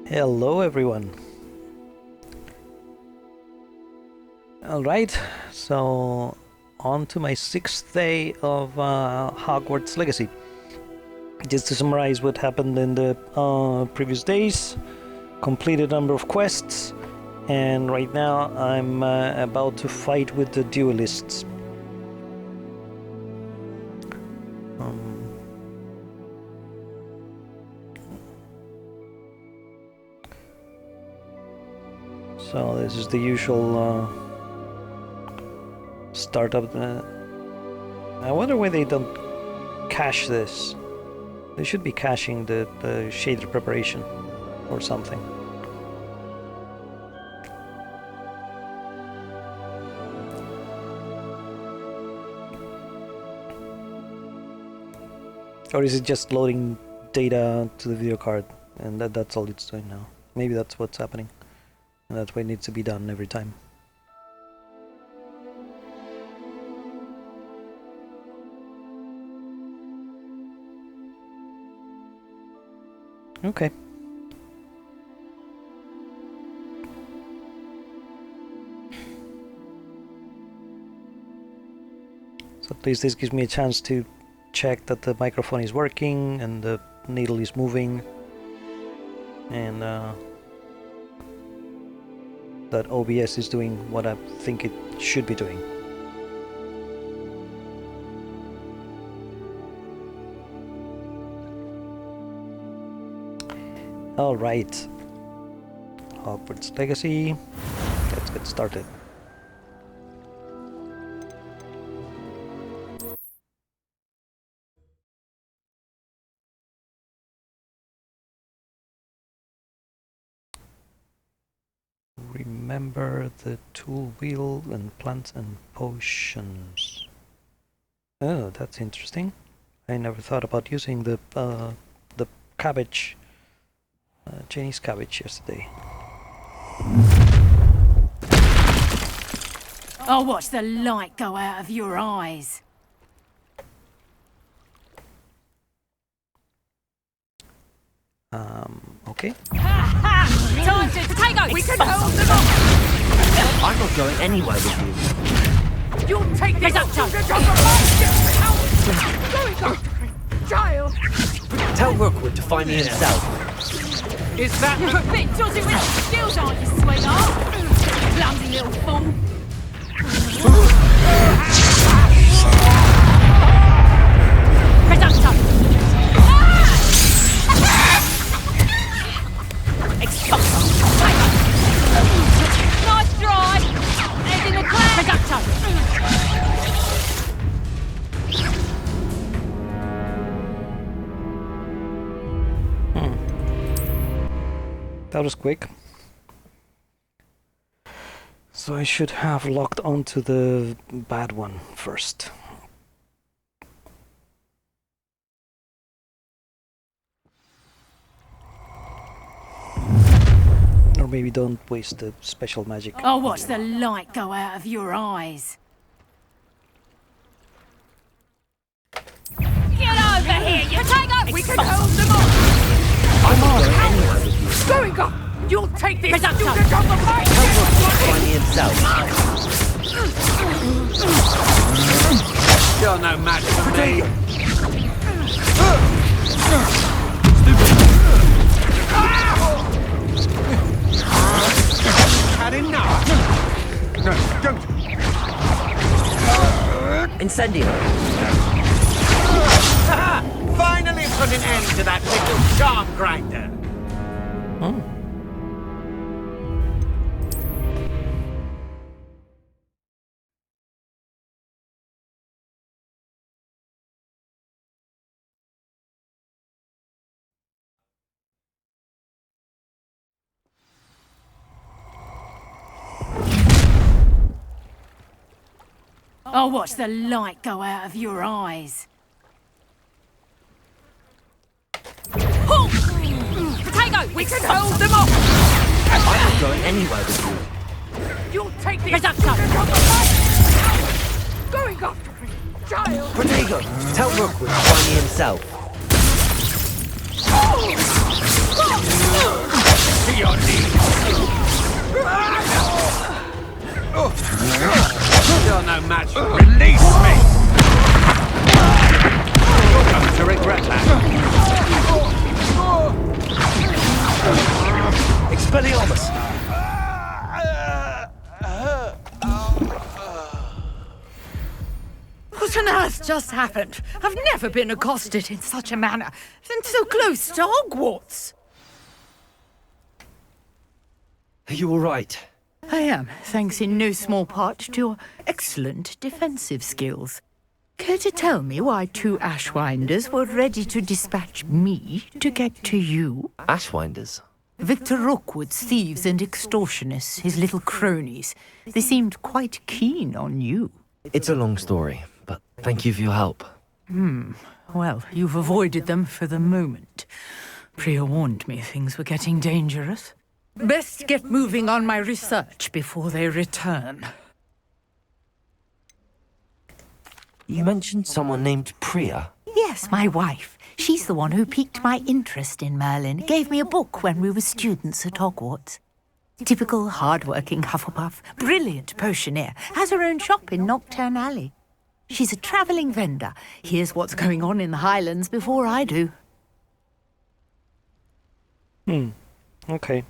Hello everyone. Alright, so on to my 6th day of Hogwarts Legacy. Just to summarize what happened in the previous days, completed a number of quests, and right now I'm about to fight with the duelists. So this is the usual startup. I wonder why they don't cache this. They should be caching the shader preparation or something. Or is it just loading data to the video card and that's all it's doing now? Maybe that's what's happening. And that's why it needs to be done every time. Okay. So at least this gives me a chance to check that the microphone is working and the needle is moving. And that OBS is doing what I think it should be doing. Alright, Hogwarts Legacy, let's get started. Remember the tool wheel and plants and potions. Oh, that's interesting. I never thought about using the cabbage. Chinese cabbage yesterday. I'll watch the light go out of your eyes. Okay. Time to potato! We can hold them off! I'm not going anywhere with you. You'll take this up, Child! Tell Rookwood to find me himself. Is that You're a bit dodgy with the skills, aren't you, sweetheart? Clumsy little fool. Presumpto! Expulso! Nice try! Head in the cloud! Presumpto! That was quick. So I should have locked onto the bad one first. Or maybe don't waste the special magic. I'll watch the light go out of your eyes. Get over here, you potato! we can hold them off! I'm not going anywhere with you. Going up! You'll take this Presumpto! student on the fight! Tell Rookwood to find me himself. You're no match for me! Had enough! No, don't! Incendio. Finally put an end to that little charm grinder! I'll watch the light go out of your eyes. Potato! We can hold them off! I'm not going anywhere with you. You'll take this Presumpto! student on the fight! Going after me! Child! Protego, tell Rookwood to find me himself. just happened? I've never been accosted in such a manner, and so close to Hogwarts. Are you all right? I am, thanks in no small part to your excellent defensive skills. Care to tell me why 2 Ashwinders were ready to dispatch me to get to you? Ashwinders? Victor Rookwood's thieves and extortionists, his little cronies. They seemed quite keen on you. It's a long story, but thank you for your help. Well, you've avoided them for the moment. Priya warned me things were getting dangerous. Best get moving on my research before they return. You mentioned someone named Priya. Yes, my wife. She's the one who piqued my interest in Merlin. Gave me a book when we were students at Hogwarts. Typical hard-working Hufflepuff, brilliant potioneer, has her own shop in Nocturne Alley. She's a travelling vendor. Hears what's going on in the Highlands before I do. Okay.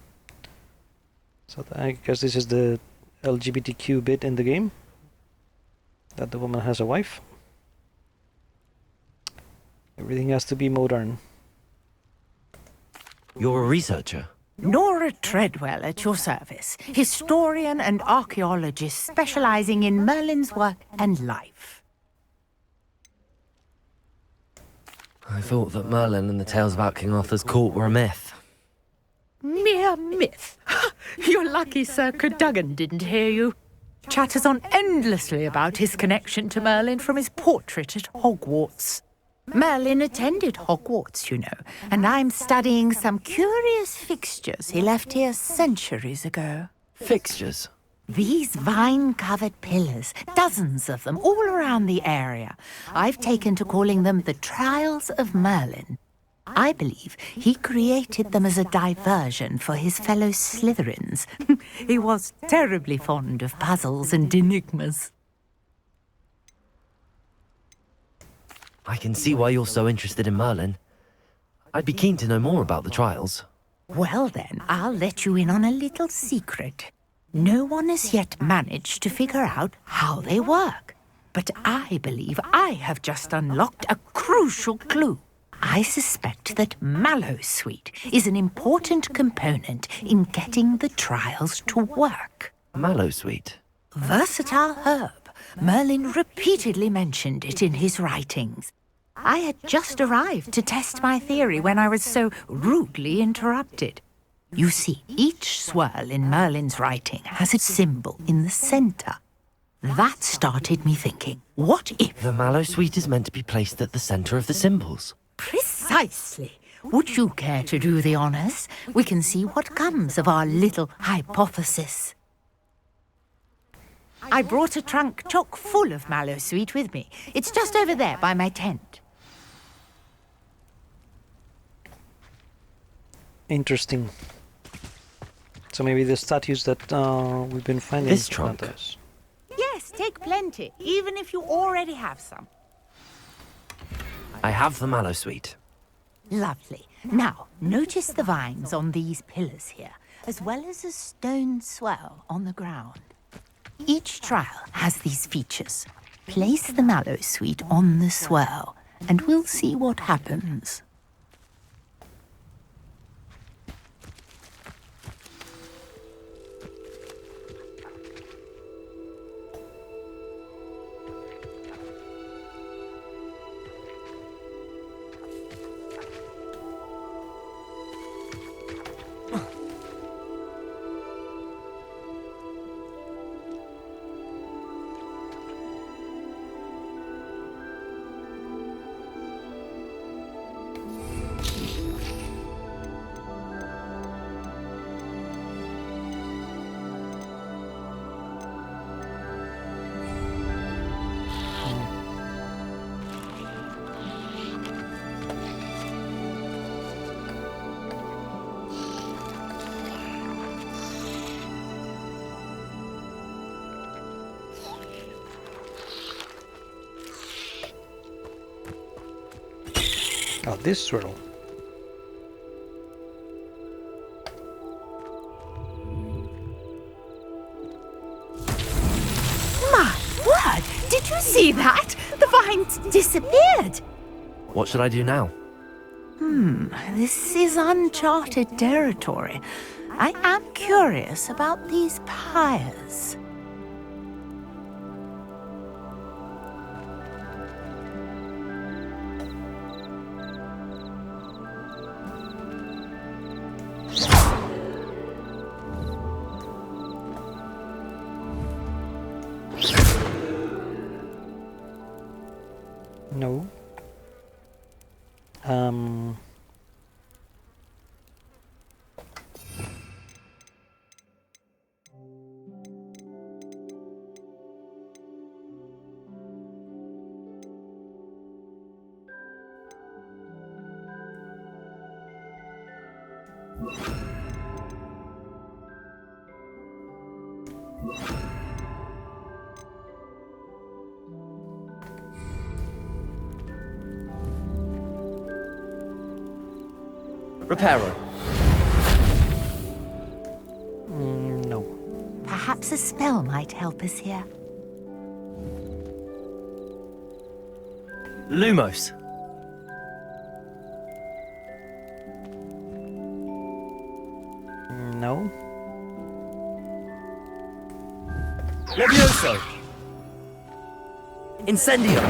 So I guess this is the LGBTQ bit in the game. That the woman has a wife. Everything has to be modern. You're a researcher? Nora Treadwell at your service. Historian and archaeologist specialising in Merlin's work and life. I thought that Merlin and the tales about King Arthur's court were a myth. Mere myth. You're lucky Sir Cadogan didn't hear you. Chatters on endlessly about his connection to Merlin from his portrait at Hogwarts. Merlin attended Hogwarts, you know, and I'm studying some curious fixtures he left here centuries ago. Fixtures? These vine-covered pillars, dozens of them, all around the area. I've taken to calling them the Trials of Merlin. I believe he created them as a diversion for his fellow Slytherins. He was terribly fond of puzzles and enigmas. I can see why you're so interested in Merlin. I'd be keen to know more about the trials. Well then, I'll let you in on a little secret. No one has yet managed to figure out how they work. But I believe I have just unlocked a crucial clue. I suspect that Mallowsweet is an important component in getting the trials to work. Mallowsweet? Versatile herb. Merlin repeatedly mentioned it in his writings. I had just arrived to test my theory when I was so rudely interrupted. You see, each swirl in Merlin's writing has its symbol in the centre. That started me thinking, what if... The Mallowsweet is meant to be placed at the centre of the symbols. Precisely. Would you care to do the honours? We can see what comes of our little hypothesis. I brought a trunk chock full of Mallowsweet with me. It's just over there by my tent. Interesting. So maybe the statues that we've been finding... This trunk? Yes, take plenty, even if you already have some. I have the Mallowsweet. Lovely. Now, notice the vines on these pillars here, as well as a stone swirl on the ground. Each trial has these features. Place the Mallowsweet on the swirl, and we'll see what happens. Oh, this swirl. My word! Did you See that? The vines disappeared. What should I do now? This is uncharted territory. I am curious about these pyres. No. Reparo. No. Perhaps a spell might help us here. Lumos. No. Levioso. Incendio.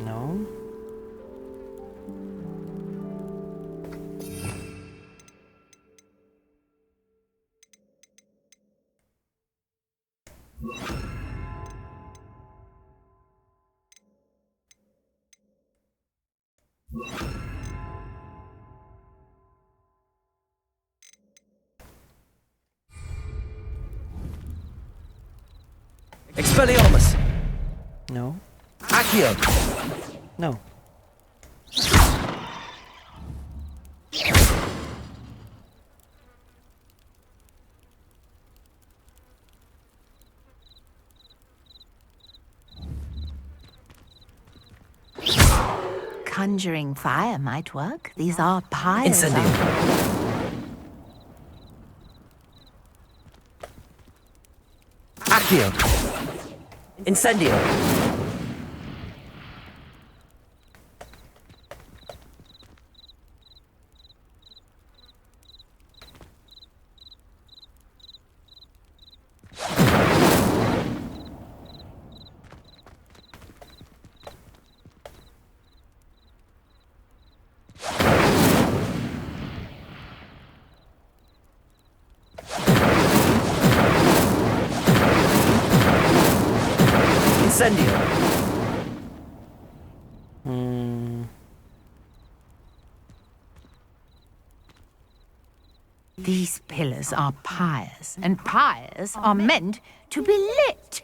No. Expelliarmus. No. Accio. No. Conjuring fire might work. These are pyres. Incendio. Accio. Incendio. Incendio. These pillars are pyres, and pyres are meant to be lit.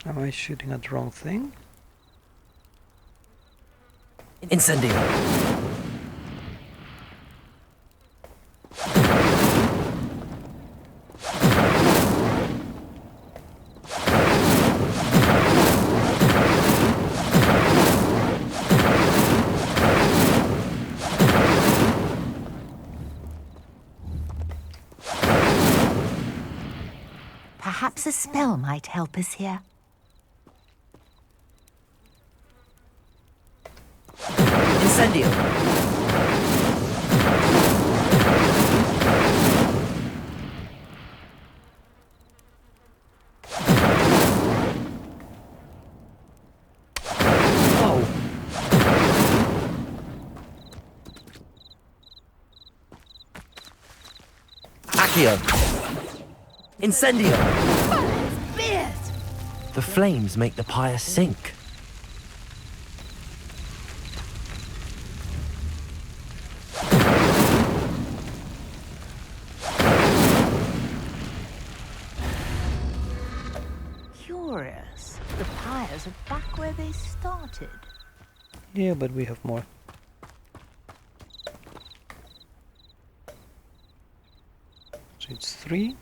Am I shooting at the wrong thing? Incendio. Perhaps a spell might help us here. Incendio. Oh. Accio. Incendio. Beard! The flames make the pyre sink. Curious. The pyres are back where they started. Yeah, but we have more. So it's 3.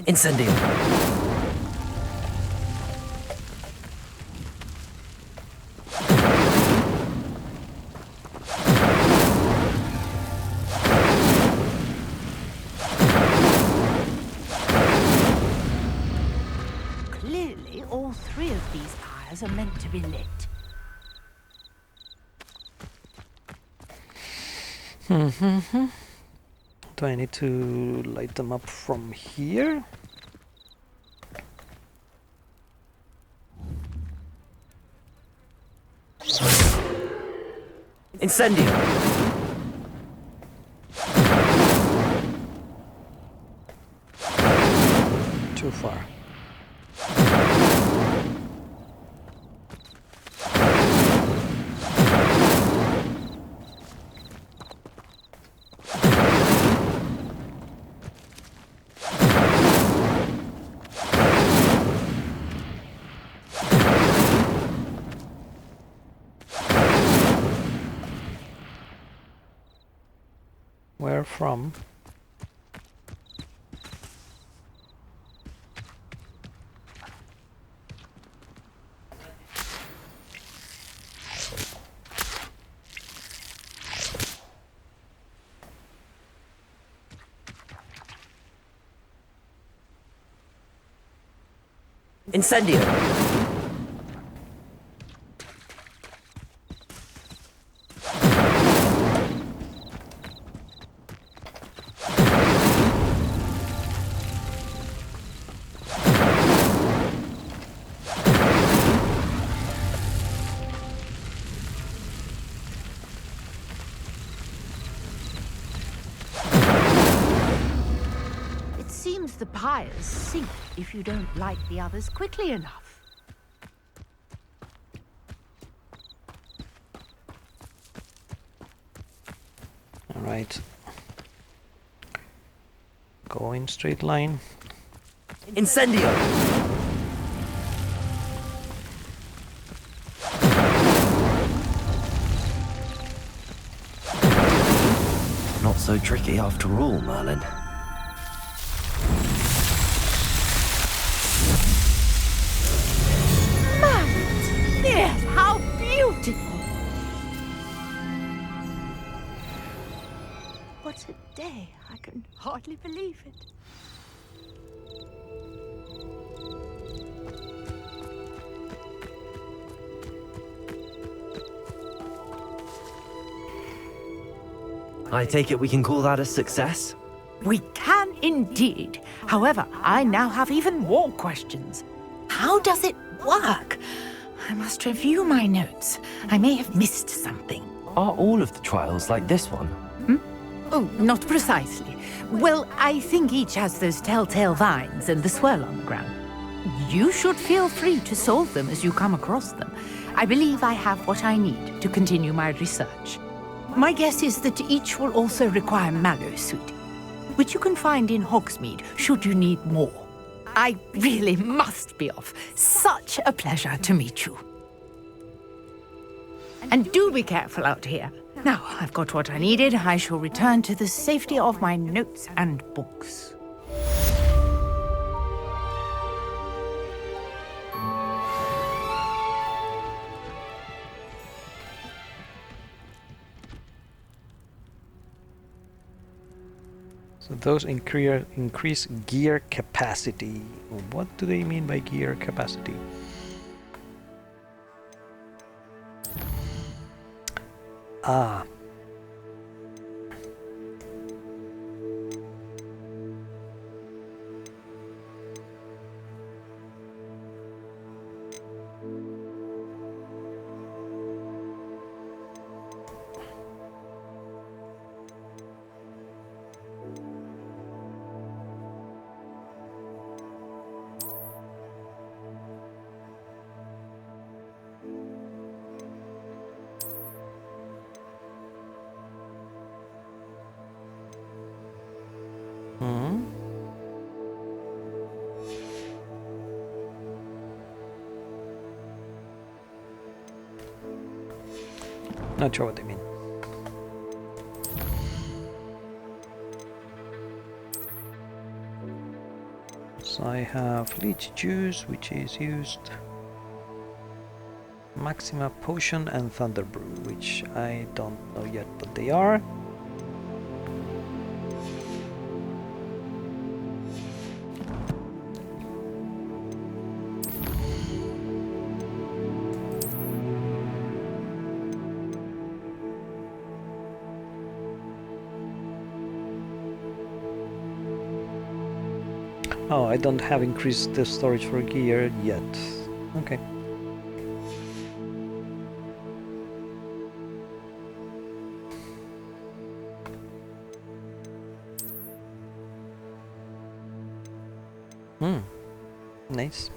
Incendio. Clearly, all three of these pyres are meant to be lit. Do I need to light them up from here? Incendio. Too far. Where from? Incendio. It seems the pyres sink if you don't light the others quickly enough. All right. Go in straight line. Incendio. Not so tricky after all, Merlin. Yes, how beautiful! What a day! I can hardly believe it. I take it we can call that a success? We can indeed. However, I now have even more questions. How does it work? I must review my notes. I may have missed something. Are all of the trials like this one? Oh, not precisely. Well, I think each has those telltale vines and the swirl on the ground. You should feel free to solve them as you come across them. I believe I have what I need to continue my research. My guess is that each will also require mallow sweet, which you can find in Hogsmeade should you need more. I really must be off. Such a pleasure to meet you. And do be careful out here. Now I've got what I needed, I shall return to the safety of my notes and books. So those increase gear capacity. What do they mean by gear capacity? Ah. Not sure what they mean. So I have Leech Juice, which is used, Maxima Potion and Thunder Brew, which I don't know yet what they are. Oh, I don't have increased the storage for gear yet. Okay. Nice.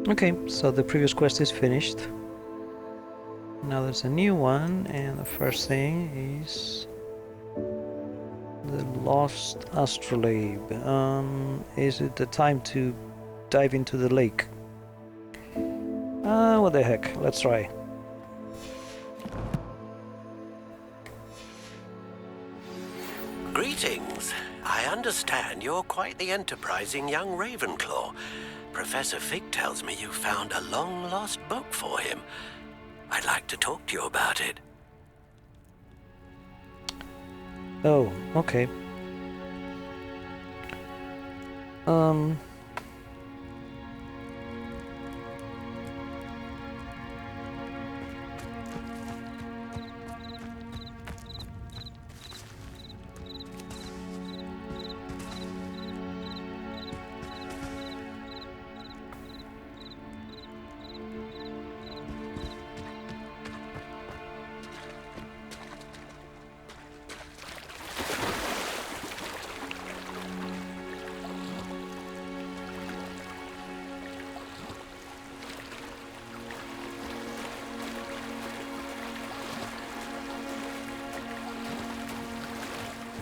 Okay, so the previous quest is finished. Now there's a new one, and the first thing is the Lost Astrolabe. Is it the time to dive into the lake? What the heck, let's try. Greetings. I understand you're quite the enterprising young Ravenclaw. Professor Fig tells me you found a long-lost book for him. I'd like to talk to you about it. Oh, okay.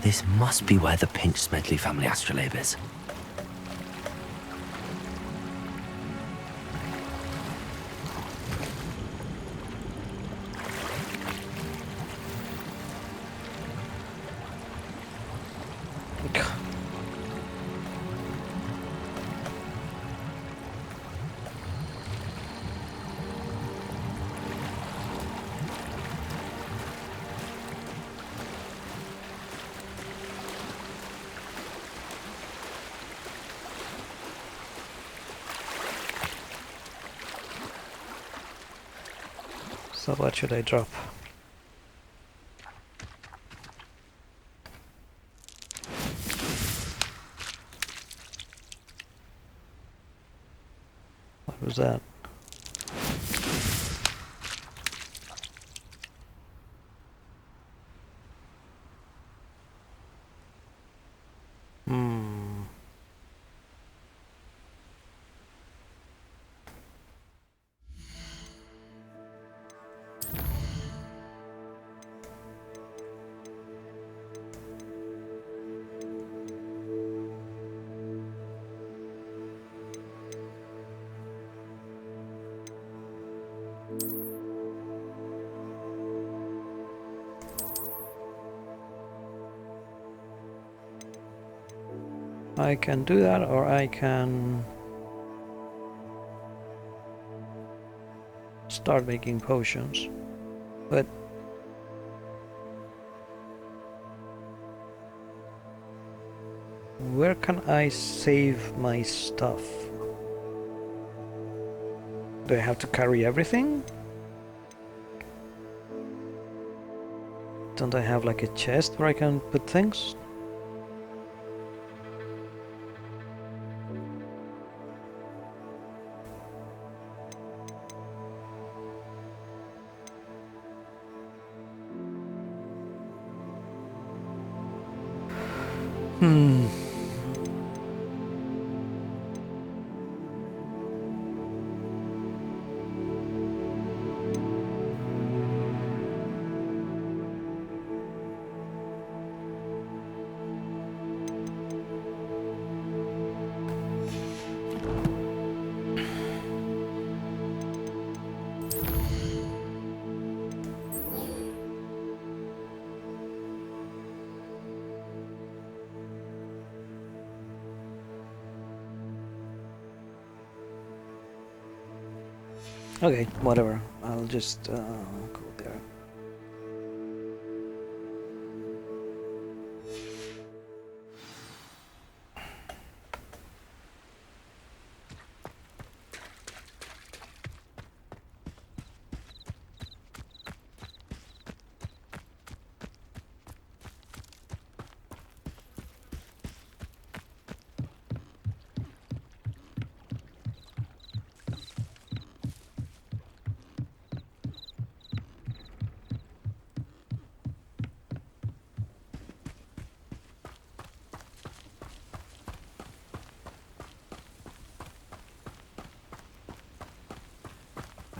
This must be where the Pinch Smedley family astrolabe is. So what should I drop? What was that? I can do that, or I can start making potions, but where can I save my stuff? Do I have to carry everything? Don't I have like a chest where I can put things? Okay, whatever. I'll just go there.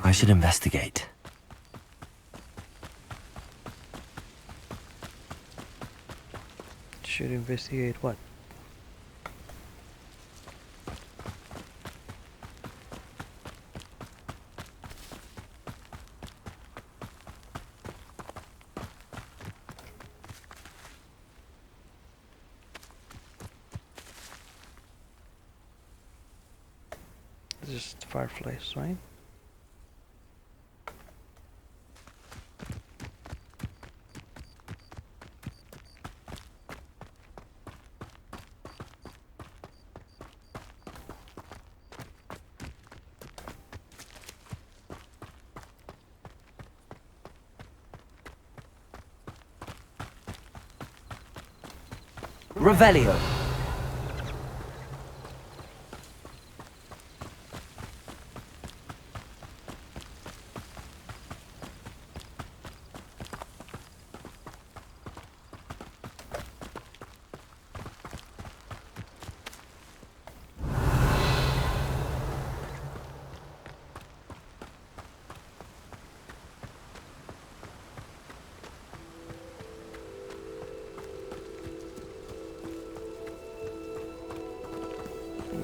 I should investigate. Should investigate what? Just fireplace, right? Revelio.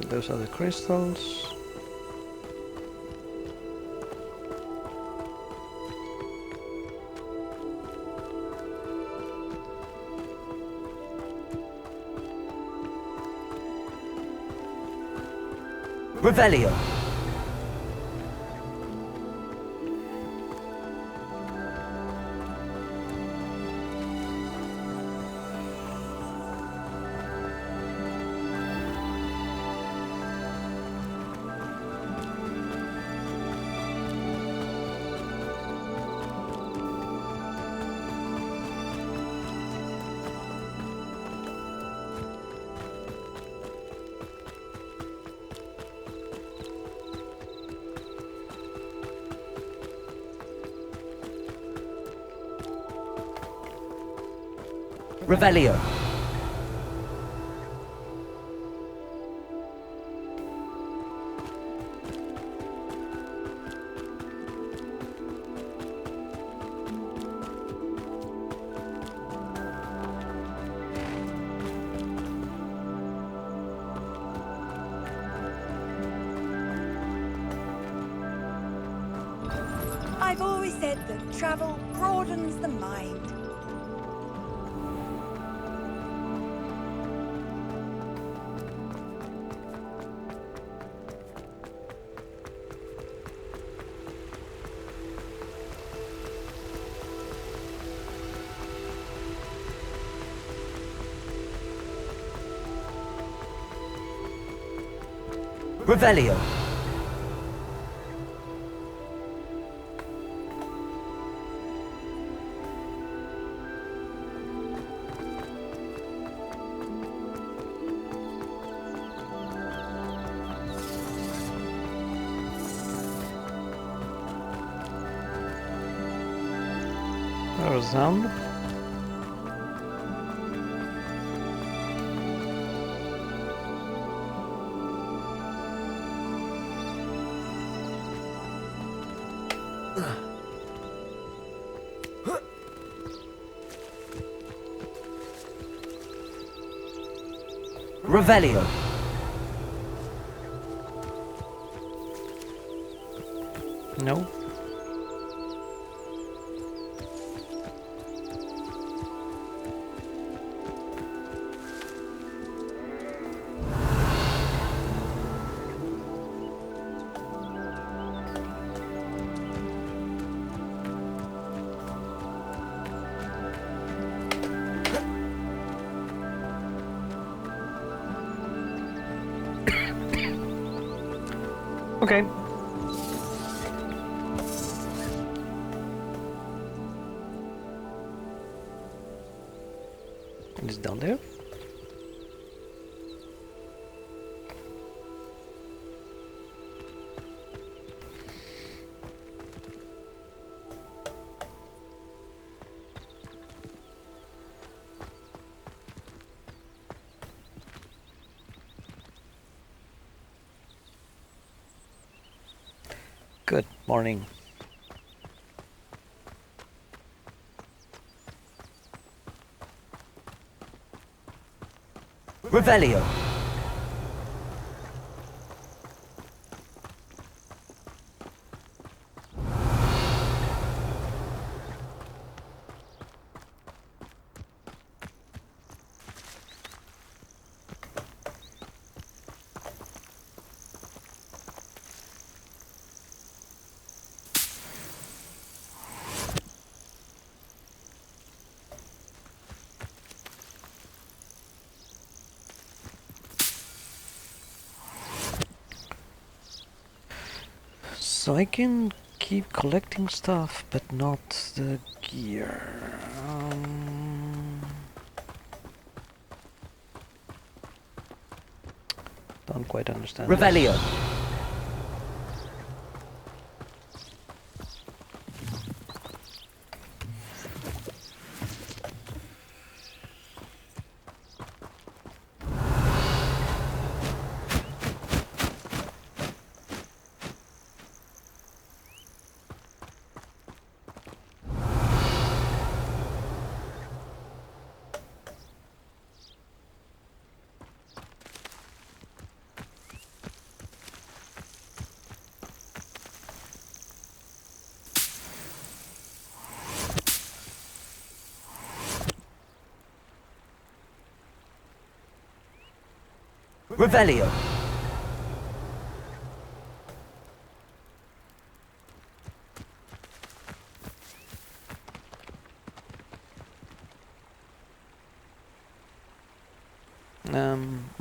Those are the crystals. Revelio. Revelio. I've always said that travel broadens the mind. Revelio. There was sound. Revelio. No. Okay. It's down there. Good morning. Revelio. So I can keep collecting stuff, but not the gear. Don't quite understand. Revelio. Revelio.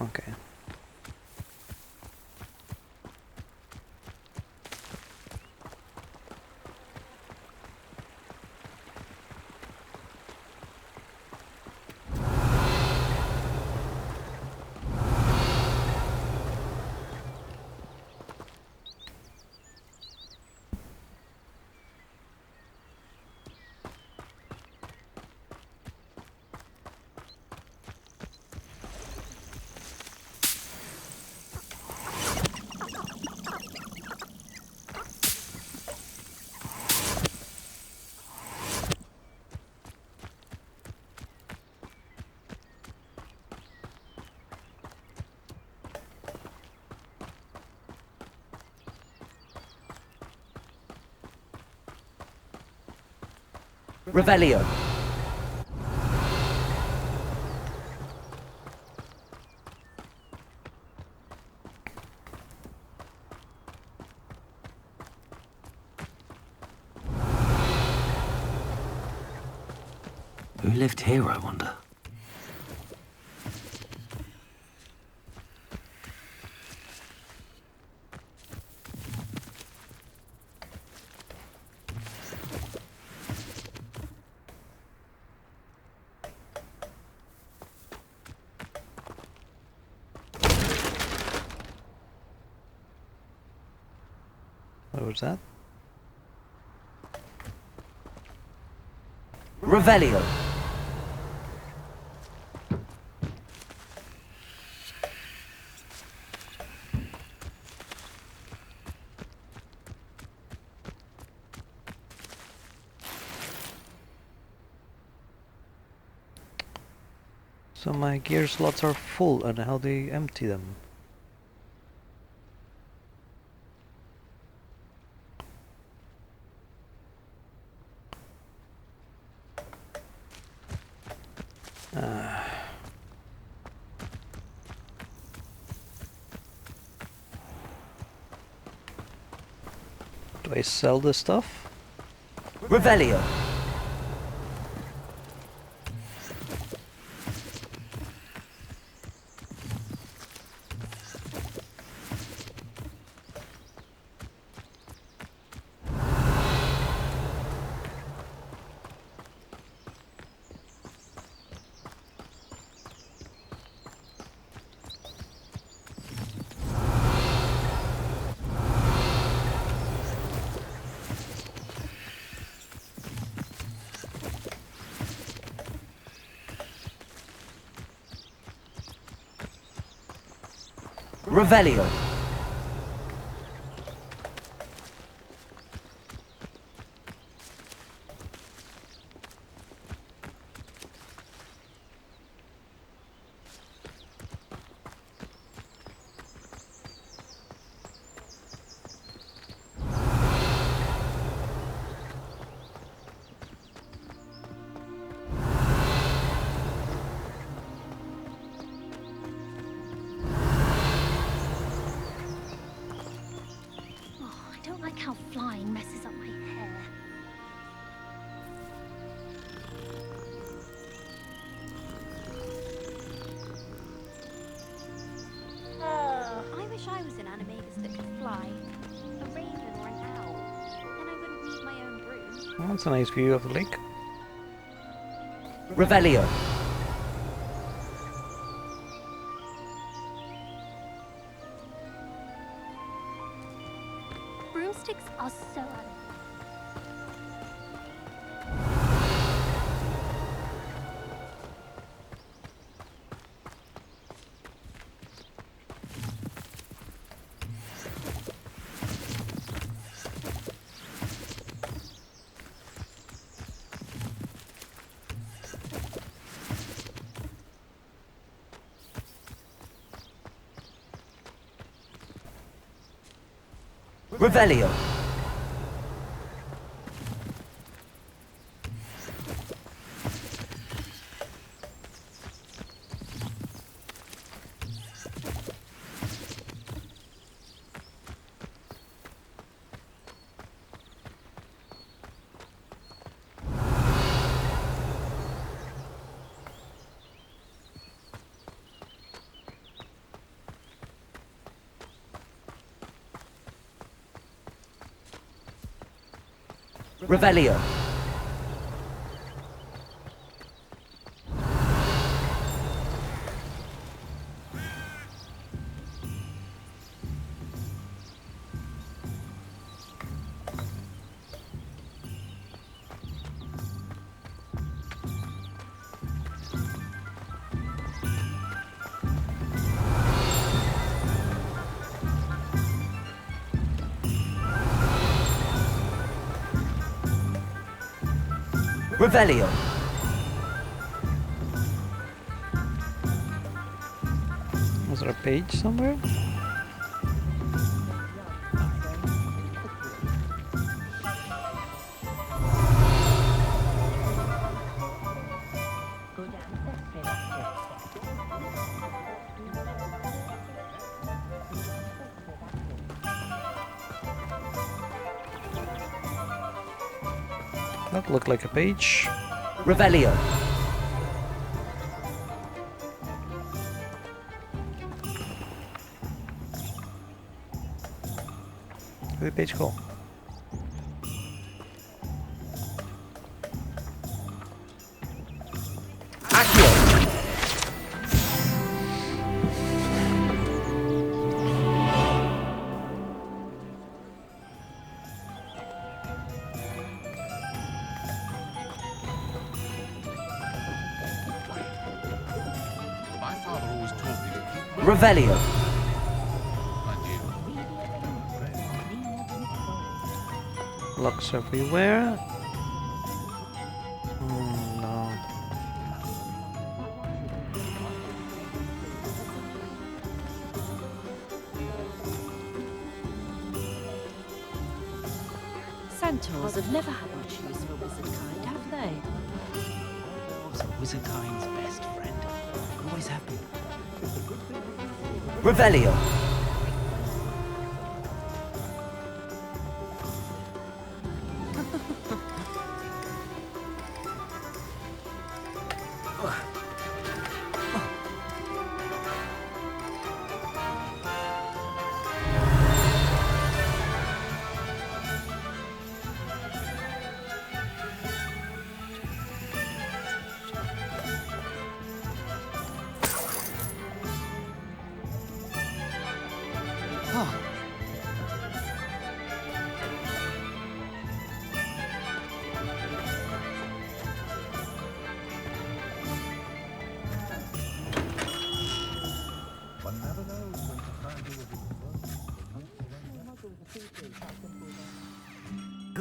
Okay. Revelio. Who lived here, I wonder? What was that? Revelio. So my gear slots are full, and how do you empty them? Do I sell the stuff? Revelio. Revelio. Oh, I don't like how flying messes up my hair. I wish I was an animagus that could fly. A raven or an owl. Then I wouldn't need my own broom. Well, that's a nice view of the lake. Revelio. Broomsticks are so Revelio. Revelio. Revelio. Was there a page somewhere? That looked like a page. Revelio. Where'd the page go? Accio. My father always told me to keep my Revelio. Locks everywhere. No. Centaurs have never had much use for wizardkind, have they? Was a wizardkind's best friend. Always have been. Revelio.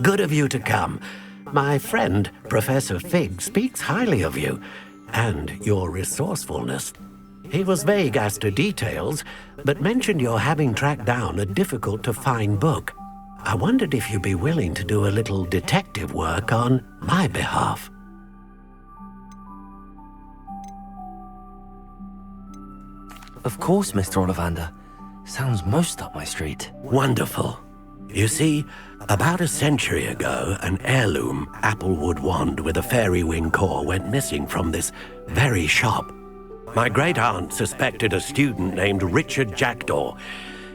Good of you to come. My friend, Professor Fig, speaks highly of you and your resourcefulness. He was vague as to details, but mentioned your having tracked down a difficult-to-find book. I wondered if you'd be willing to do a little detective work on my behalf. Of course, Mr. Ollivander. Sounds most up my street. Wonderful. You see, about a century ago, an heirloom applewood wand with a fairy wing core went missing from this very shop. My great-aunt suspected a student named Richard Jackdaw.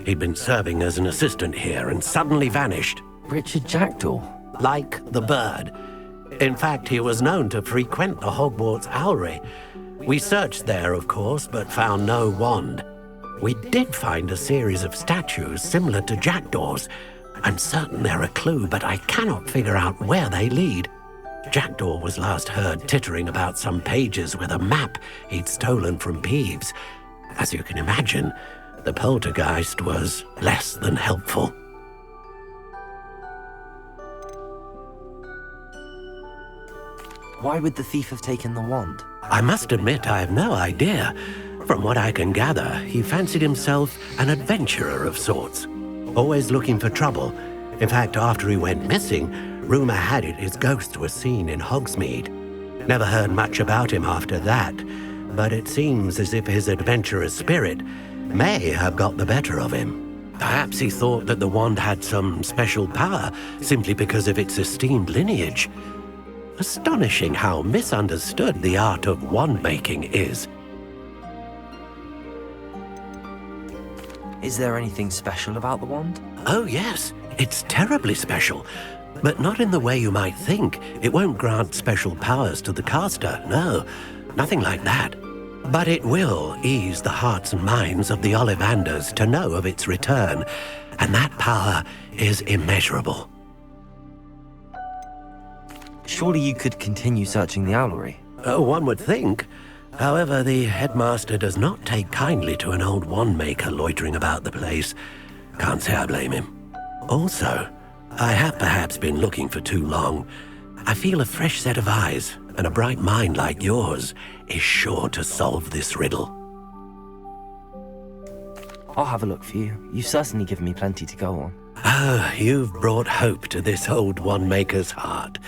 He'd been serving as an assistant here and suddenly vanished. Richard Jackdaw? Like the bird. In fact, he was known to frequent the Hogwarts Owlery. We searched there, of course, but found no wand. We did find a series of statues similar to Jackdaw's. I'm certain they're a clue, but I cannot figure out where they lead. Jackdaw was last heard tittering about some pages with a map he'd stolen from Peeves. As you can imagine, the poltergeist was less than helpful. Why would the thief have taken the wand? I must admit I have no idea. From what I can gather, he fancied himself an adventurer of sorts, always looking for trouble. In fact, after he went missing, rumor had it his ghost was seen in Hogsmeade. Never heard much about him after that, but it seems as if his adventurous spirit may have got the better of him. Perhaps he thought that the wand had some special power simply because of its esteemed lineage. Astonishing how misunderstood the art of wand-making is. Is there anything special about the wand? Oh yes, it's terribly special. But not in the way you might think. It won't grant special powers to the caster, no. Nothing like that. But it will ease the hearts and minds of the Ollivanders to know of its return, and that power is immeasurable. Surely you could continue searching the owlery. One would think. However, the headmaster does not take kindly to an old wand-maker loitering about the place. Can't say I blame him. Also, I have perhaps been looking for too long. I feel a fresh set of eyes and a bright mind like yours is sure to solve this riddle. I'll have a look for you. You've certainly given me plenty to go on. Oh, you've brought hope to this old wand-maker's heart.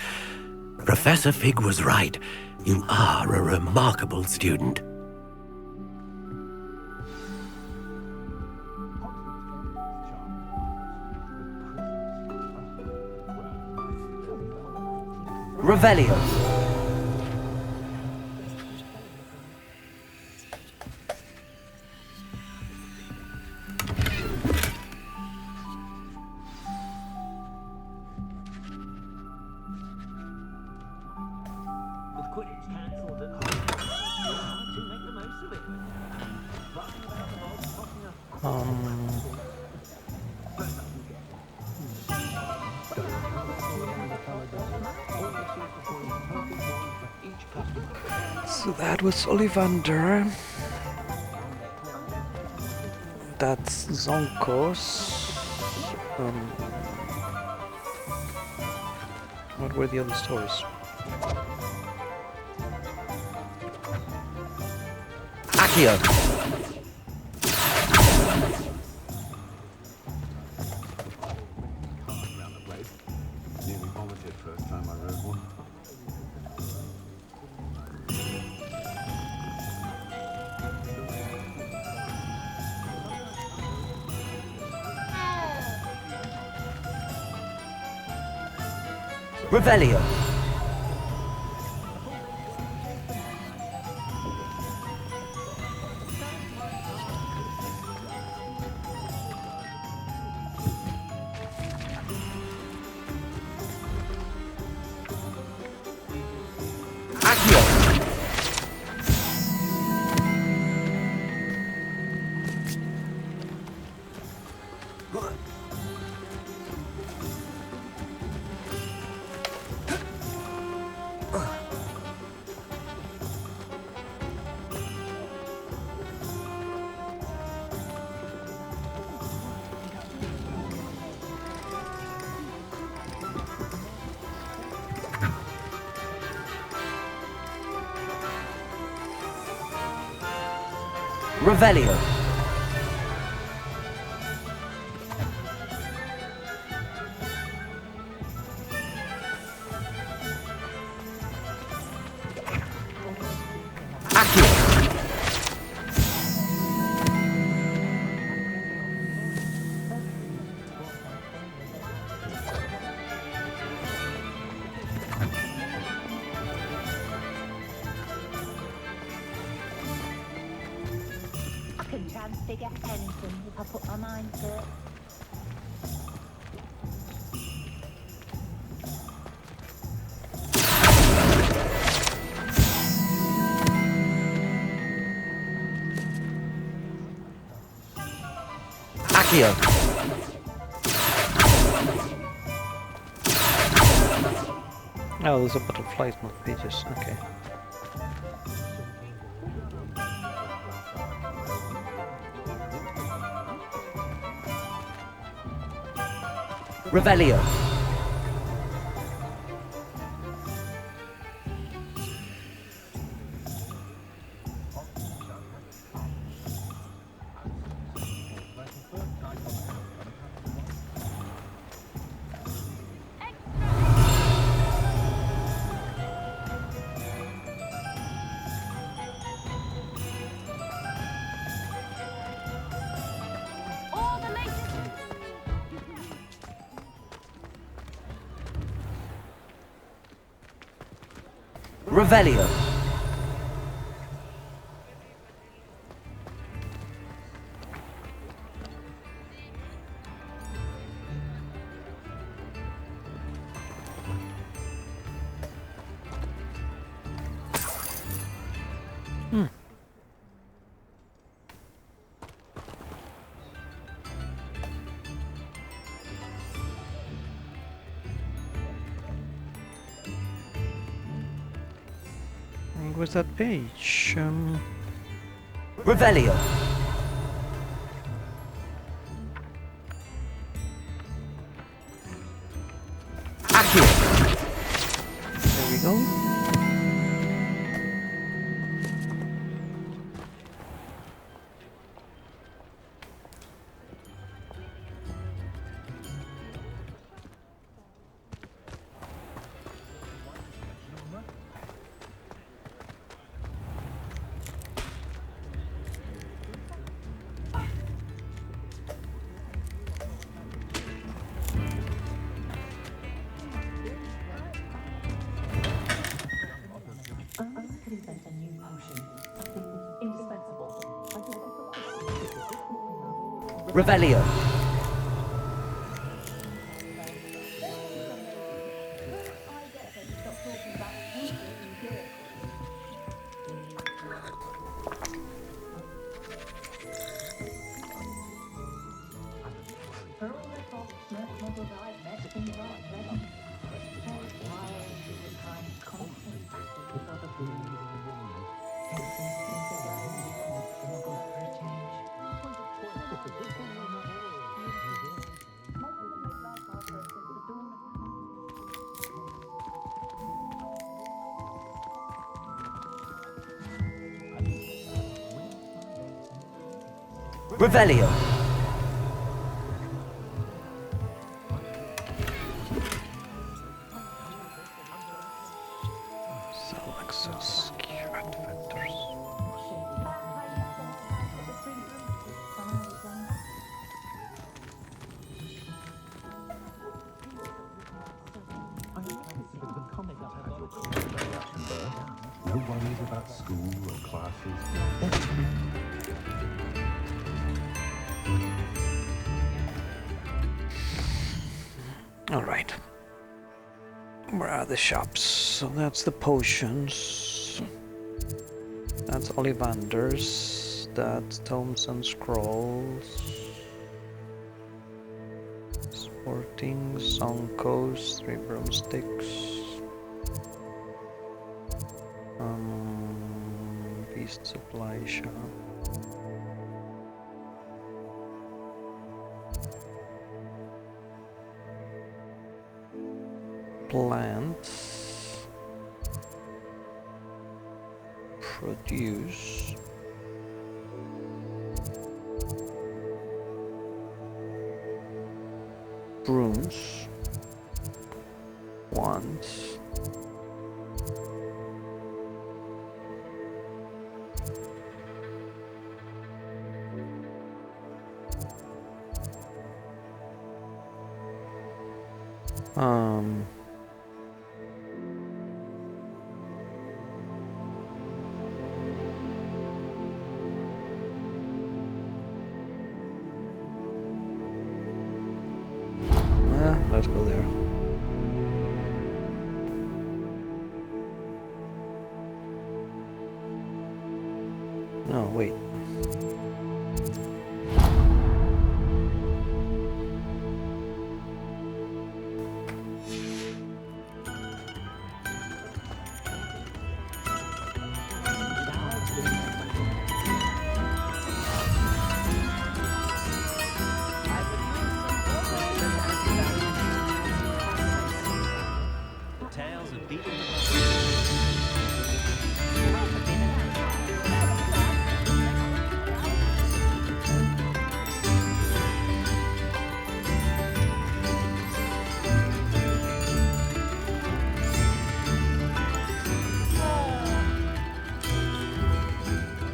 Professor Fig was right. You are a remarkable student. Revelio. So that was Ollivander. That's Zonkos. What were the other stories? Accio. Revelio. Revelio. Accio. I can transfigure anything if I put my mind to it. Accio. Oh, those are butterflies, not pages. Okay. Revelio. All the latest. Revelio. Where's that page? Revelio. Accio. There we go. Revelio. Revelio. Cell access, secure adventures. No worries about school or classes. Alright. Where are the shops? So that's the potions. That's Ollivander's. That's Tomes and Scrolls. Sporting, Sonkos, 3 broomsticks. Beast supply shop. Plants. Produce. runes once. Let's go there. No, wait. Tales of beating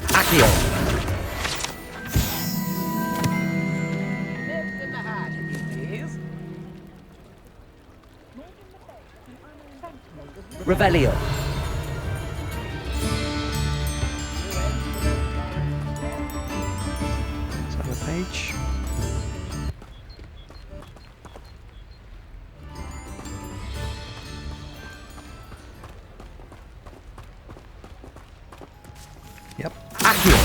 Accio! Lift in the hat, if you please. Revelio! Side of the page. Yep. Accio!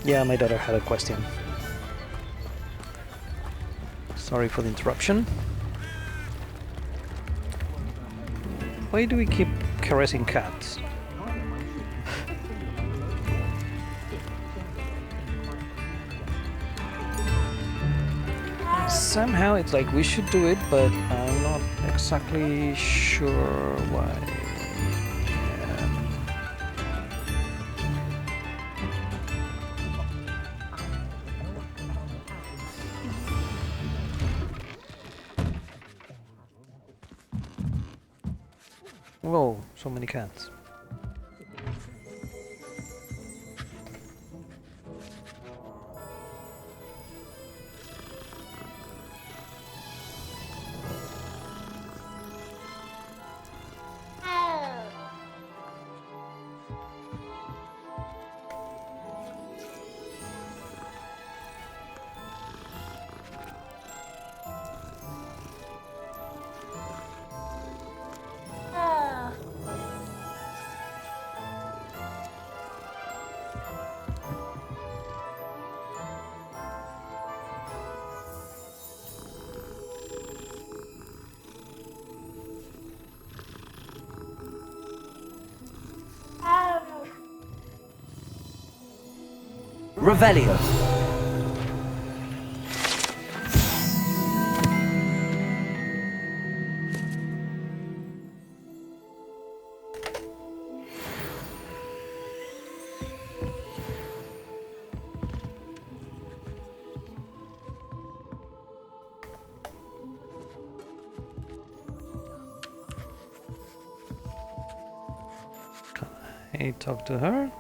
Yeah, my daughter had a question. Sorry for the interruption. Why do we keep caressing cats? Somehow it's like we should do it, but I'm not exactly sure why. Whoa, so many cats. Revelio! Okay, talk to her.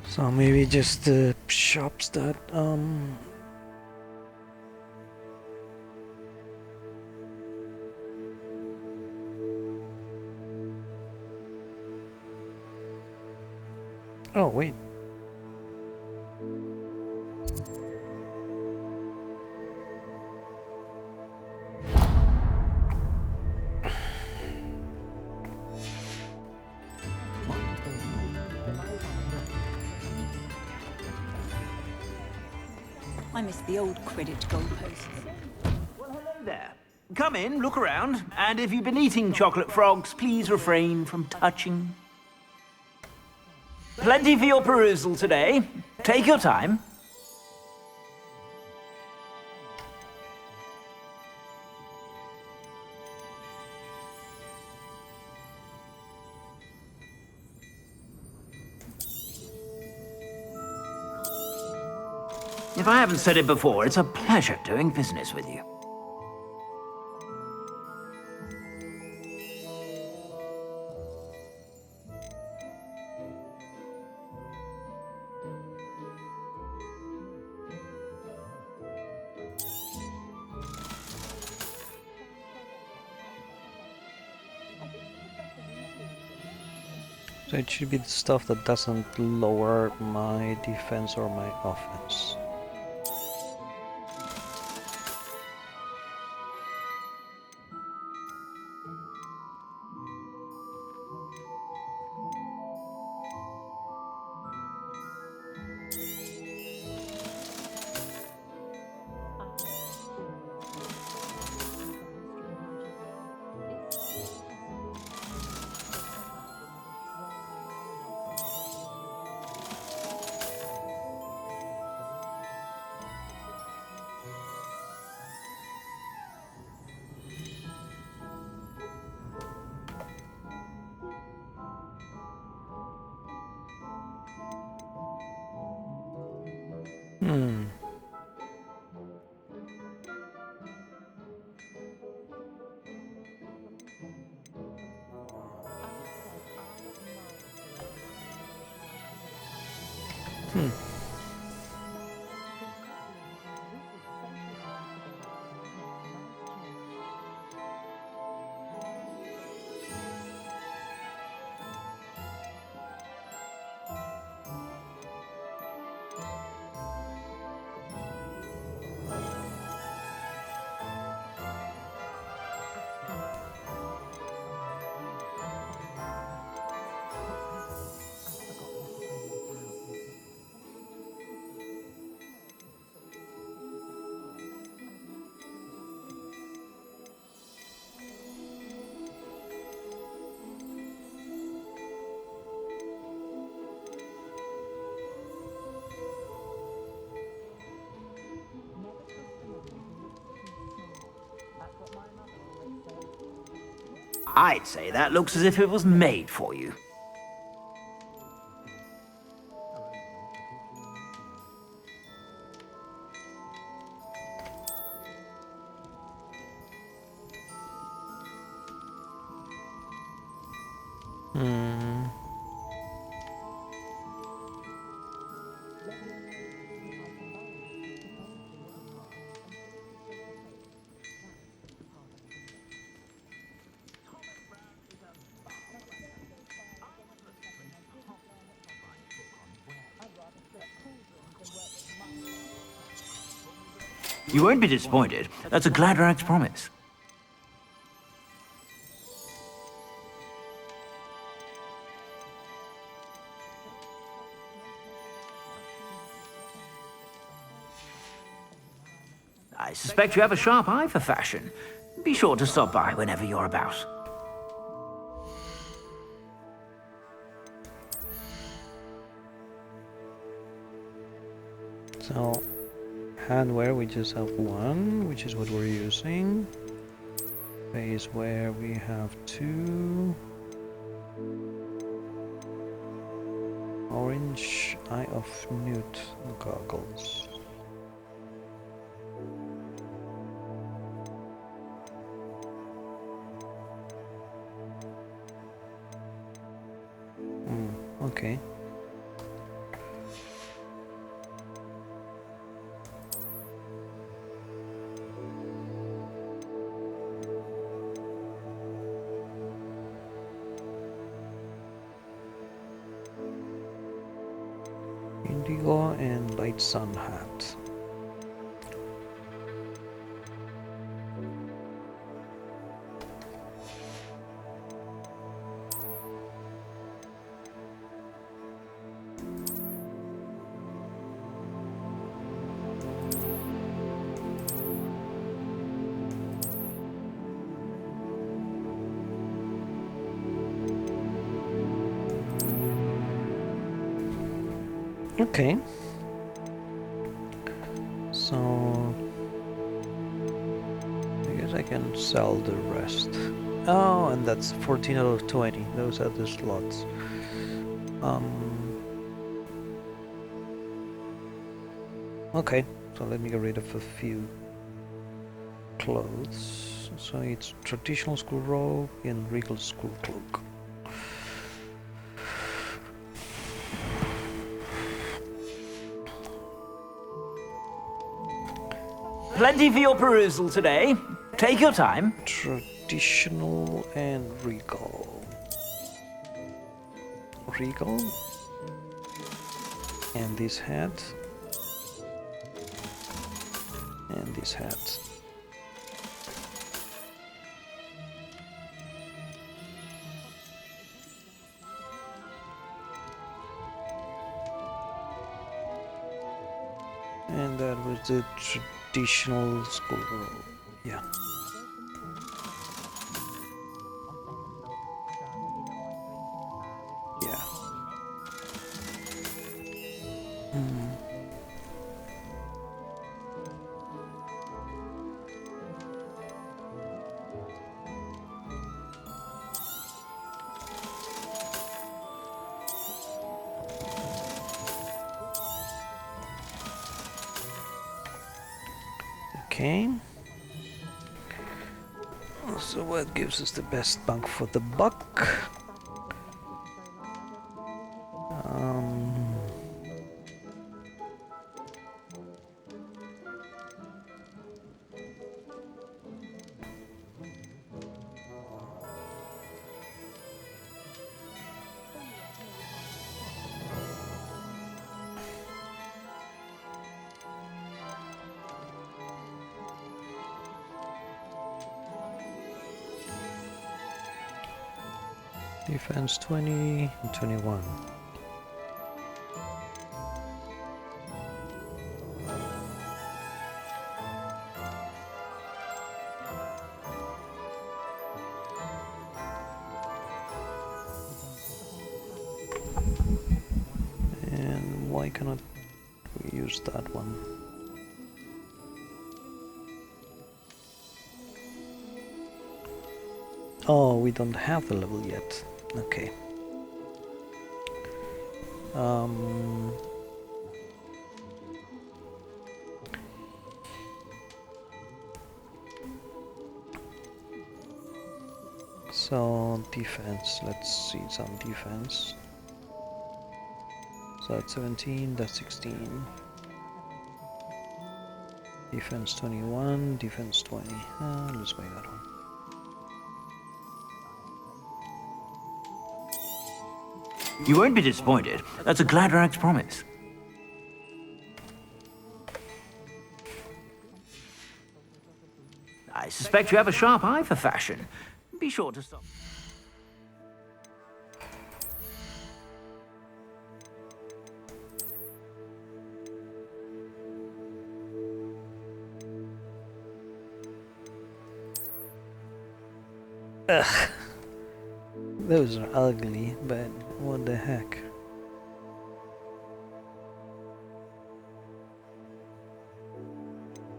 So maybe just the shops that oh wait. I miss the old Quidditch goalposts. Well, hello there. Come in, look around, and if you've been eating chocolate frogs, please refrain from touching. Plenty for your perusal today. Take your time. If I haven't said it before, it's a pleasure doing business with you. So it should be the stuff that doesn't lower my defense or my offense. I'd say that looks as if it was made for you. You won't be disappointed. That's a Gladrag's promise. I suspect you have a sharp eye for fashion. Be sure to stop by whenever you're about. So, handwear we just have one, which is what we're using. Face wear we have two. Orange Eye of Newt goggles. Okay. Indigo and light sun hat. Okay. So I guess I can sell the rest. Oh, and that's 14 out of 20. Those are the slots. Okay, so let me get rid of a few clothes. So it's traditional school robe and regal school cloak. Plenty for your perusal today. Take your time. Traditional and regal. Regal. And this hat. And this hat. And that was the traditional school robe. Yeah. Yeah. Okay. So what gives us the best bang for the buck? Defense 20 and 21. And why cannot we use that one? Oh, we don't have the level yet. Okay. So defense, let's see some defense. So that's 17, that's 16. Defense 21, defense 20. Let's buy that one. You won't be disappointed. That's a Gladrag's promise. I suspect you have a sharp eye for fashion. Be sure to stop. Ugh. Those are ugly, but what the heck?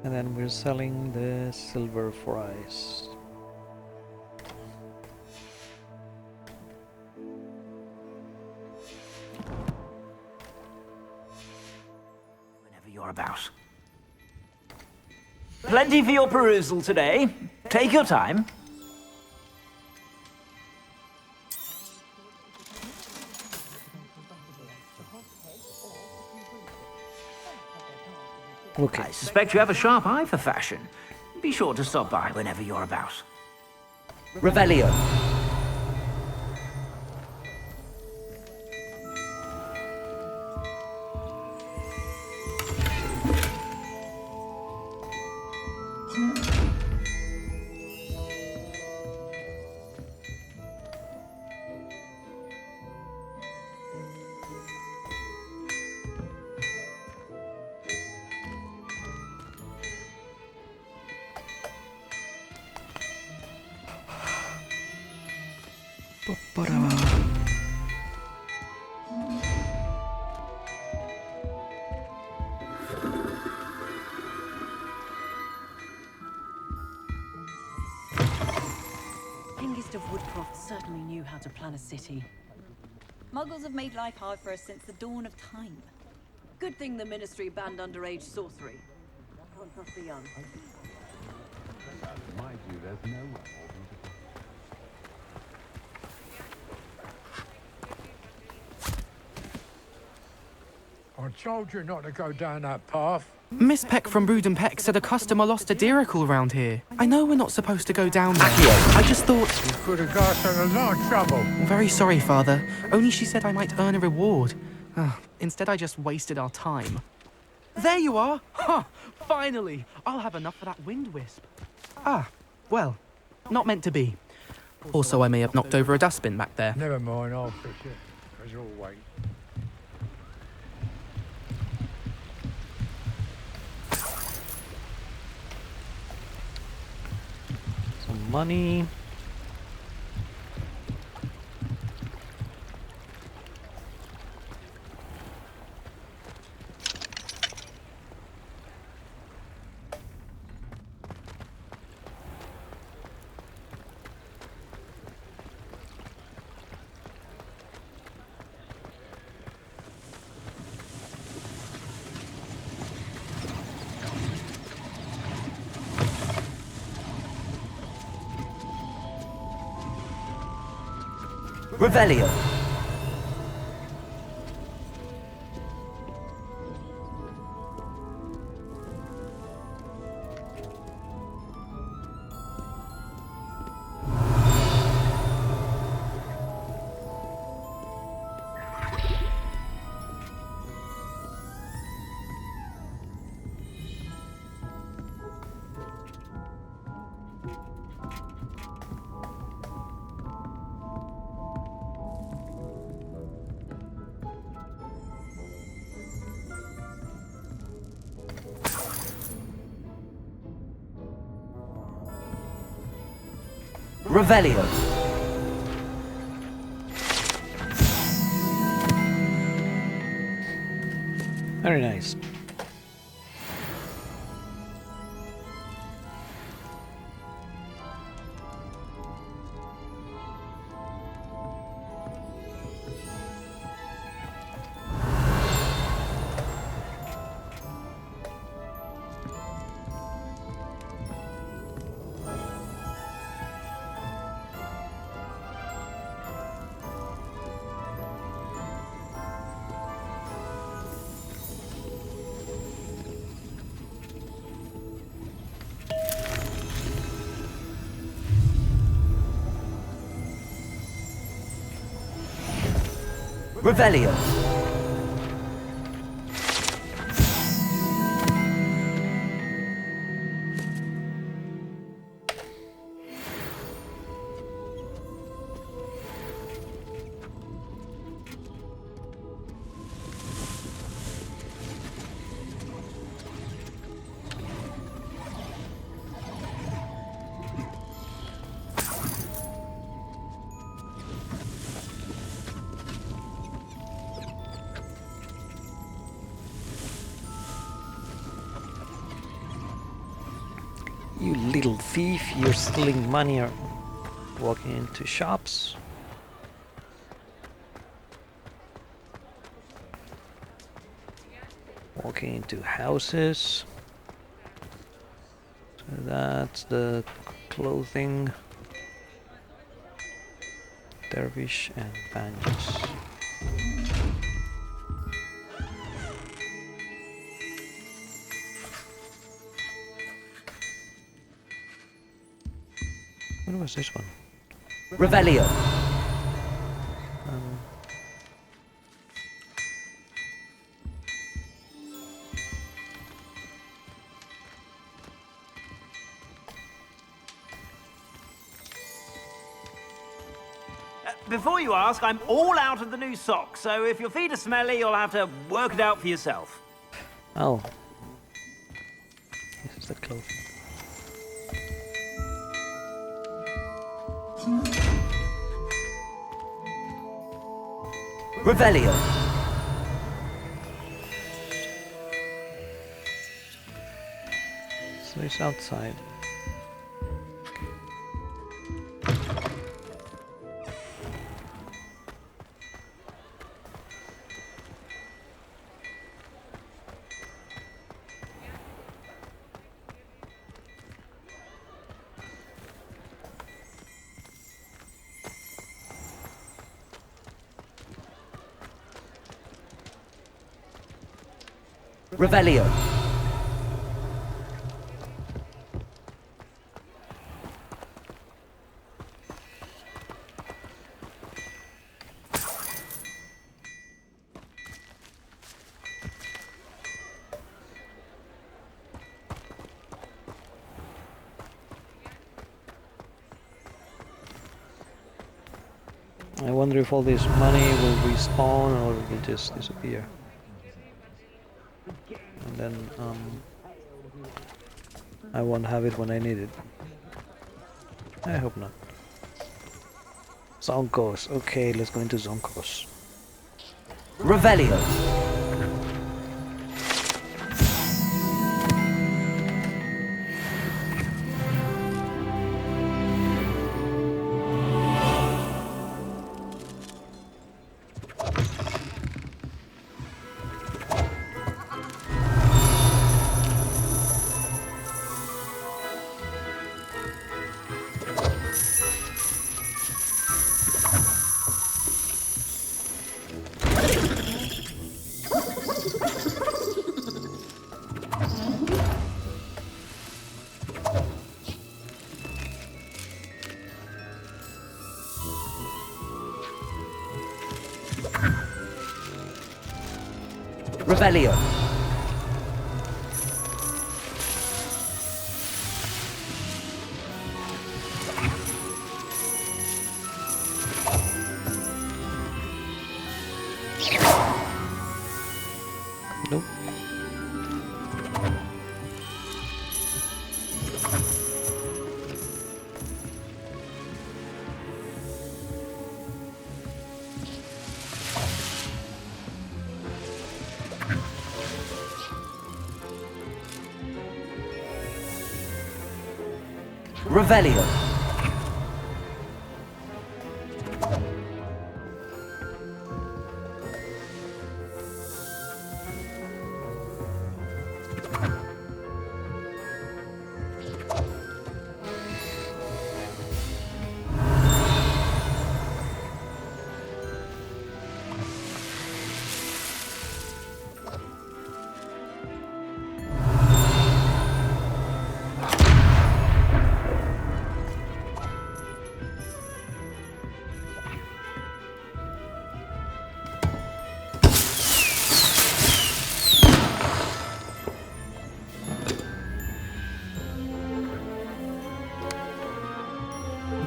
And then we're selling the silver for ice. Whenever you're about. Plenty for your perusal today. Take your time. Okay. I suspect you have a sharp eye for fashion. Be sure to stop by whenever you're about. Revelio. Hengist of Woodcroft certainly knew how to plan a city. Muggles have made life hard for us since the dawn of time. Good thing the Ministry banned underage sorcery. Can't trust the young. Mind you, there's no one holding I told you not to go down that path. Miss Peck from Brood and Peck said a customer lost a deeracle around here. I know we're not supposed to go down there. I just thought... You could have got us in a lot of trouble. Very sorry, Father. Only she said I might earn a reward. Instead, I just wasted our time. There you are! Ha! Finally! I'll have enough for that wind wisp. Ah, well, not meant to be. Also, I may have knocked over a dustbin back there. Never mind, I'll fix it. Because you'll wait. Some money. Revelio. Revelio. Very nice. Revelio. little thief, you're stealing money or walking into shops. Walking into houses. So that's the clothing. Dervish and bandages. What was this one? Revelio. Before you ask, I'm all out of the new socks, so if your feet are smelly, you'll have to work it out for yourself. Oh. This is the clothing. Revelio. So it's outside. Revelio. I wonder if all this money will respawn or will just disappear. And then I won't have it when I need it. I hope not. Zonkos. Okay, let's go into Zonkos. Revelio. Revelio. Nope. Revelio.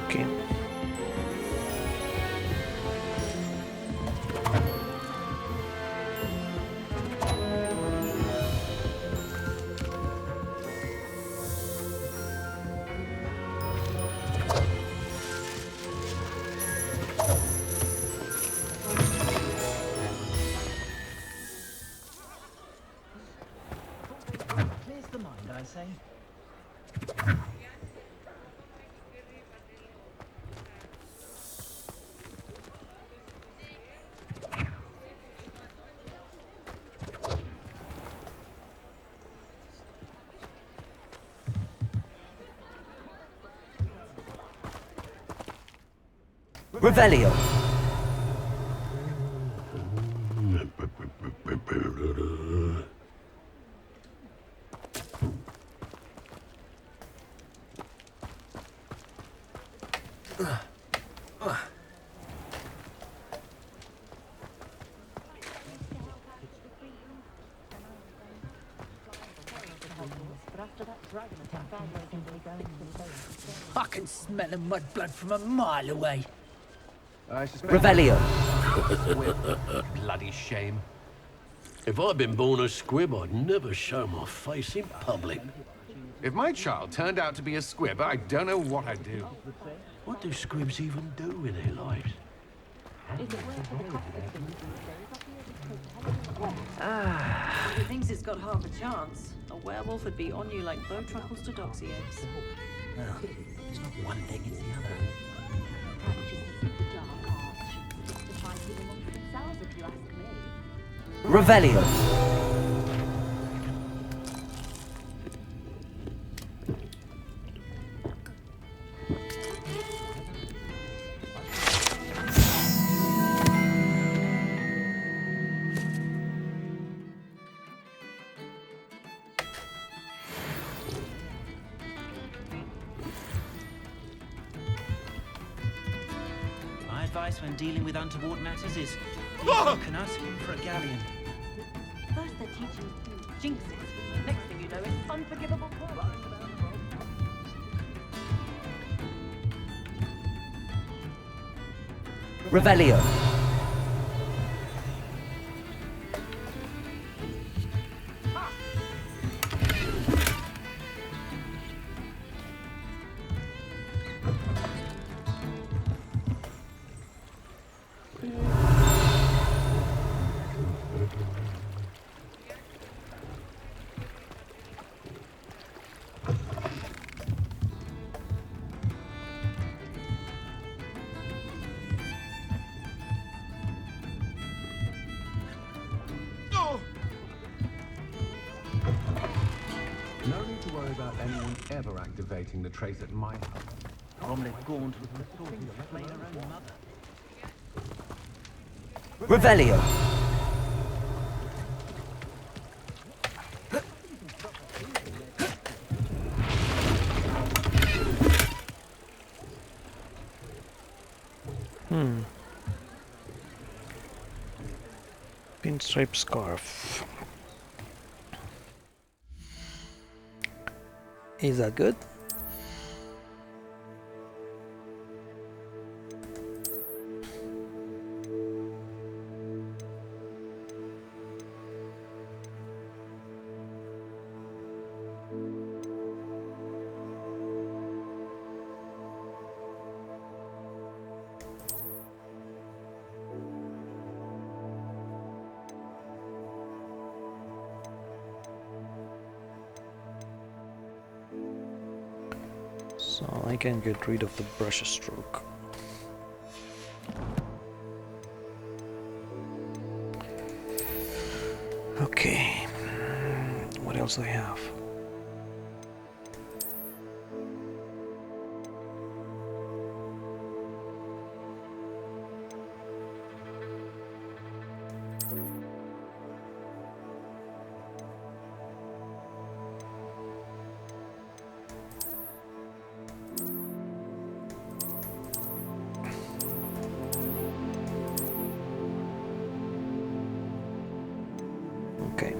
Okay. Clears the mind, I say. Revelio. I can smell a mudblood from a mile away. Revelio. Bloody shame. If I'd been born a squib, I'd never show my face in public. If my child turned out to be a squib, I don't know what I'd do. What do squibs even do with their lives? He thinks it's got half a chance. A werewolf would be on you like bow truckles to doxy eggs. Well, it's not one thing, it's the other. Revelio. My advice when dealing with untoward matters is leave coconut for a galleon. First they're teaching you jinxes. Next thing you know, it's unforgivable crime. Revelio. No need to worry about anyone ever activating the trace at my house. Bromley Gaunt was the sort of flay her own mother. Revelio. Pinstripe scarf. Is that good? So I can get rid of the brush stroke. Okay, what else do I have? Okay.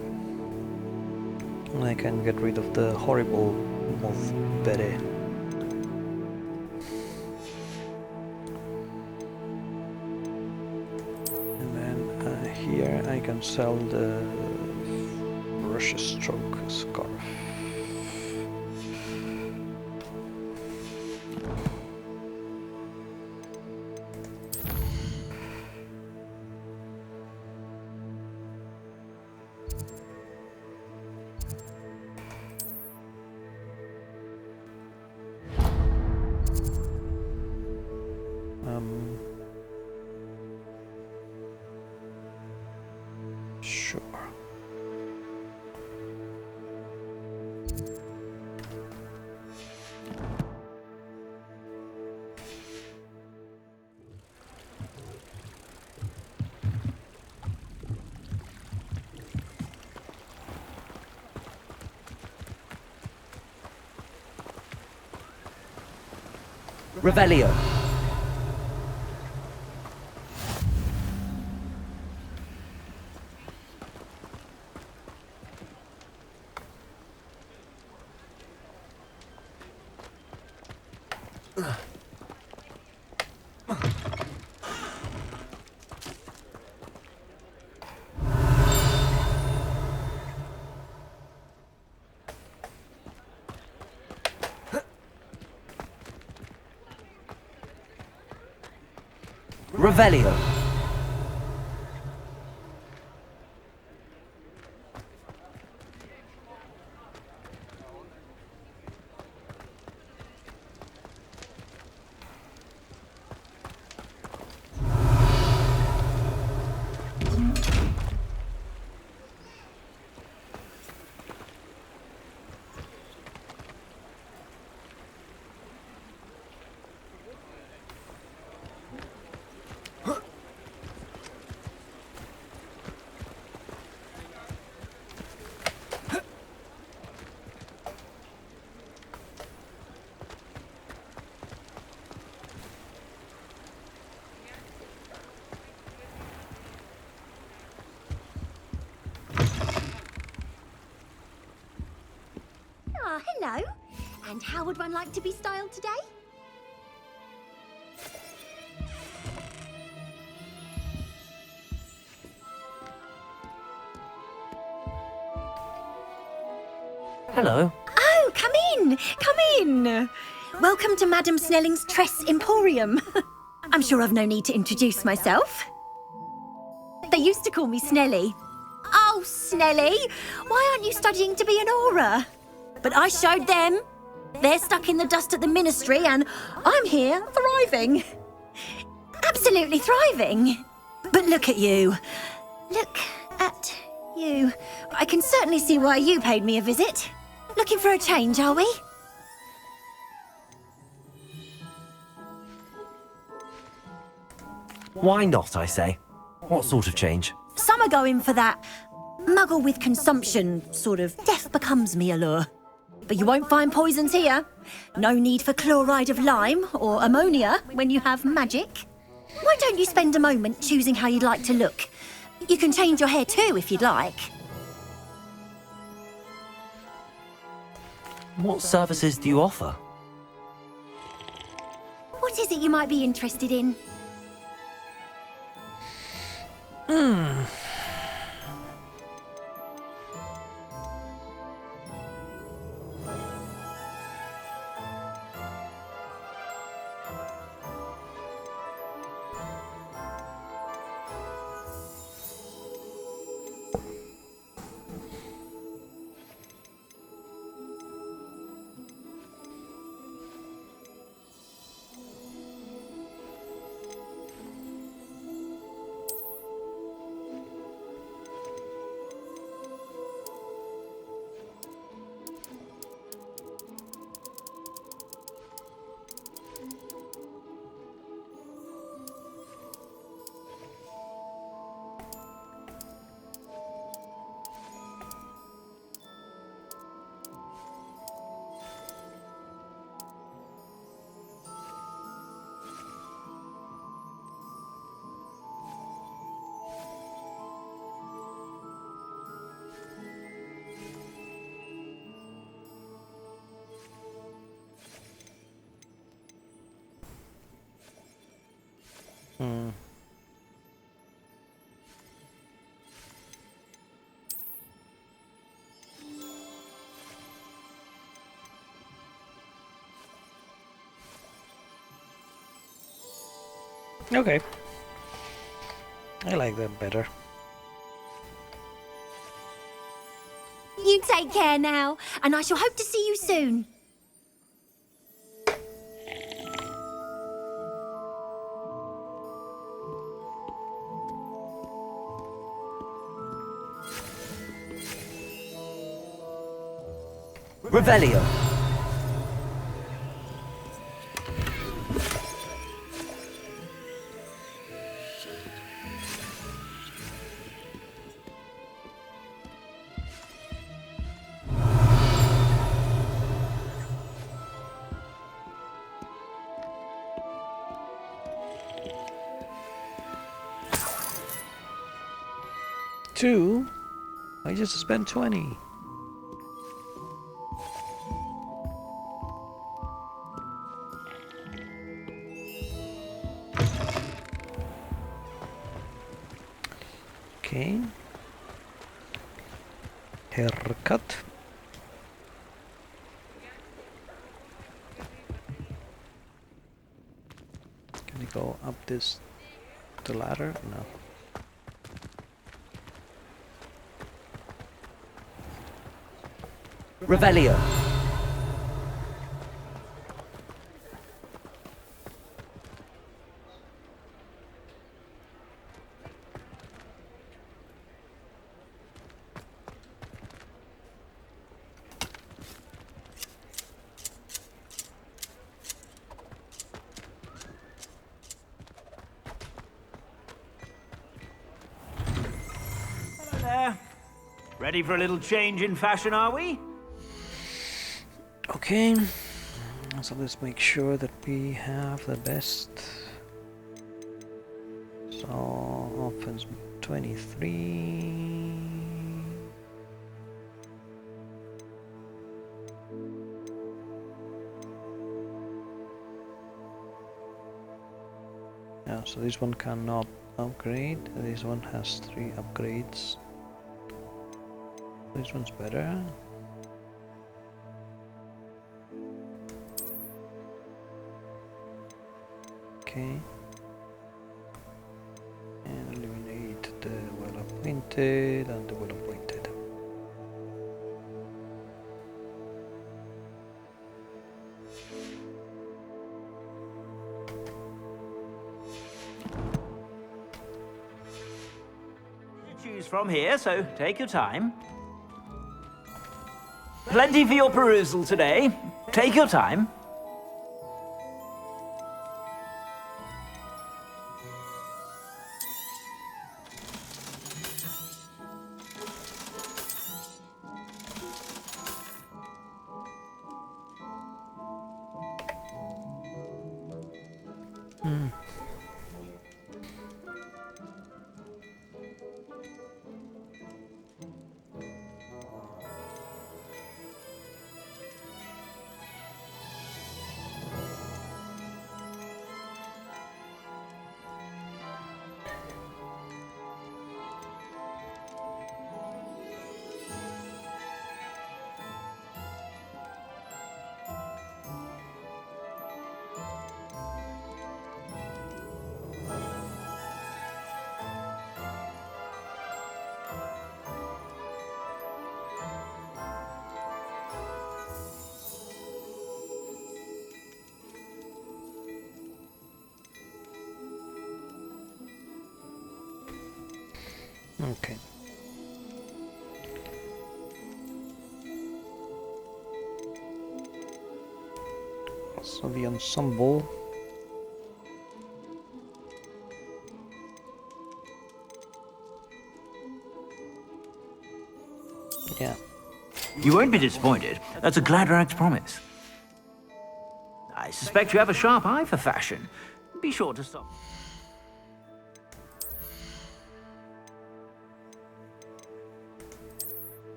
I can get rid of the horrible Moth beret. And then here I can sell the brush stroke scarf. Sure. Revelio. Revelio. Ah, hello. And how would one like to be styled today? Hello. Oh, come in! Come in! Welcome to Madame Snelling's Tress Emporium. I'm sure I've no need to introduce myself. They used to call me Snelly. Oh, Snelly! Why aren't you studying to be an aura? But I showed them. They're stuck in the dust at the ministry and I'm here thriving. Absolutely thriving. But look at you. Look at you. I can certainly see why you paid me a visit. Looking for a change, are we? Why not, I say? What sort of change? Some are going for that muggle with consumption, sort of death becomes me allure. But you won't find poisons here. No need for chloride of lime or ammonia when you have magic. Why don't you spend a moment choosing how you'd like to look? You can change your hair too if you'd like. What services do you offer? What is it you might be interested in? Okay. I like that better. You take care now, and I shall hope to see you soon. Revelio. 2. I just spent 20. Okay. Haircut. Can we go up the ladder? No. Revelio. Hello there. Ready for a little change in fashion, are we? Okay, so let's make sure that we have the best. So offense 23. Yeah, so this one cannot upgrade. This one has 3 upgrades. This one's better. Okay. And eliminate the well-appointed and the well-appointed. Choose from here, so take your time. Plenty for your perusal today. Take your time. Okay. So the ensemble. Yeah. You won't be disappointed. That's a Gladrag's promise. I suspect you have a sharp eye for fashion. Be sure to stop.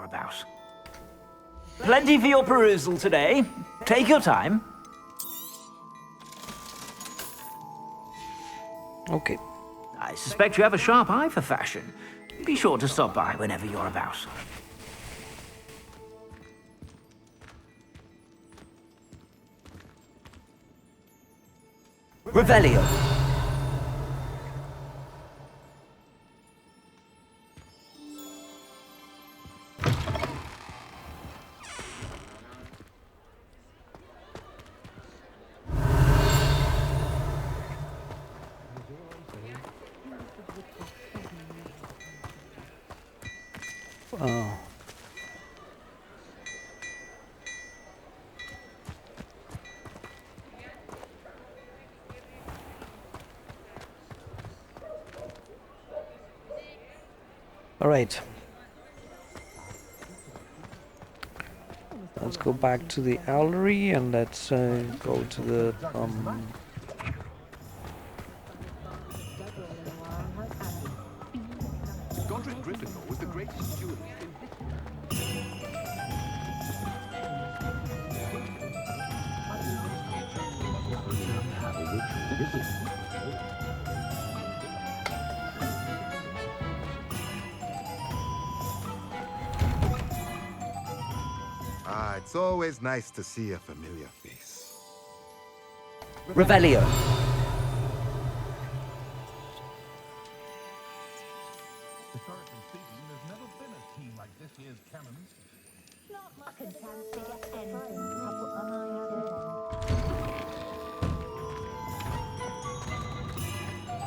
About. Plenty for your perusal today. Take your time. Okay. I suspect you have a sharp eye for fashion. Be sure to stop by whenever you're about. Revelio. Oh. All right. Let's go back to the Owlery and let's go to the Godric Gryffindor was the greatest duelist in Ah, it's always nice to see a familiar face. Revelio. Historically speaking, there's never been a team like this year's Cannons.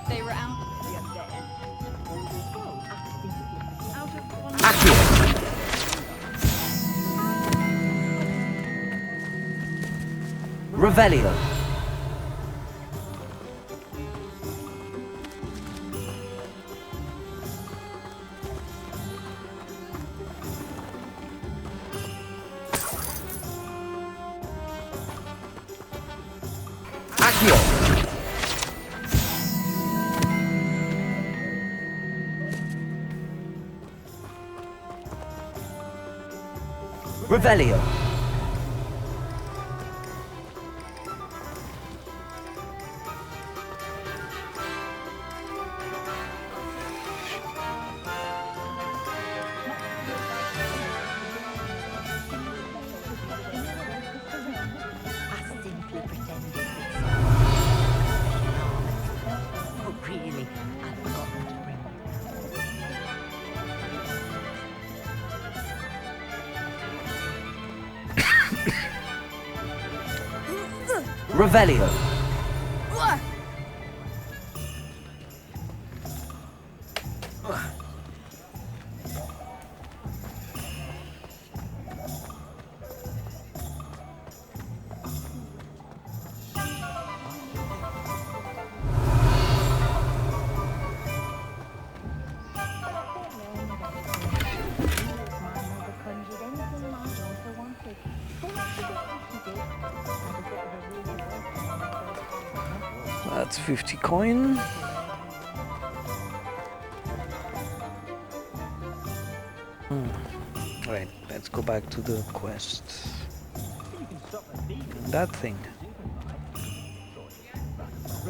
They were out of it the other day. Out of one. Revelio. Revelio. Revelio. That's 50 coin. Right, let's go back to the quest. That thing.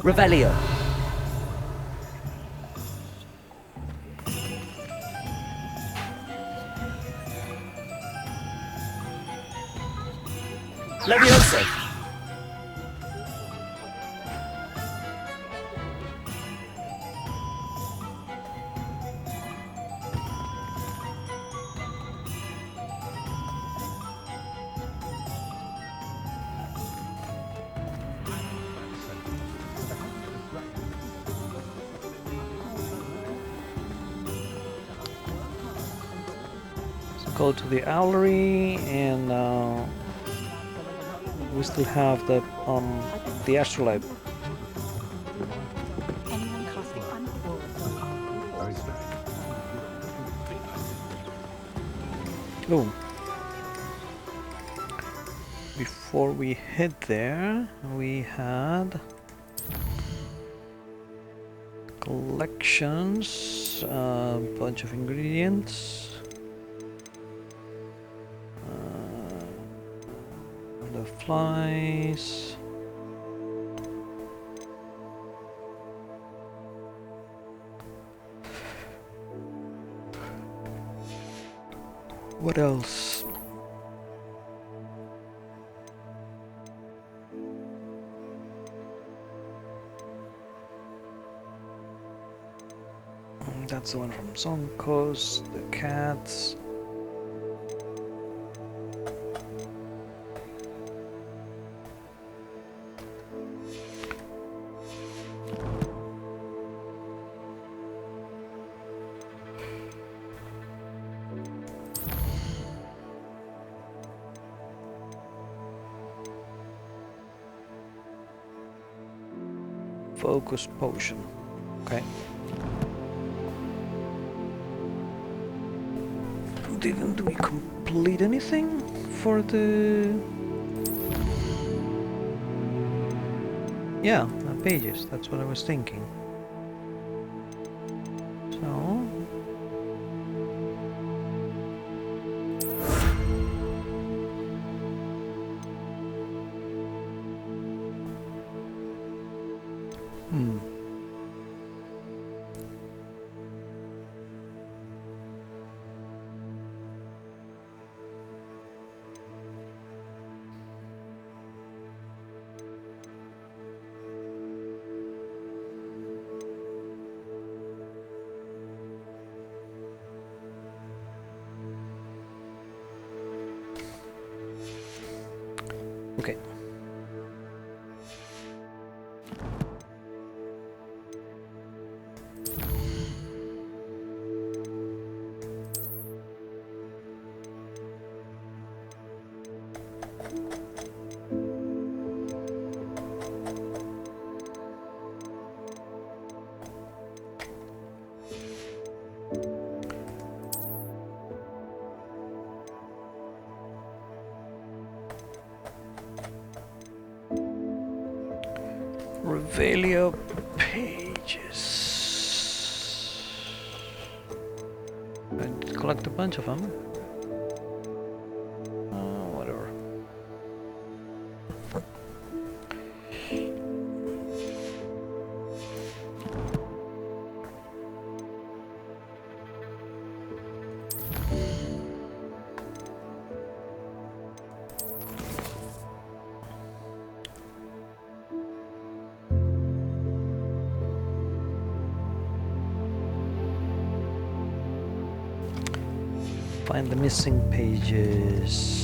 Revelio. Leviosa. Go to the Owlery, and we still have the Astrolabe. Oh. Before we head there, we had collections, a bunch of ingredients. The flies. What else? That's the one from Zonkos, the cats. Focus potion. Okay. Didn't we complete anything for the... Yeah, pages, that's what I was thinking. So... Okay. Revelia pages. I'd collect a bunch of them. Whatever. Find the missing pages.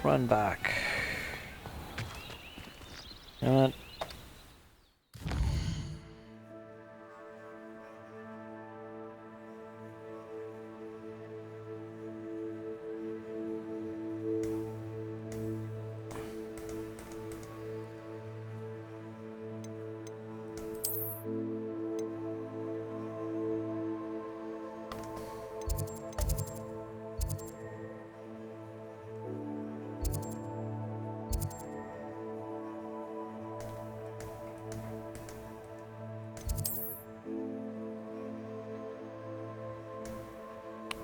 Run back. And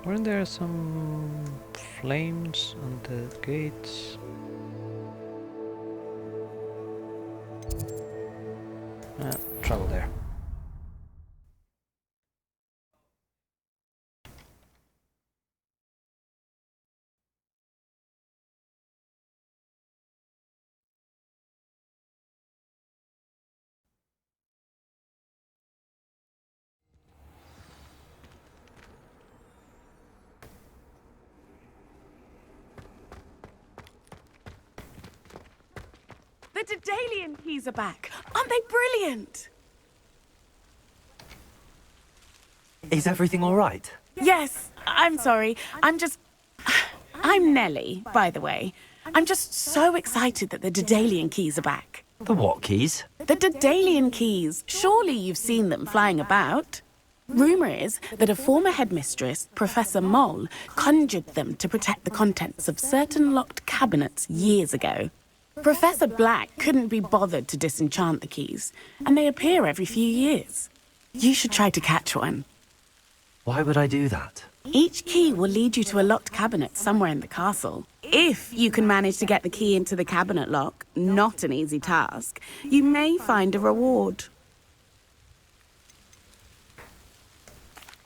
weren't there some flames on the gates? Trouble there. The Daedalian keys are back. Aren't they brilliant? Is everything all right? Yes, I'm sorry. I'm Nellie, by the way. I'm just so excited that the Daedalian keys are back. The what keys? The Daedalian keys. Surely you've seen them flying about. Rumour is that a former headmistress, Professor Mole, conjured them to protect the contents of certain locked cabinets years ago. Professor Black couldn't be bothered to disenchant the keys, and they appear every few years. You should try to catch one. Why would I do that? Each key will lead you to a locked cabinet somewhere in the castle. If you can manage to get the key into the cabinet lock, not an easy task, you may find a reward.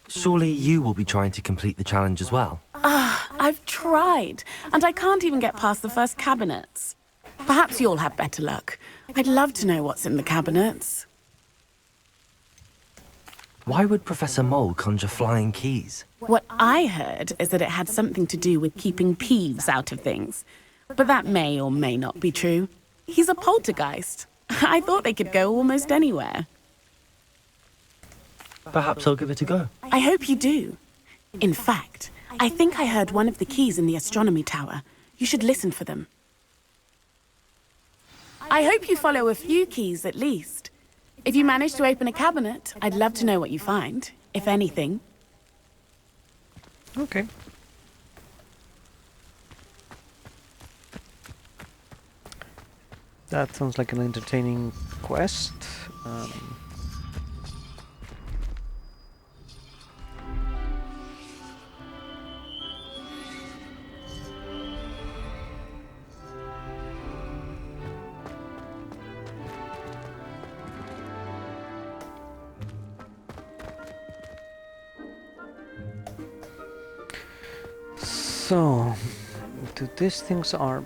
Surely you will be trying to complete the challenge as well. I've tried, and I can't even get past the first cabinets. Perhaps you'll have better luck. I'd love to know what's in the cabinets. Why would Professor Mole conjure flying keys? What I heard is that it had something to do with keeping Peeves out of things. But that may or may not be true. He's a poltergeist. I thought they could go almost anywhere. Perhaps I'll give it a go. I hope you do. In fact, I think I heard one of the keys in the astronomy tower. You should listen for them. I hope you follow a few keys at least. If you manage to open a cabinet, I'd love to know what you find, if anything. Okay. That sounds like an entertaining quest. So, do these things are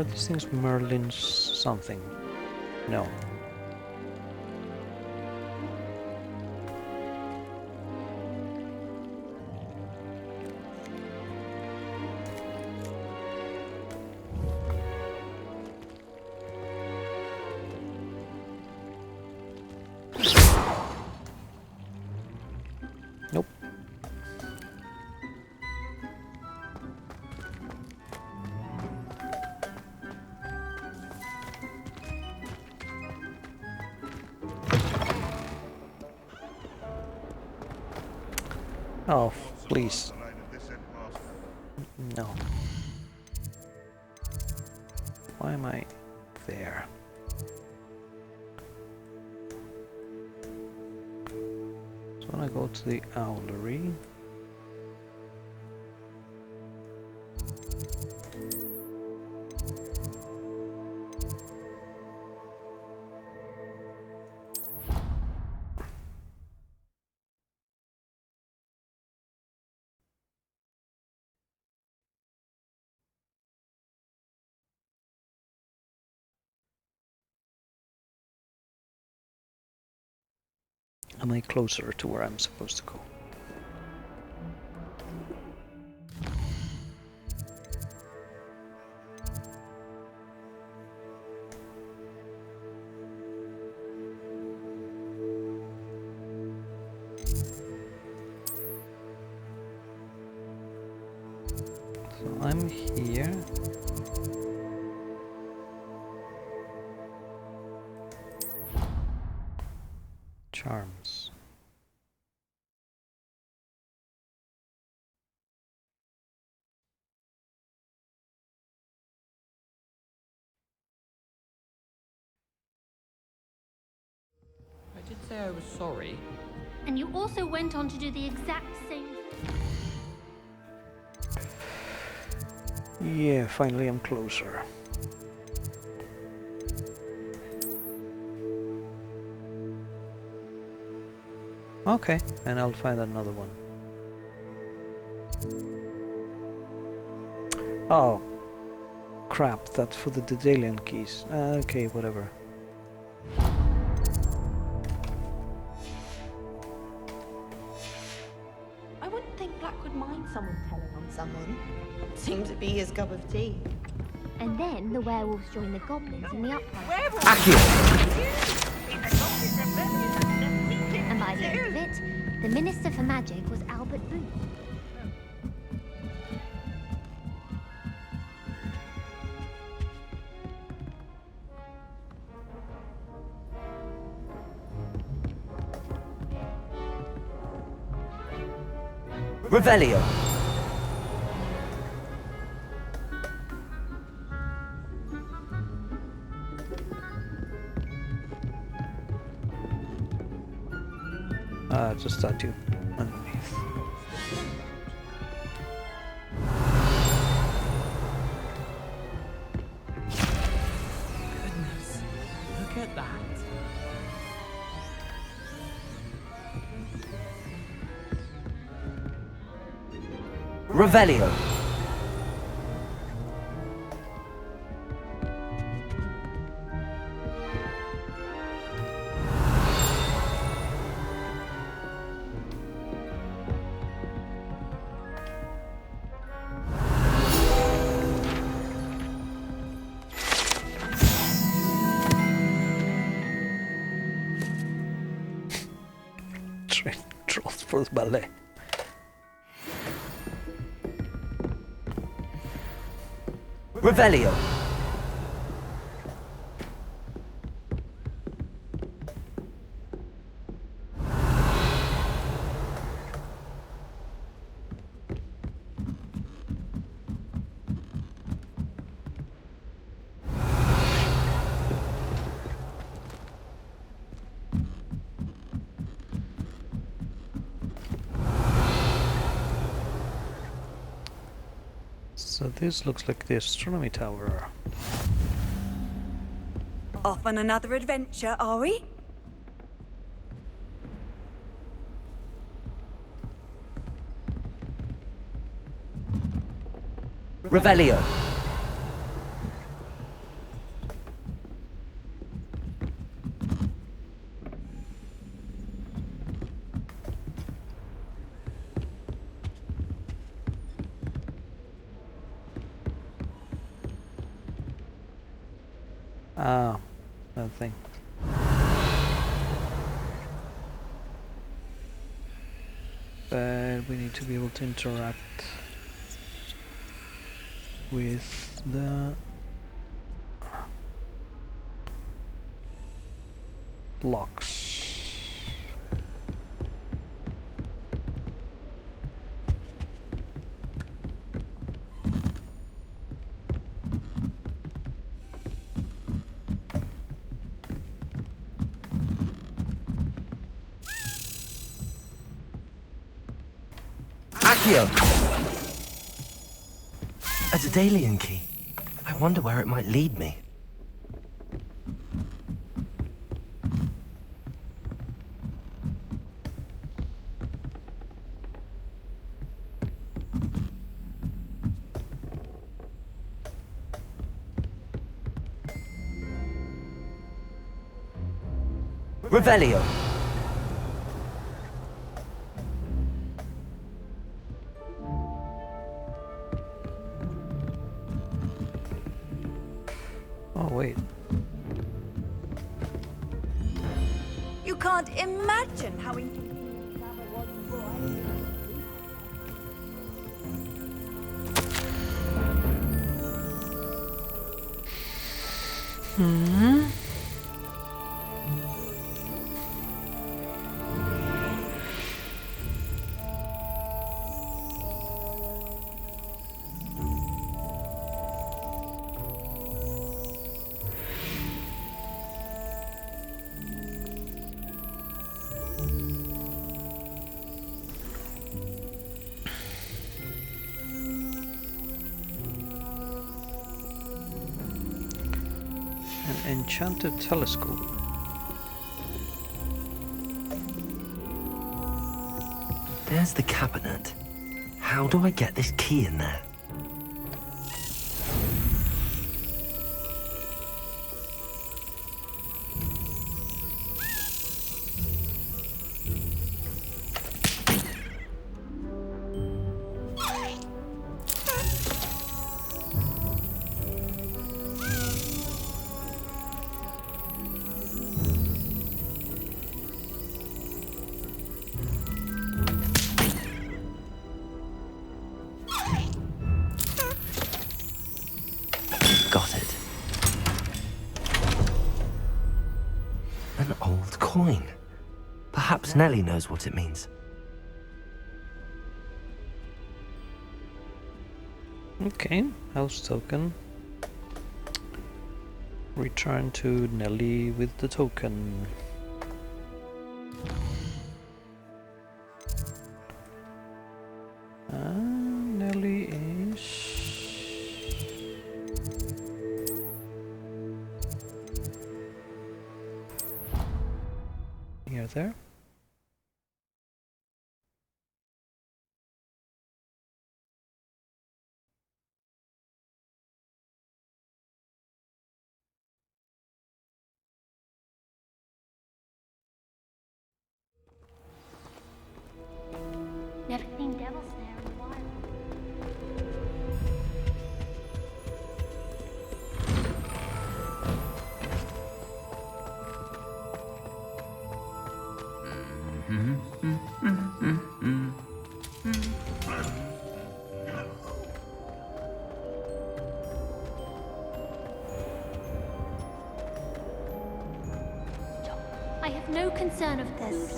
these things Merlin's something? No. Nope. Oh, please. No. Why am I there? So when I go to the owlery, am I closer to where I'm supposed to go? So I'm here. Charms. I did say I was sorry. And you also went on to do the exact same thing. Yeah, finally I'm closer. Okay, and I'll find another one. Oh, crap, that's for the Daedalian keys. Okay, whatever. I wouldn't think Black would mind someone telling on someone. Seemed to be his cup of tea. And then the werewolves joined the goblins in the uprising. And by the end of it, the Minister for Magic was Albert Booth. Revelio. Just statue underneath. Goodness, look at that. Revelio. Trolls for the ballet. Revelio. So this looks like the astronomy tower. Off on another adventure, are we? Revelio. Ah, that thing. But we need to be able to interact with the blocks. Accio! A Daedalian key. I wonder where it might lead me. Revelio. Oh, wait. You can't imagine how inconvenient travel was before I knew. An enchanted telescope. There's the cabinet. How do I get this key in there? Got it. An old coin. Perhaps Nellie knows what it means. Okay, house token. Return to Nelly with the token. Nelly is near there. Never seen devil snare in a while.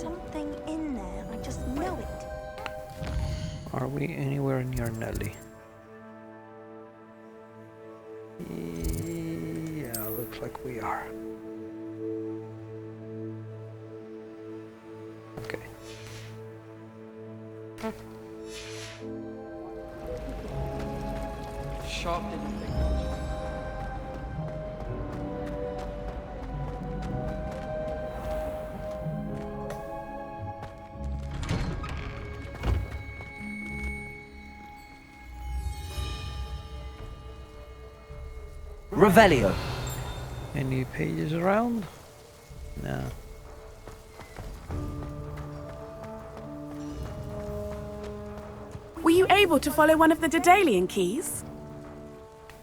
something in there. I just know it. Are we anywhere near Nelly? Yeah, looks like we are. Okay. Sharp didn't think. Revelio. Any pages around? No. Were you able to follow one of the Daedalian keys?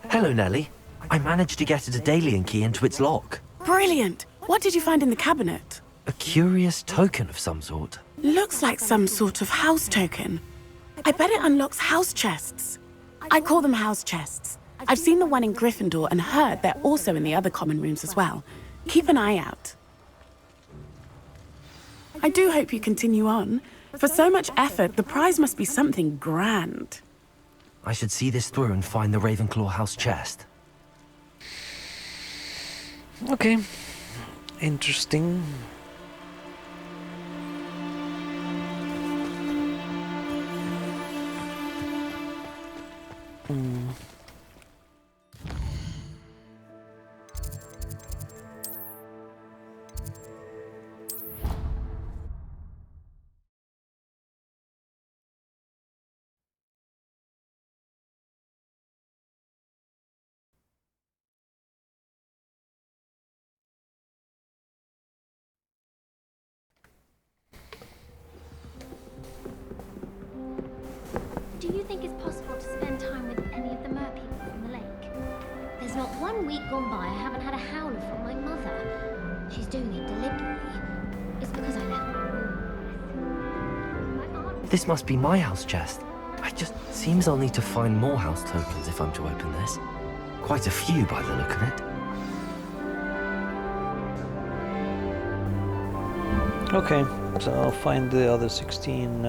Hello, Nelly. I managed to get a Daedalian key into its lock. Brilliant! What did you find in the cabinet? A curious token of some sort. Looks like some sort of house token. I bet it unlocks house chests. I call them house chests. I've seen the one in Gryffindor and heard they're also in the other common rooms as well. Keep an eye out. I do hope you continue on. For so much effort, the prize must be something grand. I should see this through and find the Ravenclaw house chest. Okay. Interesting. Do you think it's possible to spend time with any of the merpeople from the lake? There's not 1 week gone by I haven't had a howler from my mother. She's doing it deliberately. It's because I left my room. This must be my house chest. Seems I'll need to find more house tokens if I'm to open this. Quite a few by the look of it. Okay, so I'll find the other 16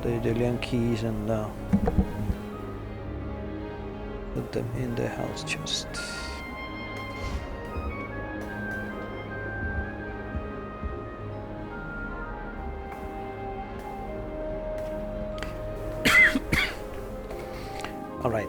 the Daedalian keys and put them in the house chest. All right.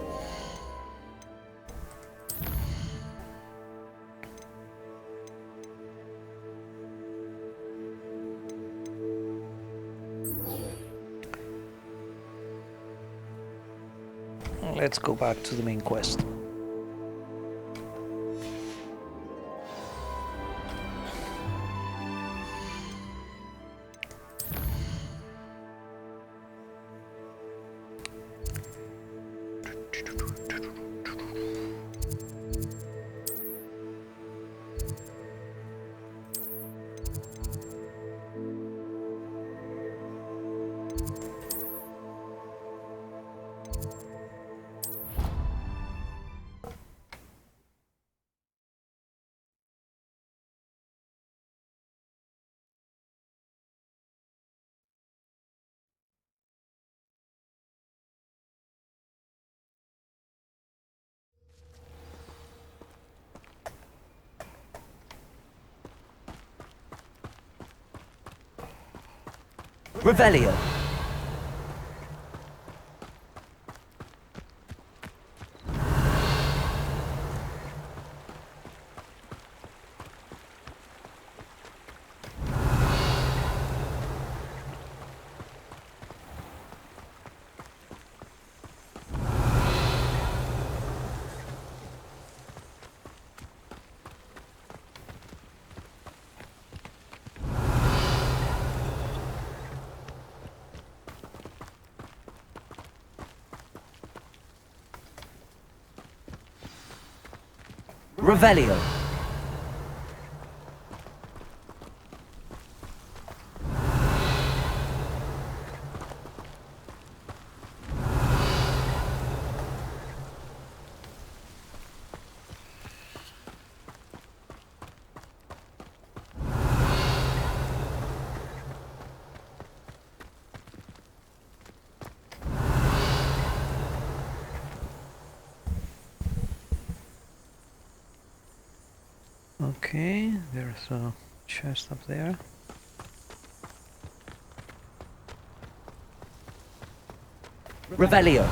Let's go back to the main quest. Revelio. Revelio. Okay, there's a chest up there. Revelio.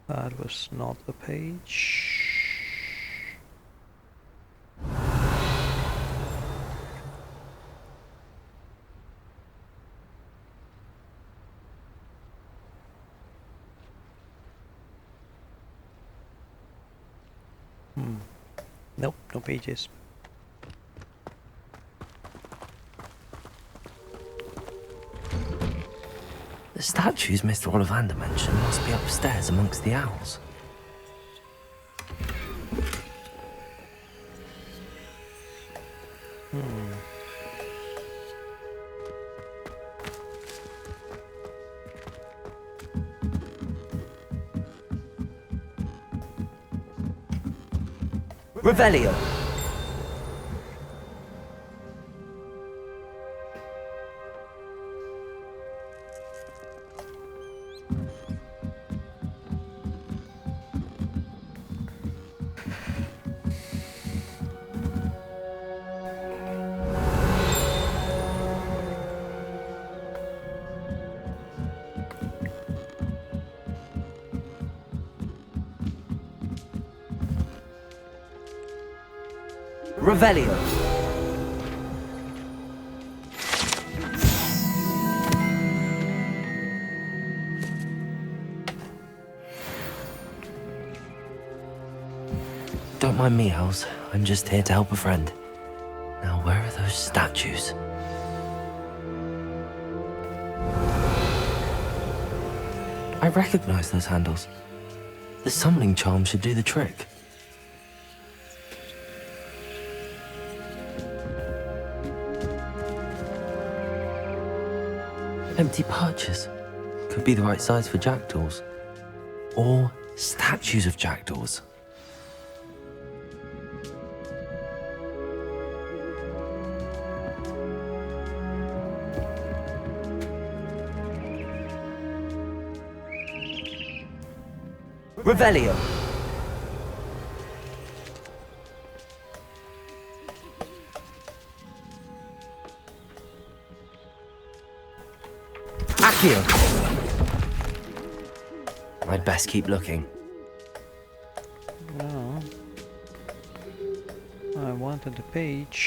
That was not the page. Nope, no pages. The statues Mr. Ollivander mentioned must be upstairs amongst the owls. Revelio. Revelio. Don't mind me, owls. I'm just here to help a friend. Now, where are those statues? I recognize those handles. The summoning charm should do the trick. Empty perches. Could be the right size for jackdaws. Or statues of jackdaws. Revelio. Accio. I'd best keep looking. No. I wanted the page.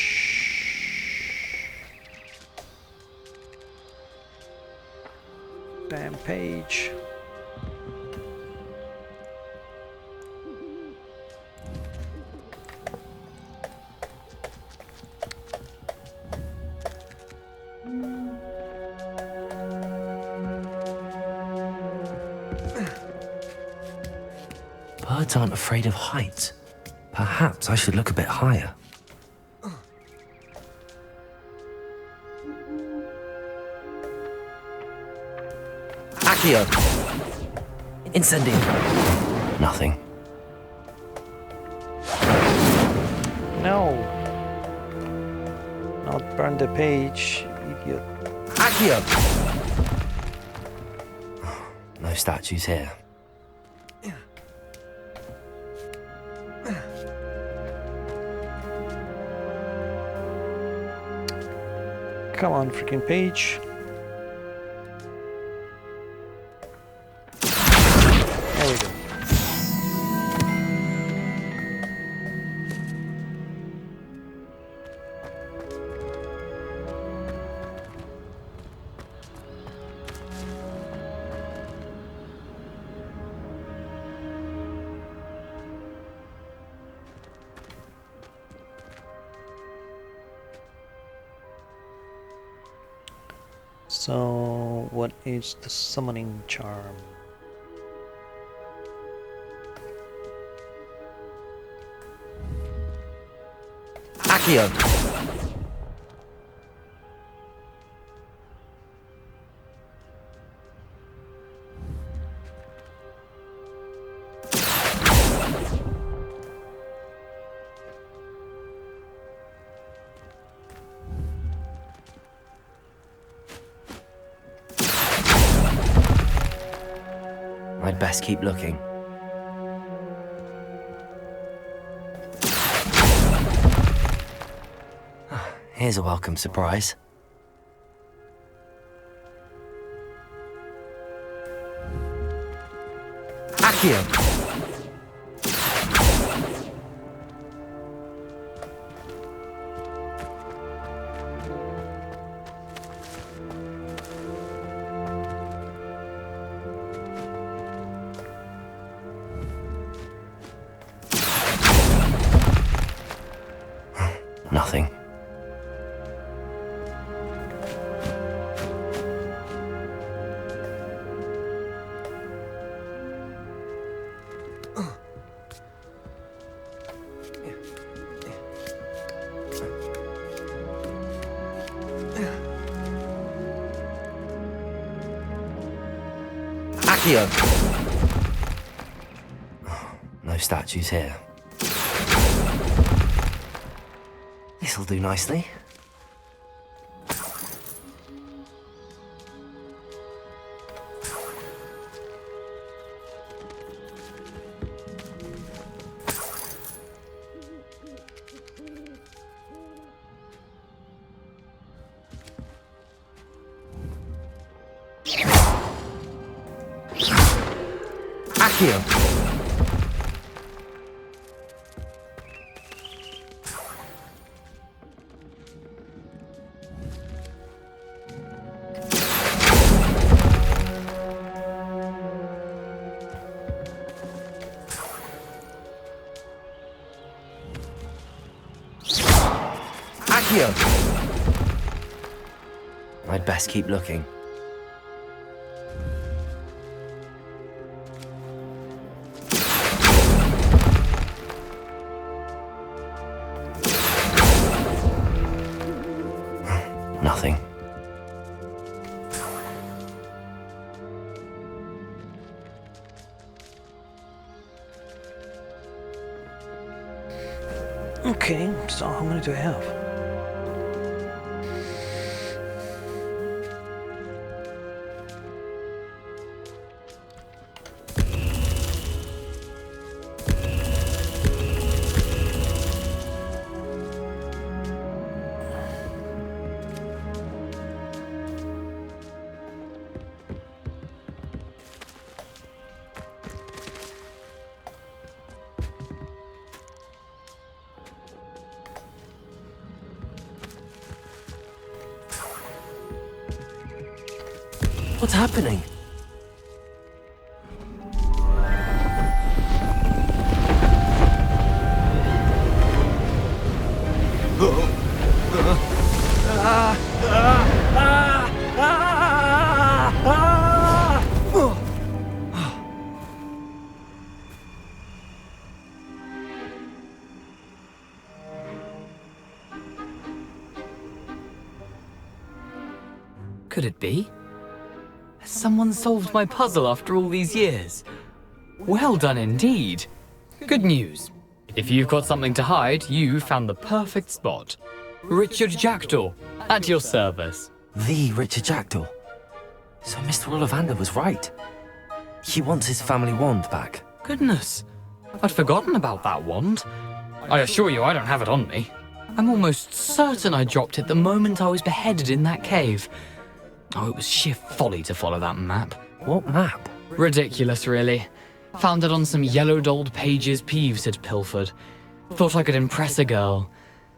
Damn page. Birds aren't afraid of heights. Perhaps I should look a bit higher. Accio! Incendio! Nothing. No! Not burn the page, idiot. Accio! No statues here. Come on, freaking page. There we go. So, what is the summoning charm? Accio! best keep looking. Here's a welcome surprise. Accio! Nothing. Accio! No statues here. This'll do nicely. Accio! I'd best keep looking. Nothing. Okay, so how many do I have? What's happening? Could it be? Has someone solved my puzzle after all these years? Well done indeed. Good news. If you've got something to hide, you found the perfect spot. Richard Jackdaw, at your service. The Richard Jackdaw. So Mr. Ollivander was right. He wants his family wand back. Goodness, I'd forgotten about that wand. I assure you I don't have it on me. I'm almost certain I dropped it the moment I was beheaded in that cave. Oh, it was sheer folly to follow that map. What map? Ridiculous, really. Found it on some yellowed old pages Peeves had pilfered. Thought I could impress a girl.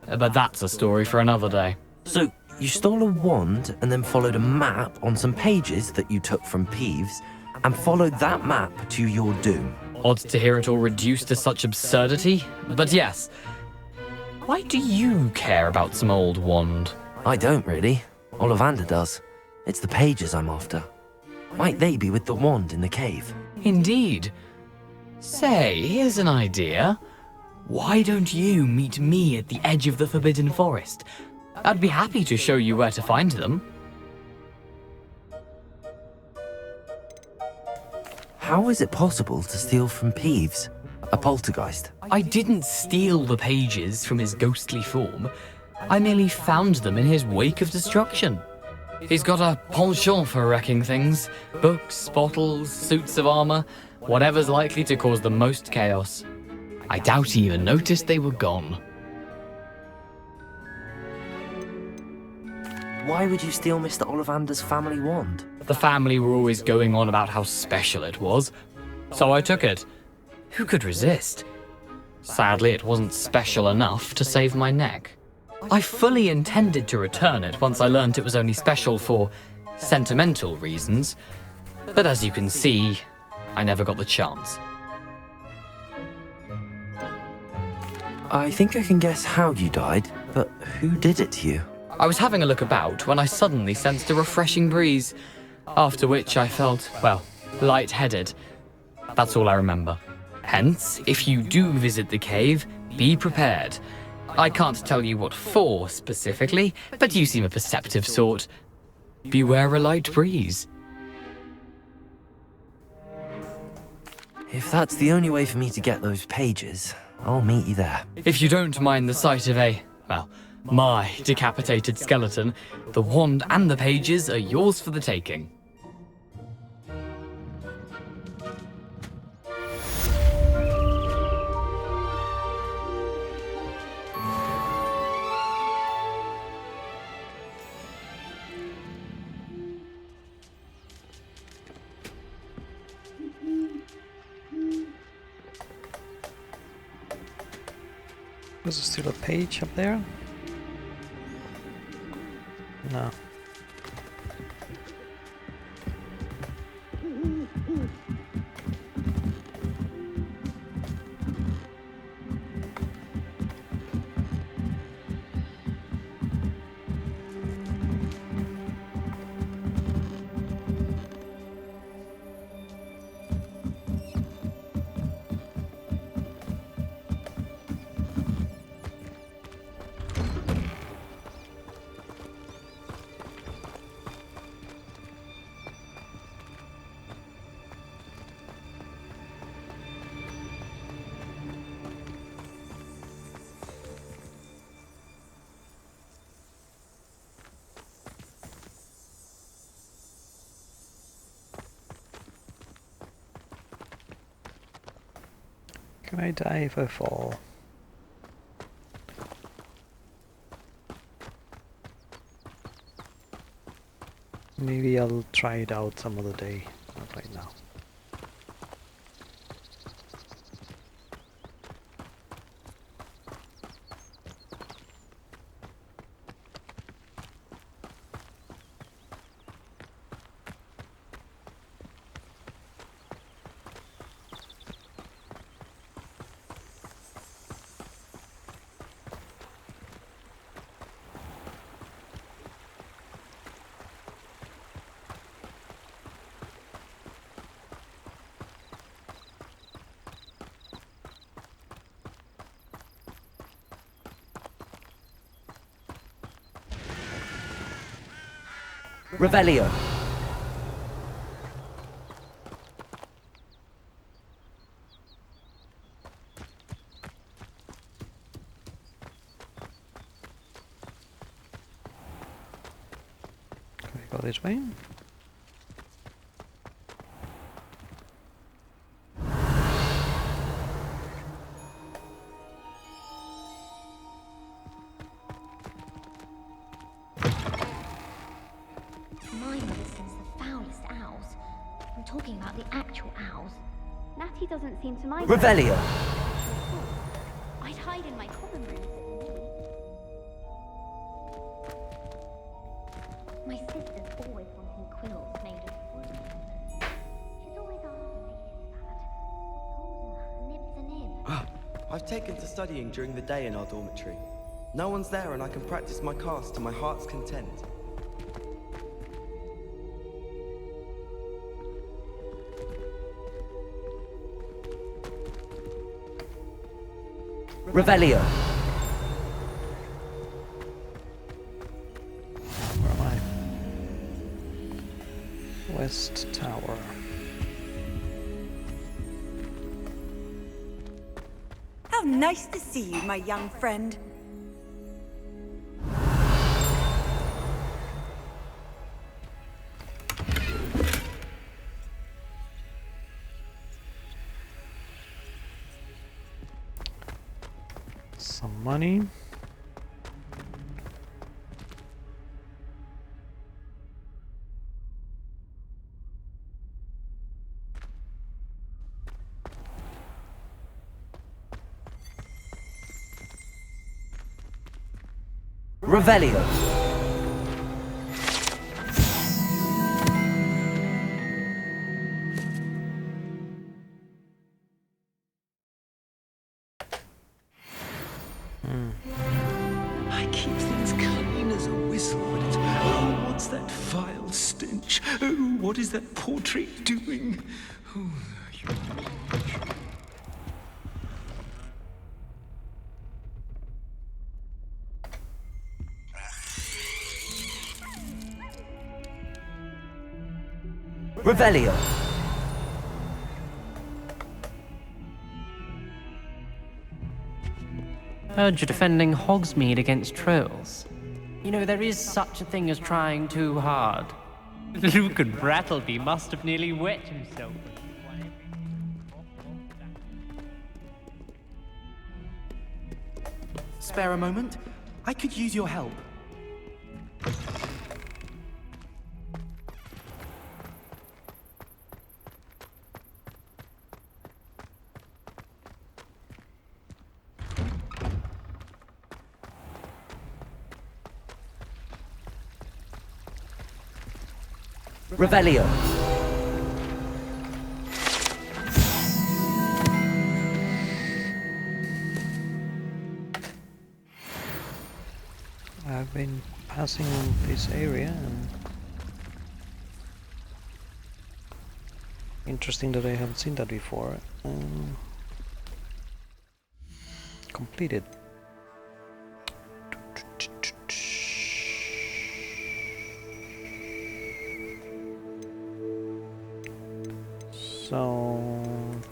But that's a story for another day. So, you stole a wand and then followed a map on some pages that you took from Peeves and followed that map to your doom. Odd to hear it all reduced to such absurdity, but yes. Why do you care about some old wand? I don't really. Ollivander does. It's the pages I'm after. Might they be with the wand in the cave? Indeed. Say, here's an idea. Why don't you meet me at the edge of the Forbidden Forest? I'd be happy to show you where to find them. How is it possible to steal from Peeves? A poltergeist? I didn't steal the pages from his ghostly form. I merely found them in his wake of destruction. He's got a penchant for wrecking things. Books, bottles, suits of armor. whatever's likely to cause the most chaos. I doubt he even noticed they were gone. Why would you steal Mr. Ollivander's family wand? The family were always going on about how special it was, so I took it. Who could resist? Sadly, it wasn't special enough to save my neck. I fully intended to return it once I learned it was only special for sentimental reasons, but as you can see, I never got the chance. I think I can guess how you died, but who did it to you? I was having a look about when I suddenly sensed a refreshing breeze, after which I felt, well, lightheaded. That's all I remember. Hence, if you do visit the cave, be prepared. I can't tell you what for specifically, but you seem a perceptive sort. Beware a light breeze. If that's the only way for me to get those pages, I'll meet you there. If you don't mind the sight of my decapitated skeleton, the wand and the pages are yours for the taking. Was there still a page up there? No. Can I die if I fall? Maybe I'll try it out some other day, not right now. Revelio. Can we go this way? Talking about the actual owls. Natty doesn't seem to mind. Revelio. I'd hide in my common room if it were me. My sister's always wanting quills made of wood. She's always asking me if it's bad. I told her, a nib's a nib. I've taken to studying during the day in our dormitory. No one's there and I can practice my cast to my heart's content. Revelio. Where am I? West Tower. How nice to see you, my young friend. Some money. Revelio. I keep things clean as a whistle, but oh, what's that vile stench? Oh, what is that portrait doing? Oh, Revelio. Heard you're defending Hogsmeade against trolls. You know, there is such a thing as trying too hard. Luke and Brattleby must have nearly wet himself. Spare a moment? I could use your help. Revelio. I've been passing this area and interesting that I haven't seen that before. Completed. So,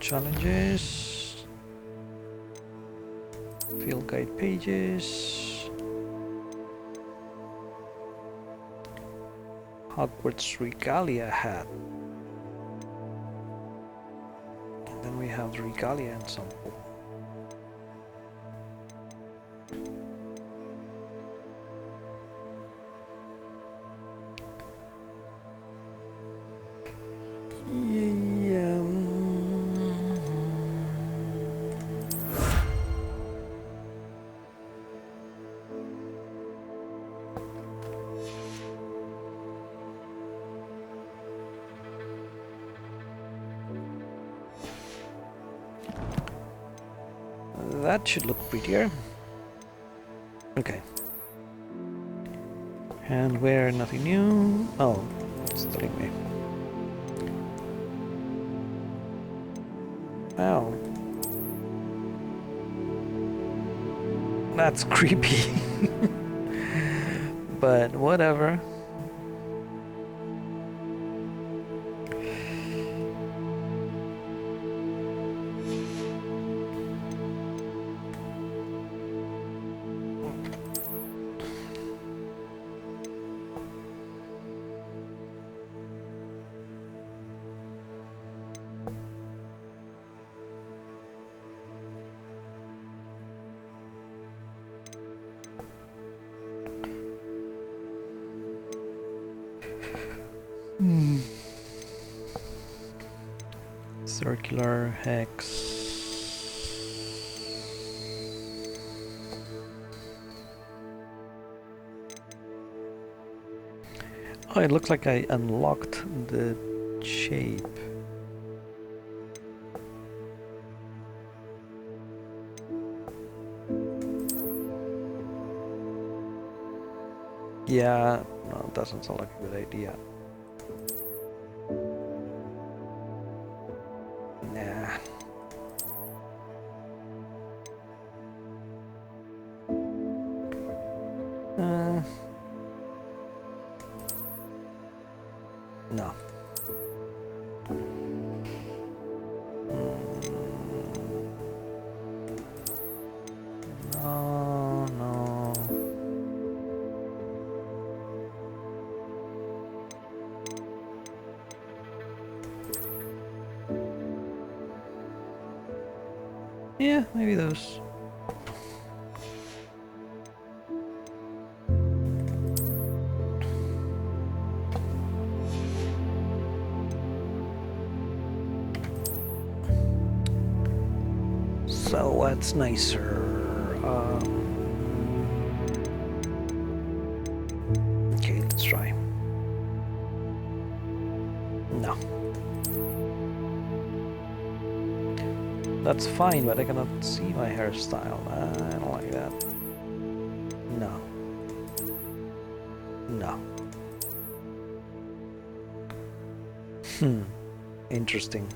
challenges, field guide pages, Hogwarts Regalia hat, and then we have the Regalia ensemble. That should look prettier. Okay. And where nothing new. Oh, it's telling me. Oh. That's creepy. But whatever. Circular hex. Oh, it looks like I unlocked the shape. Yeah, no, it doesn't sound like a good idea. Nah. No. No, no. Yeah, maybe those. That's nicer. Okay, let's try. No. That's fine, but I cannot see my hairstyle. I don't like that. No. No. Interesting.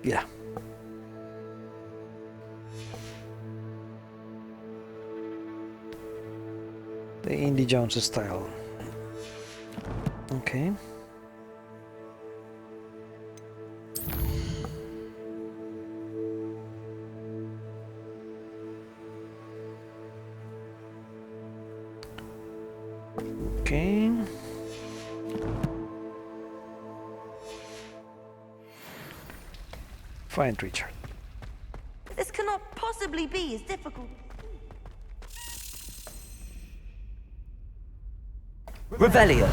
Yeah. The Indy Jones style. Okay. Okay. Fine, Richard. This cannot possibly be as difficult. Revelio.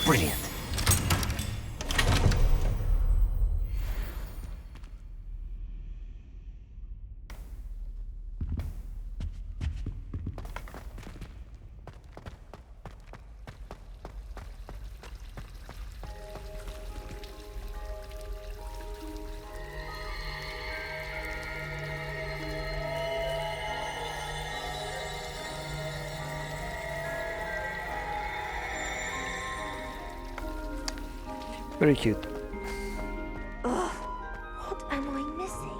Brilliant. Very cute. Ugh, what am I missing?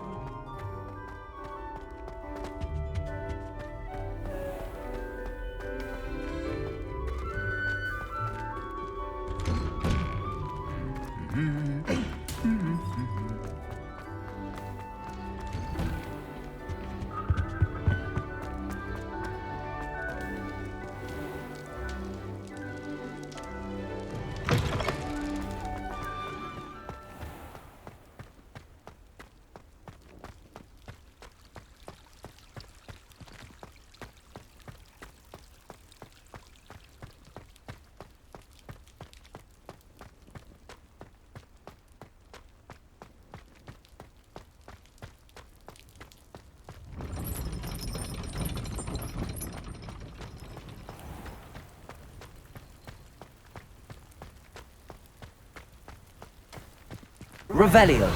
Revelio.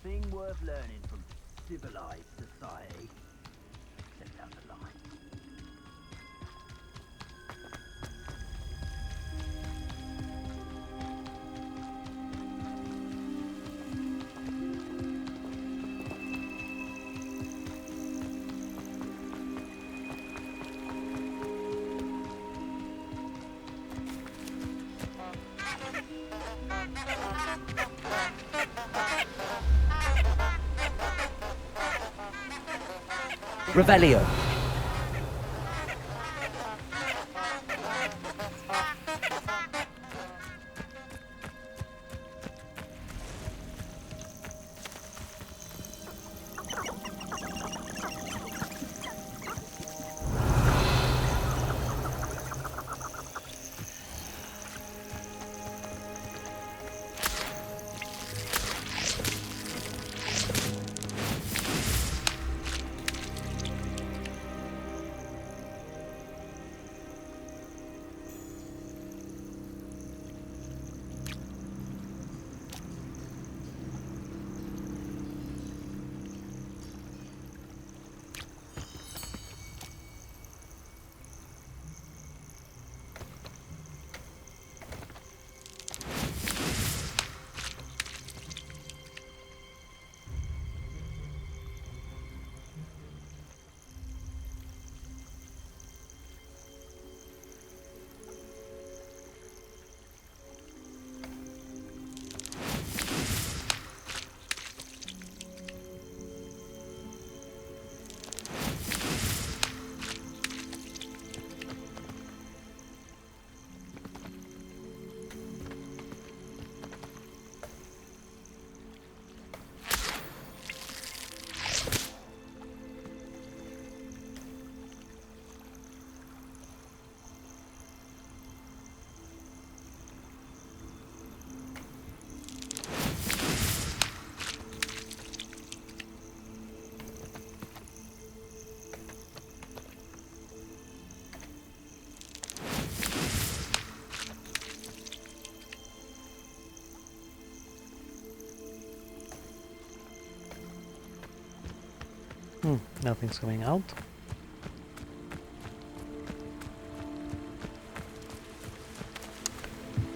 Thing worth learning from civilized society. Except down the line. Revelio. Nothing's coming out.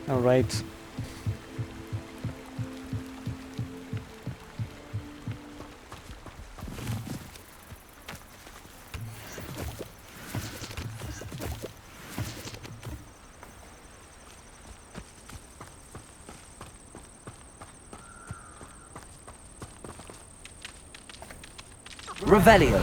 All right. Revelio.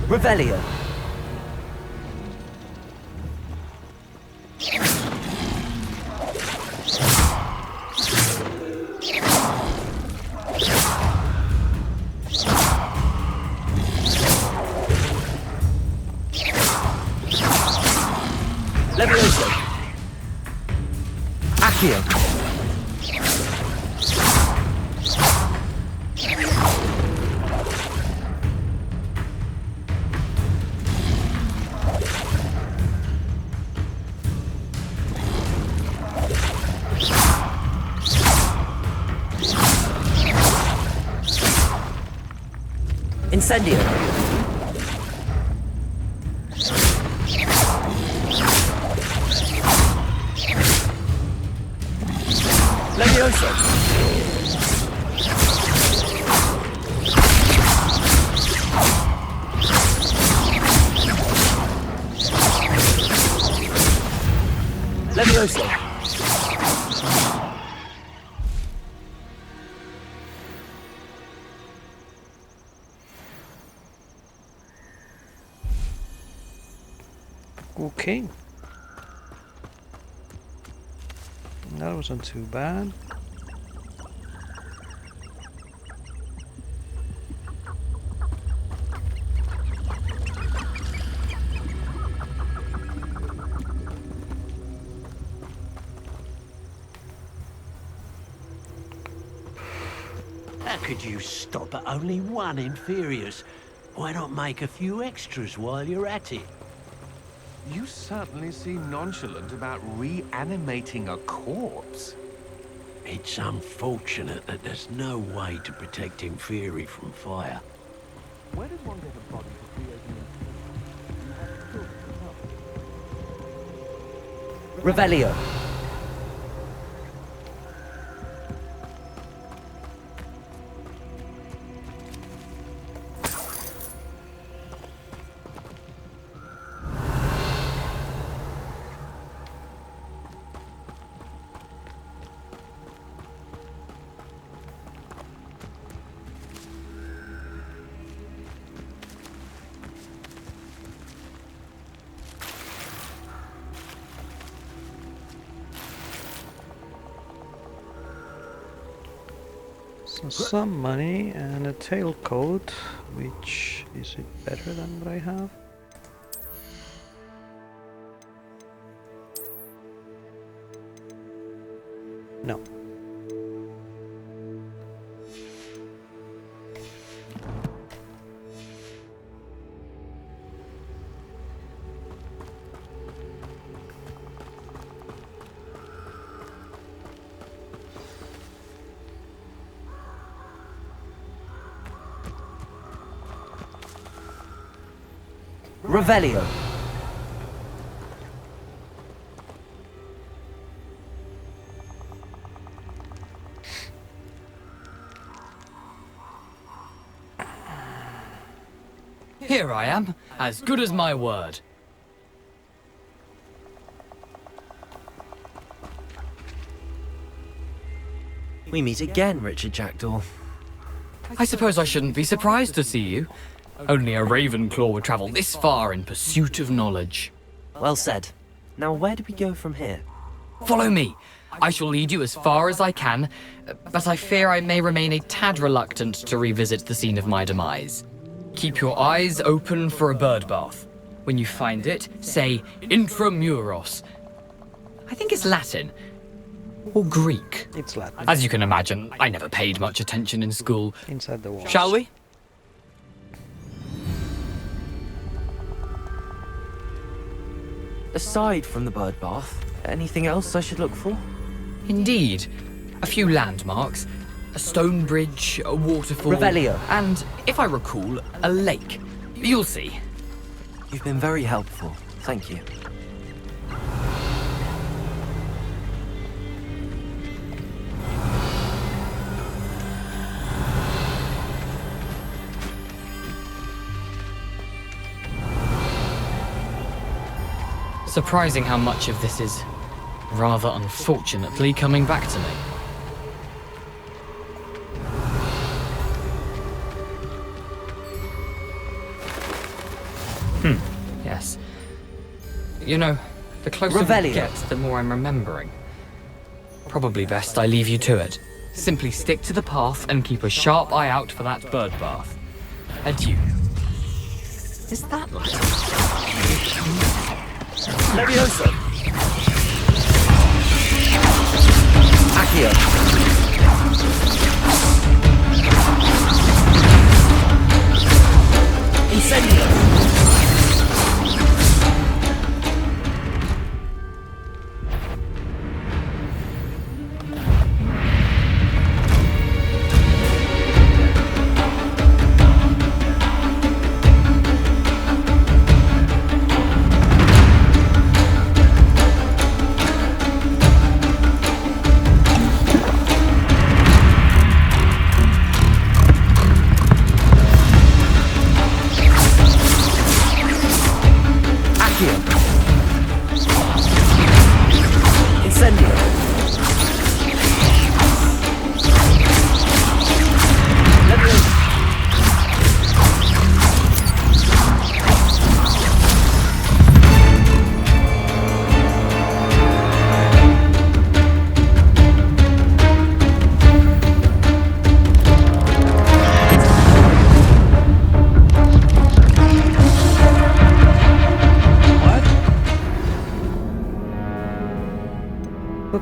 Revelio. Levioso. Accio. Incendio. Levioso. Levioso. Okay. That wasn't too bad. How could you stop at only one Inferius? Why not make a few extras while you're at it? You certainly seem nonchalant about reanimating a corpse. It's unfortunate that there's no way to protect Inferi from fire. Where does one get a body for creating Revelio. So some money and a tailcoat, which is it better than what I have? No. Revelio. Here I am, as good as my word. We meet again, Richard Jackdaw. I suppose I shouldn't be surprised to see you. Only a Ravenclaw would travel this far in pursuit of knowledge. Well said. Now where do we go from here? Follow me. I shall lead you as far as I can, but I fear I may remain a tad reluctant to revisit the scene of my demise. Keep your eyes open for a bird bath. When you find it, say intramuros. I think it's Latin. Or Greek. It's Latin. As you can imagine, I never paid much attention in school. Inside the walls. Shall we? Aside from the bird bath, anything else I should look for? Indeed. A few landmarks. A stone bridge, a waterfall. Revelio. And, if I recall, a lake. You'll see. You've been very helpful. Thank you. Surprising how much of this is, rather unfortunately, coming back to me. Yes. You know, the closer we get, the more I'm remembering. Probably best I leave you to it. Simply stick to the path and keep a sharp eye out for that bird bath. Adieu. Is that Levioso. Accio. Incendio.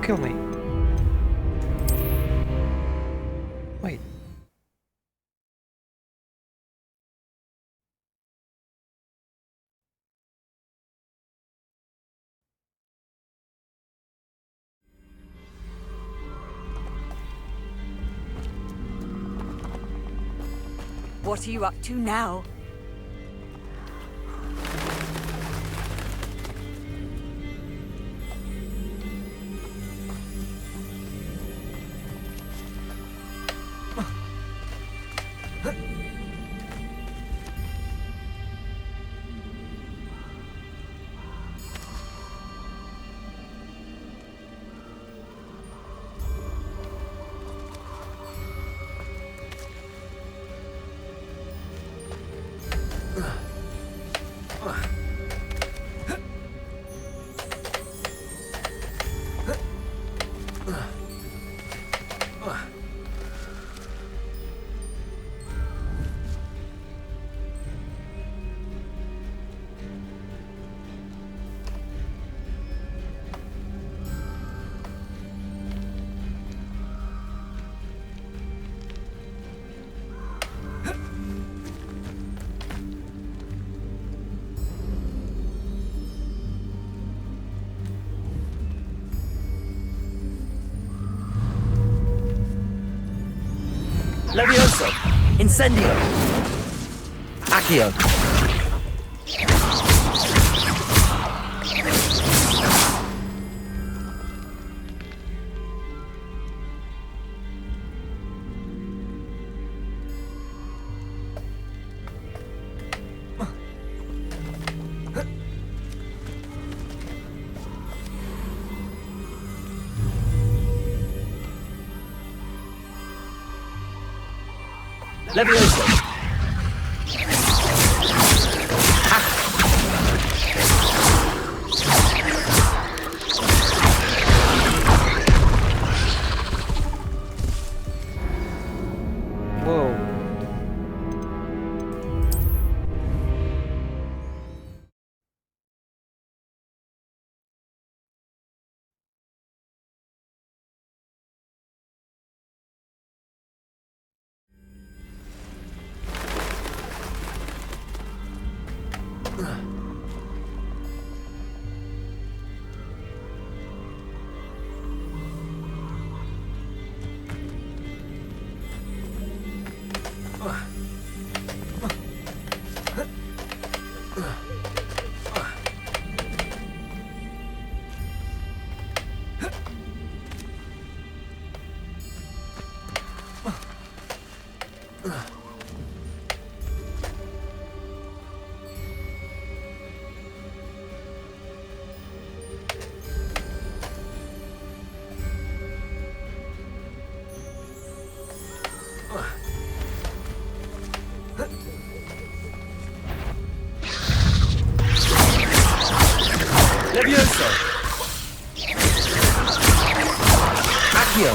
Kill me. Wait. What are you up to now? Levioso. Incendio. Accio. Levioso! Whoa. Levioso! Accio!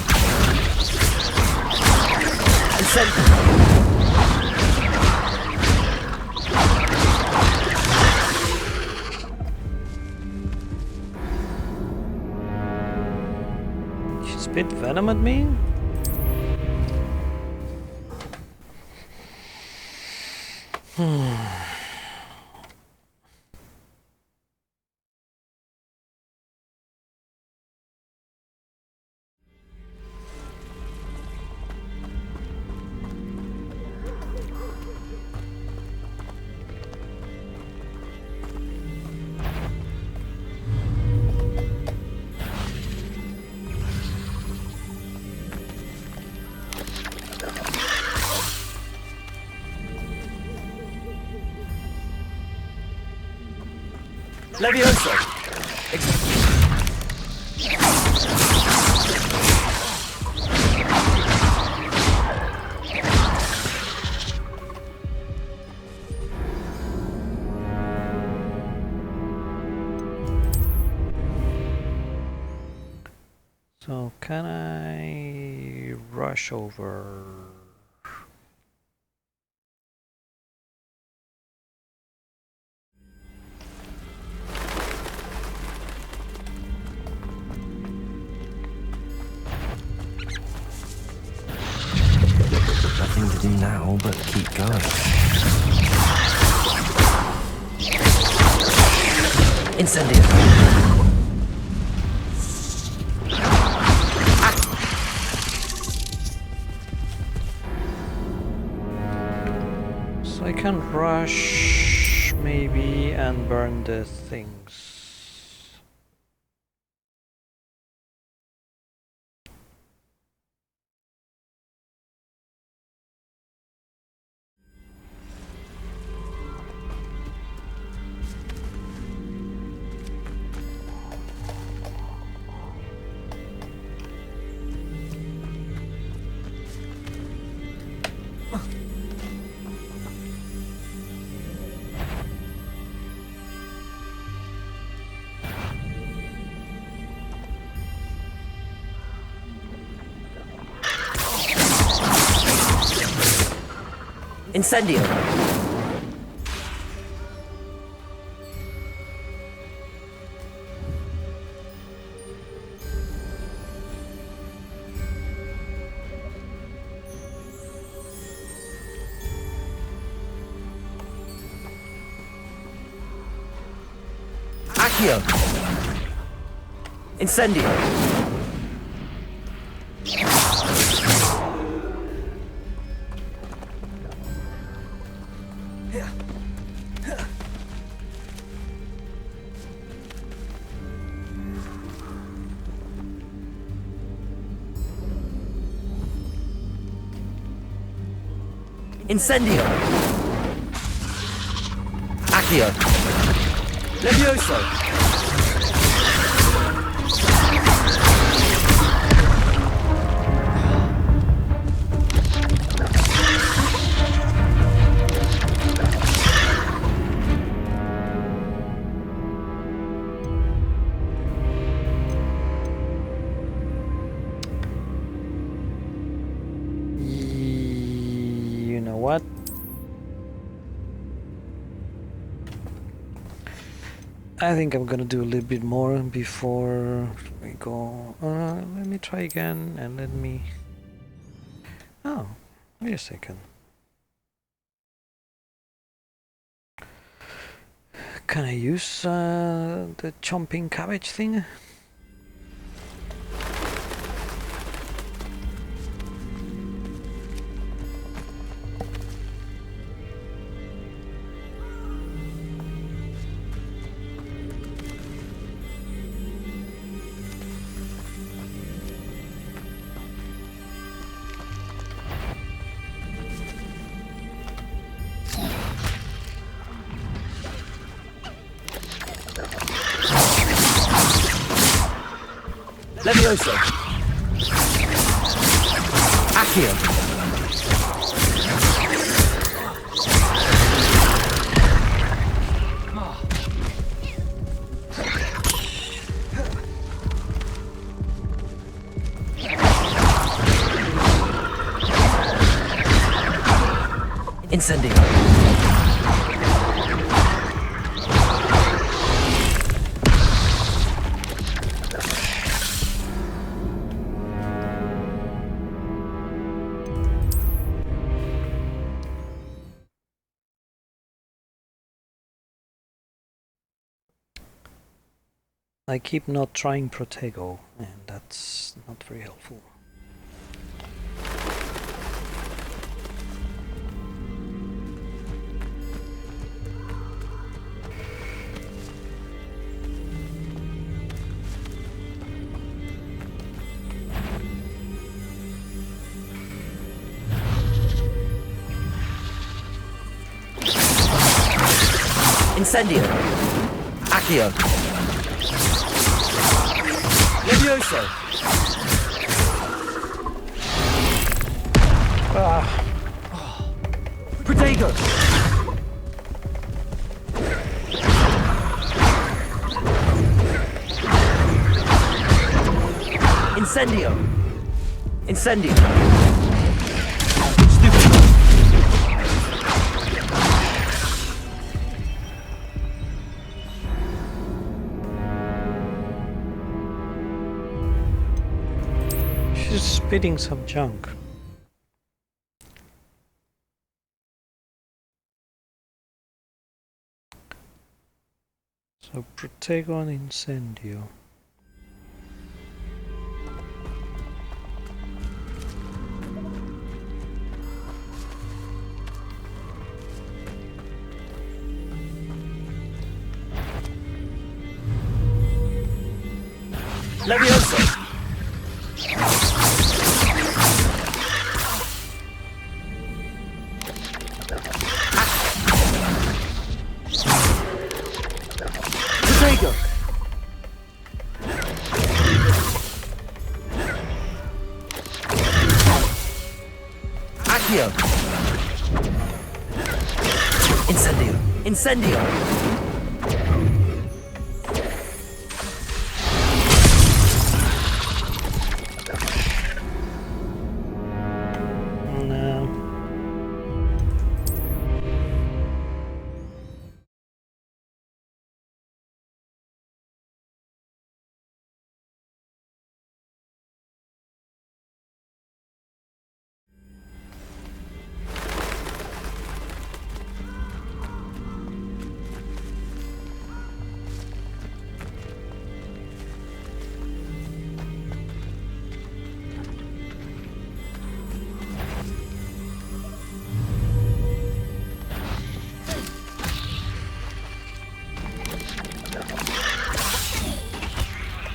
She spit venom at me? Levioso! So can I rush over? Nothing to do now but keep going. Incendio! So I can rush maybe and burn the things. Incendio! Accio! Incendio! Incendio. Accio. Levioso. You know what? I think I'm gonna do a little bit more before we go. Let me try again and let me. Oh, wait a second. Can I use the chomping cabbage thing? Levioso. Accio. Incendio. I keep not trying Protego, and that's not very helpful. Incendio. Accio. Levioso. Protego. Incendio. Incendio. She's spitting some junk. So Protego and Incendio. Levioso. Protego. Accio. Incendio. Incendio. No.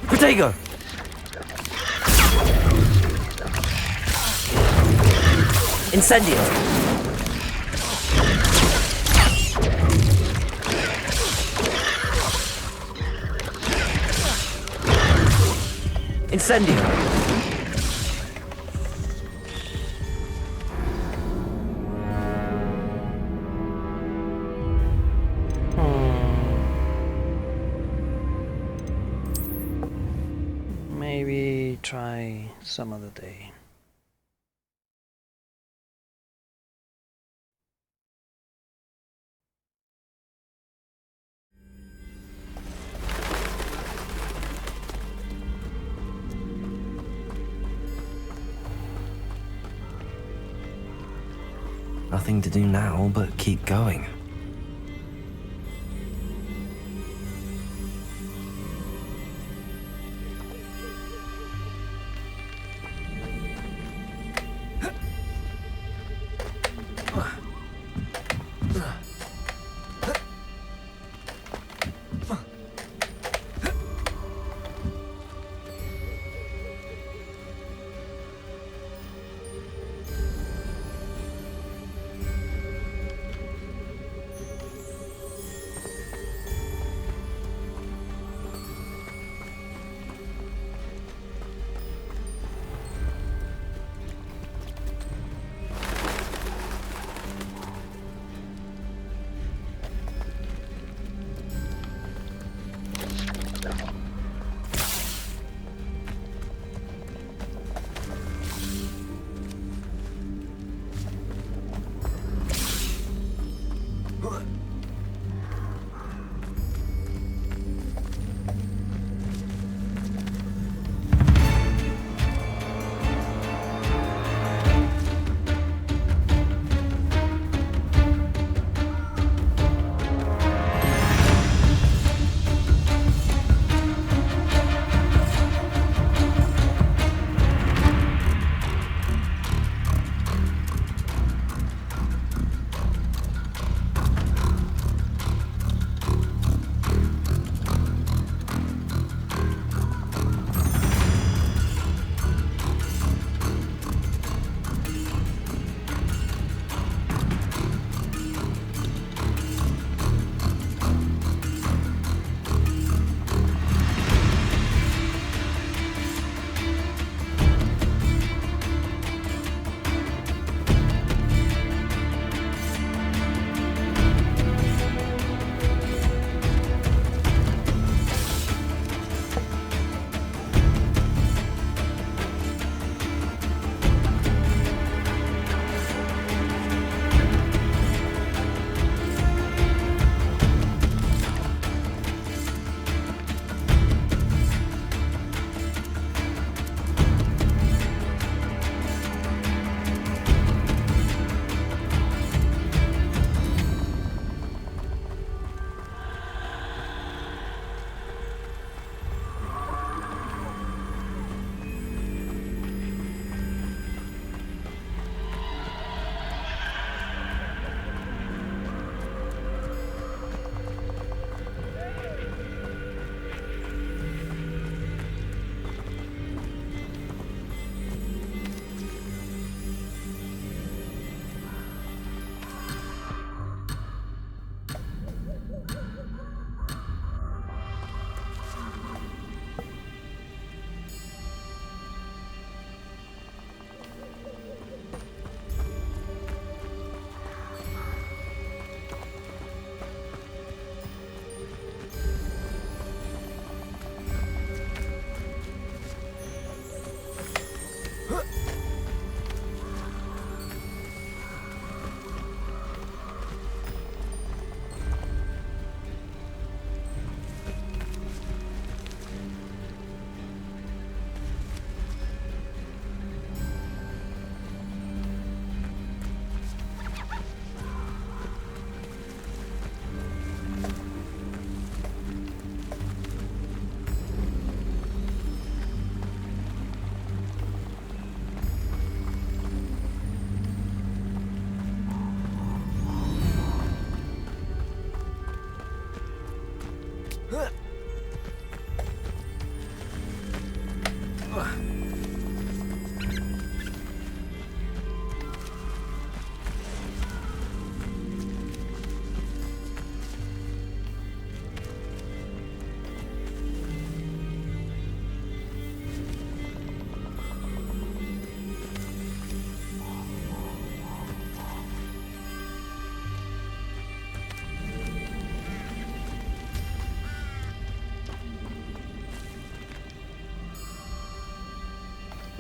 Protego. Incendio. Incendio! Maybe try some other day. Nothing to do now but keep going.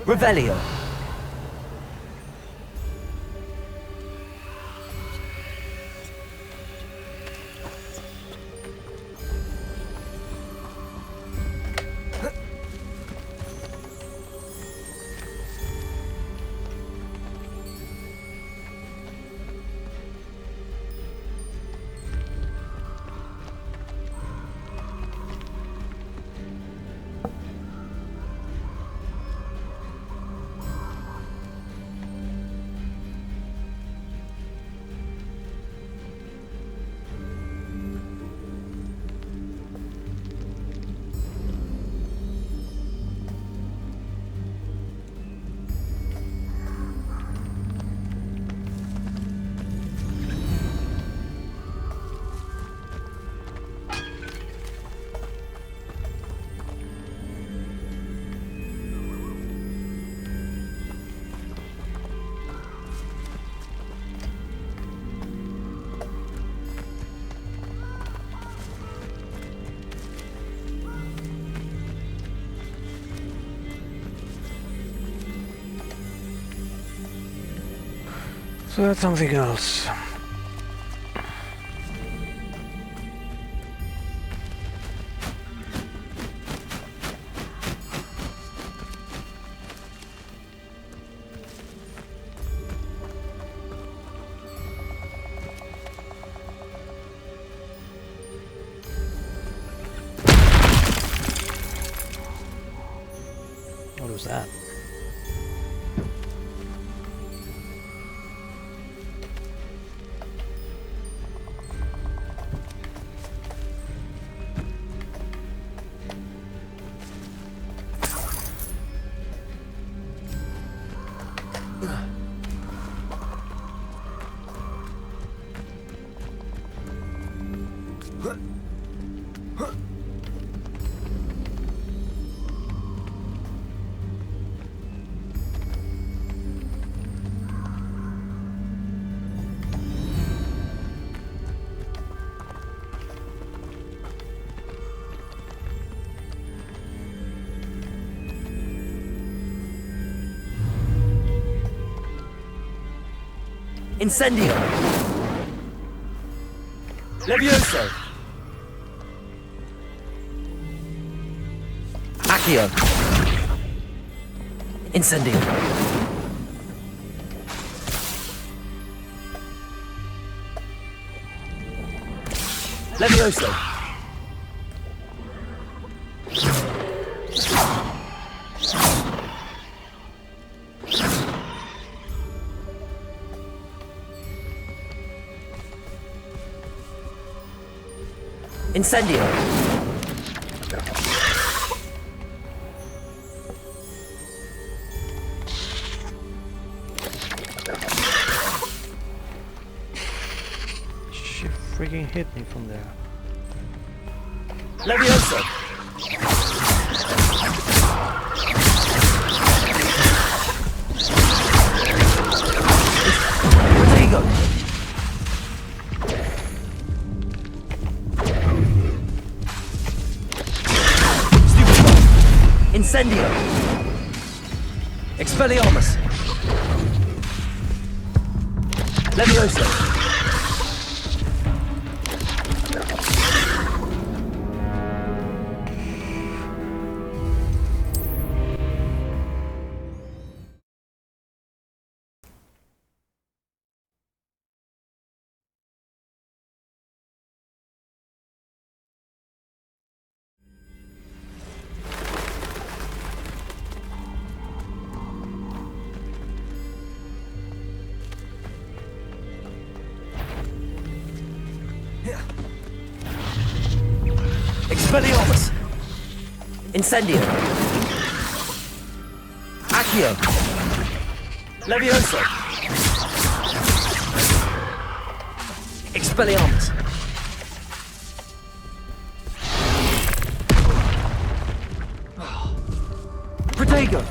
Revelio. So that's something else. What was that? Incendio. Levioso. Accio. Incendio. Levioso. Incendio. She freaking hit me from there. Levioso. Protego. Incendio. Expelliarmus. Levioso. Expelliarmus. Incendio. Accio. Levioso. Expelliarmus. Protego.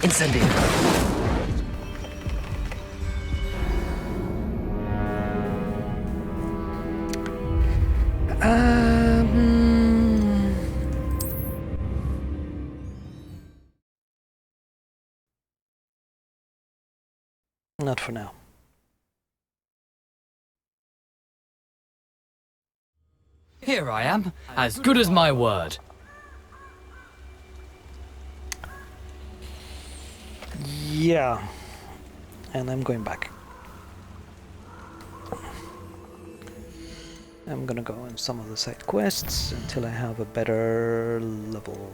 Incendio. Not for now. Here I am, as good as my word. Yeah. And I'm going back. I'm gonna go on some of the side quests until I have a better level.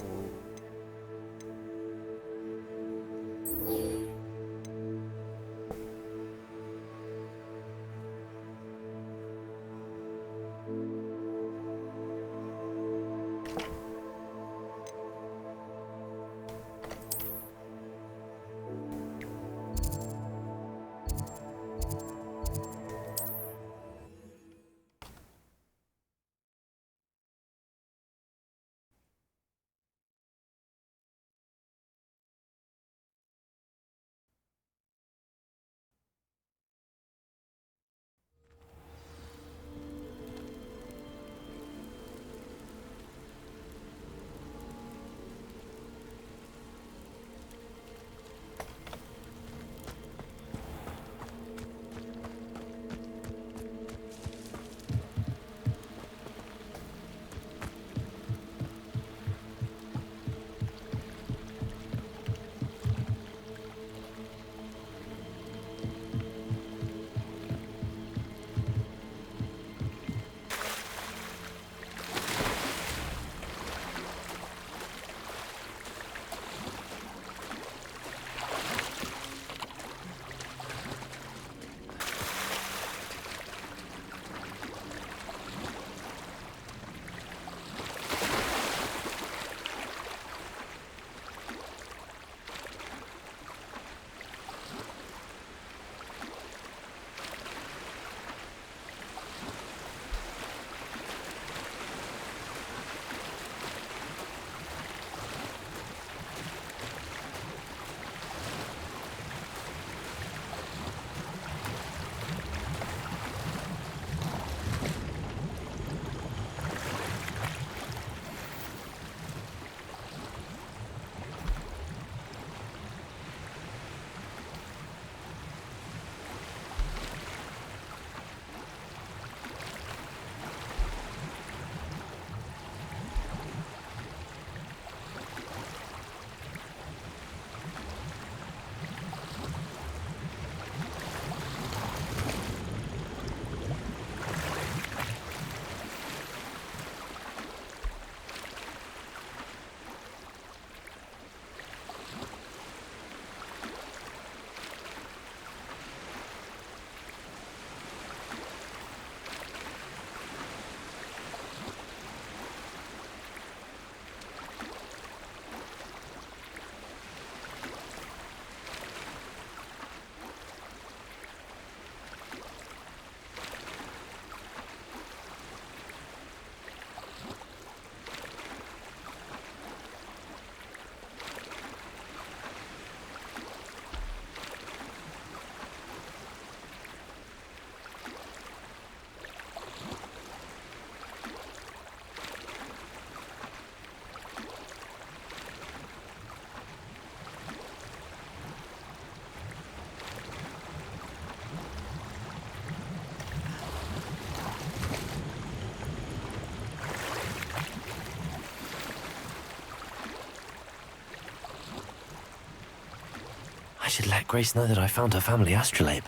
I should let Grace know that I found her family astrolabe.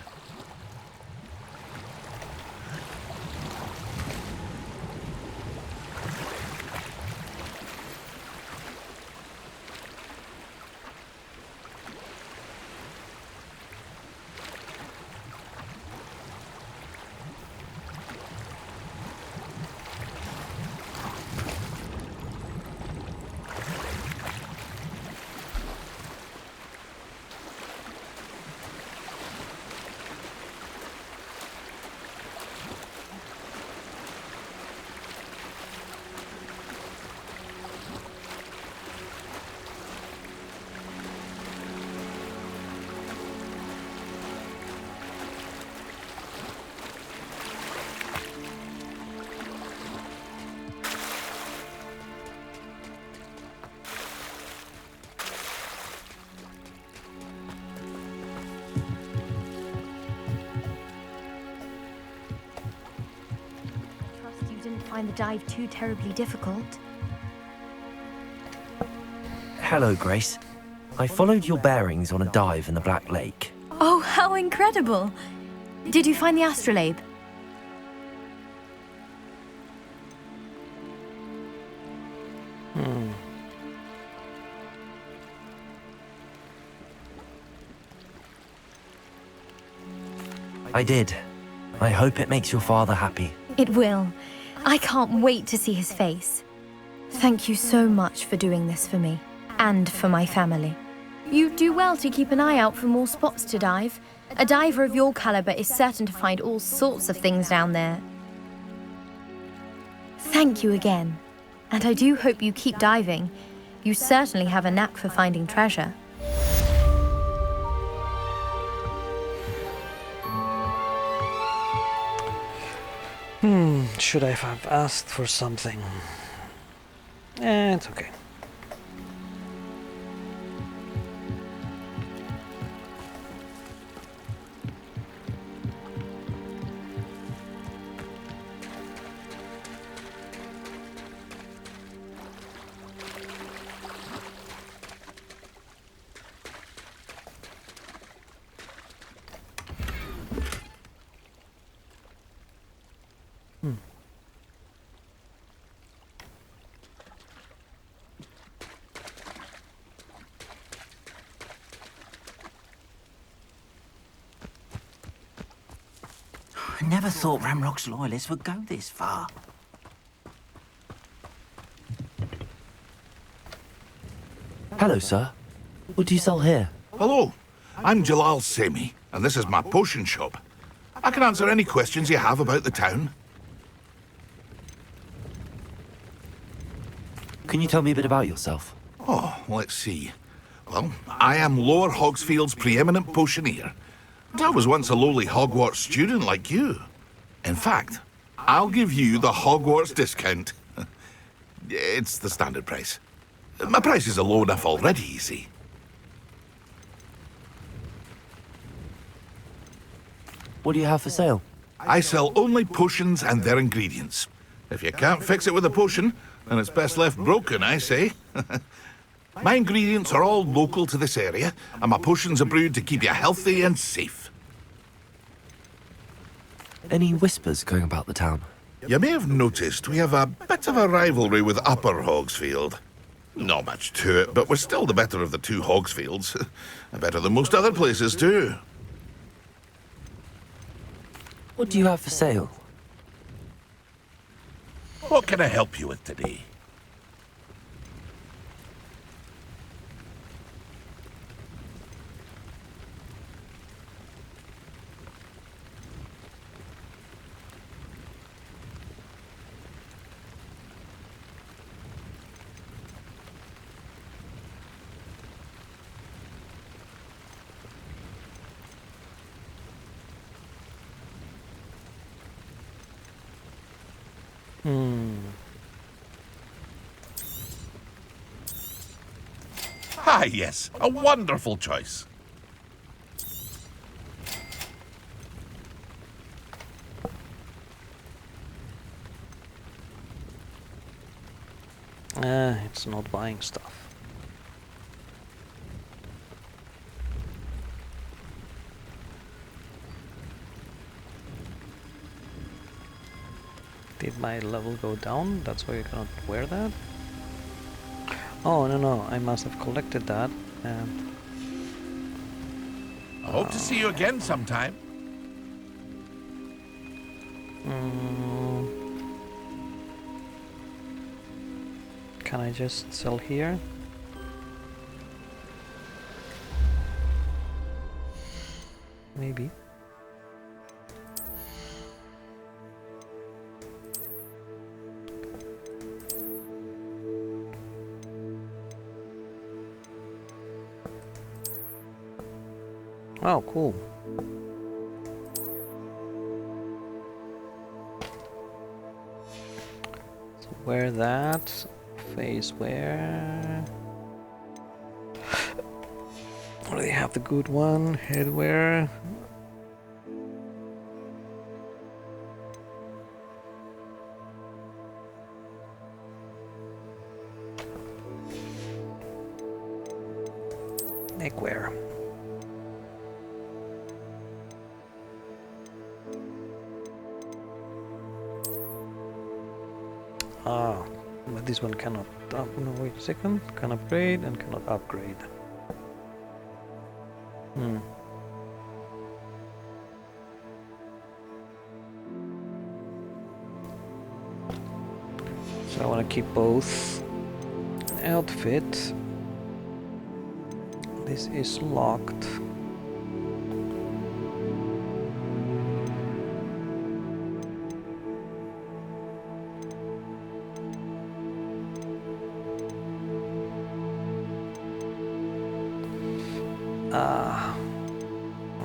didn't find the dive too terribly difficult. Hello, Grace. I followed your bearings on a dive in the Black Lake. Oh, how incredible! Did you find the astrolabe? I did. I hope it makes your father happy. It will. I can't wait to see his face. Thank you so much for doing this for me, and for my family. You do well to keep an eye out for more spots to dive. A diver of your caliber is certain to find all sorts of things down there. Thank you again. And I do hope you keep diving. You certainly have a knack for finding treasure. Should I have asked for something? It's okay. I never thought Ramrock's loyalists would go this far. Hello, sir. What do you sell here? Hello, I'm Jalal Semi, and this is my potion shop. I can answer any questions you have about the town. Can you tell me a bit about yourself? Oh, let's see. Well, I am Lower Hogsfield's preeminent potioneer. But I was once a lowly Hogwarts student like you. In fact, I'll give you the Hogwarts discount. It's the standard price. My prices are low enough already, you see. What do you have for sale? I sell only potions and their ingredients. If you can't fix it with a potion, then it's best left broken, I say. My ingredients are all local to this area, and my potions are brewed to keep you healthy and safe. Any whispers going about the town? You may have noticed we have a bit of a rivalry with Upper Hogsfield. Not much to it, but we're still the better of the two Hogsfields. Better than most other places, too. What do you have for sale? What can I help you with today? Ah, yes, a wonderful choice. It's not buying stuff. Did my level go down? That's why you cannot wear that? Oh, no, I must have collected that, and... I hope to see you again sometime. Can I just sell here? Maybe. Oh, cool. So wear that. Face wear. Already have the good one. Headwear. Neckwear. Ah, but this one cannot no, wait a second. Can upgrade and cannot upgrade. So I want to keep both. Outfit. This is locked.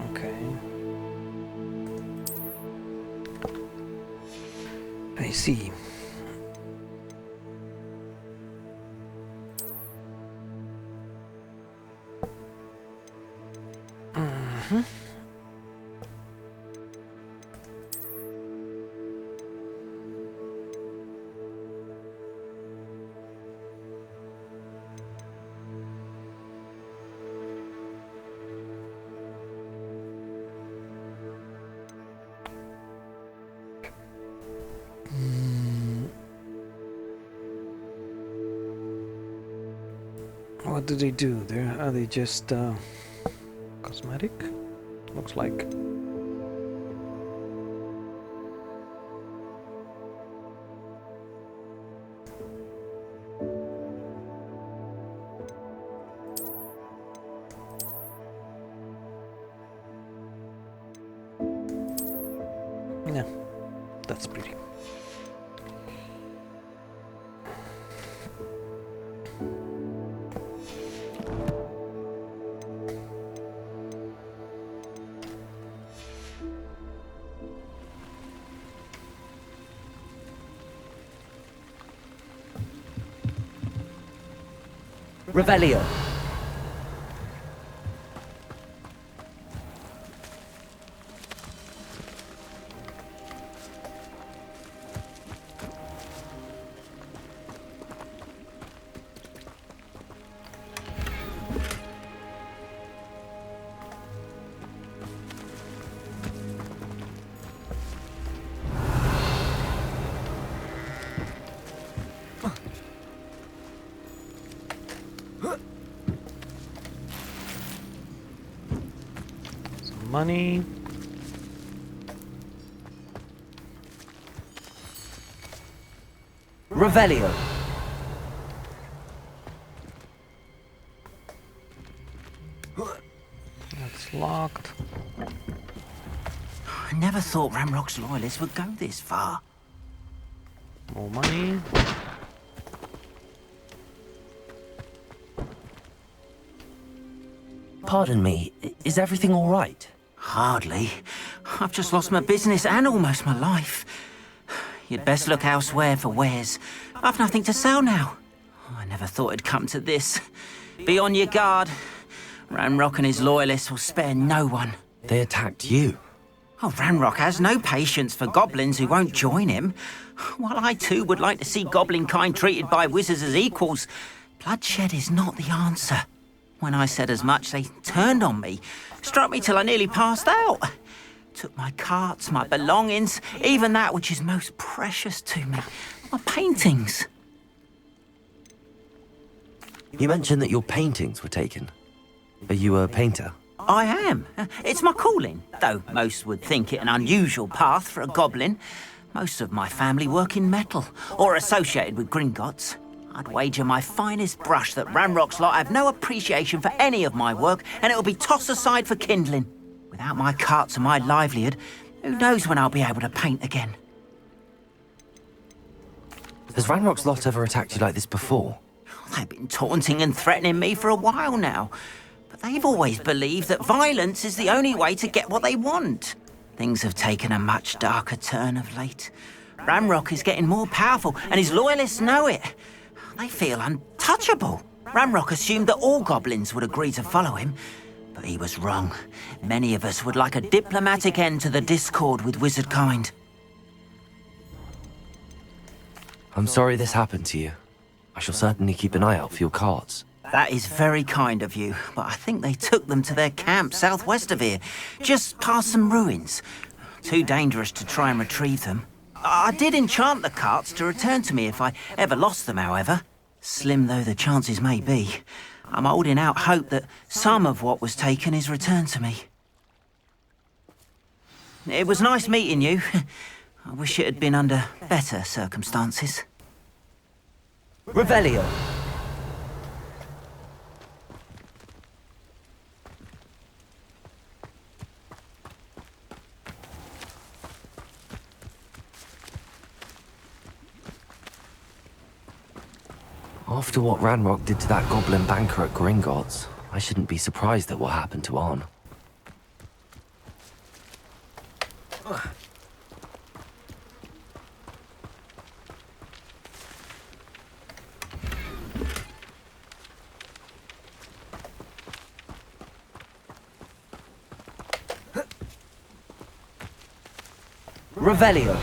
Okay. I see. What do they do there? Are they just cosmetic? Looks like. Yeah, that's pretty. Revelio. Money. Revelio. That's locked. I never thought Ranrock's loyalists would go this far. More money. Pardon me, is everything all right? Hardly. I've just lost my business and almost my life. You'd best look elsewhere for wares. I've nothing to sell now. I never thought it'd come to this. Be on your guard. Ranrock and his loyalists will spare no one. They attacked you. Oh, Ranrock has no patience for goblins who won't join him. While I too would like to see goblin kind treated by wizards as equals, bloodshed is not the answer. When I said as much, they turned on me, struck me till I nearly passed out. Took my carts, my belongings, even that which is most precious to me, my paintings. You mentioned that your paintings were taken. Are you a painter? I am. It's my calling, though most would think it an unusual path for a goblin. Most of my family work in metal, or associated with Gringotts. I'd wager my finest brush that Ranrock's lot have no appreciation for any of my work, and it'll be tossed aside for kindling. Without my carts and my livelihood, who knows when I'll be able to paint again? Has Ranrock's lot ever attacked you like this before? They've been taunting and threatening me for a while now. But they've always believed that violence is the only way to get what they want. Things have taken a much darker turn of late. Ranrock is getting more powerful, and his loyalists know it. They feel untouchable. Ranrock assumed that all goblins would agree to follow him, but he was wrong. Many of us would like a diplomatic end to the discord with wizard kind. I'm sorry this happened to you. I shall certainly keep an eye out for your cards. That is very kind of you, but I think they took them to their camp southwest of here, just past some ruins. Too dangerous to try and retrieve them. I did enchant the carts to return to me if I ever lost them, however. Slim though the chances may be, I'm holding out hope that some of what was taken is returned to me. It was nice meeting you. I wish it had been under better circumstances. Revelio. After what Ranrock did to that goblin banker at Gringotts, I shouldn't be surprised at what happened to Arn. Revelio.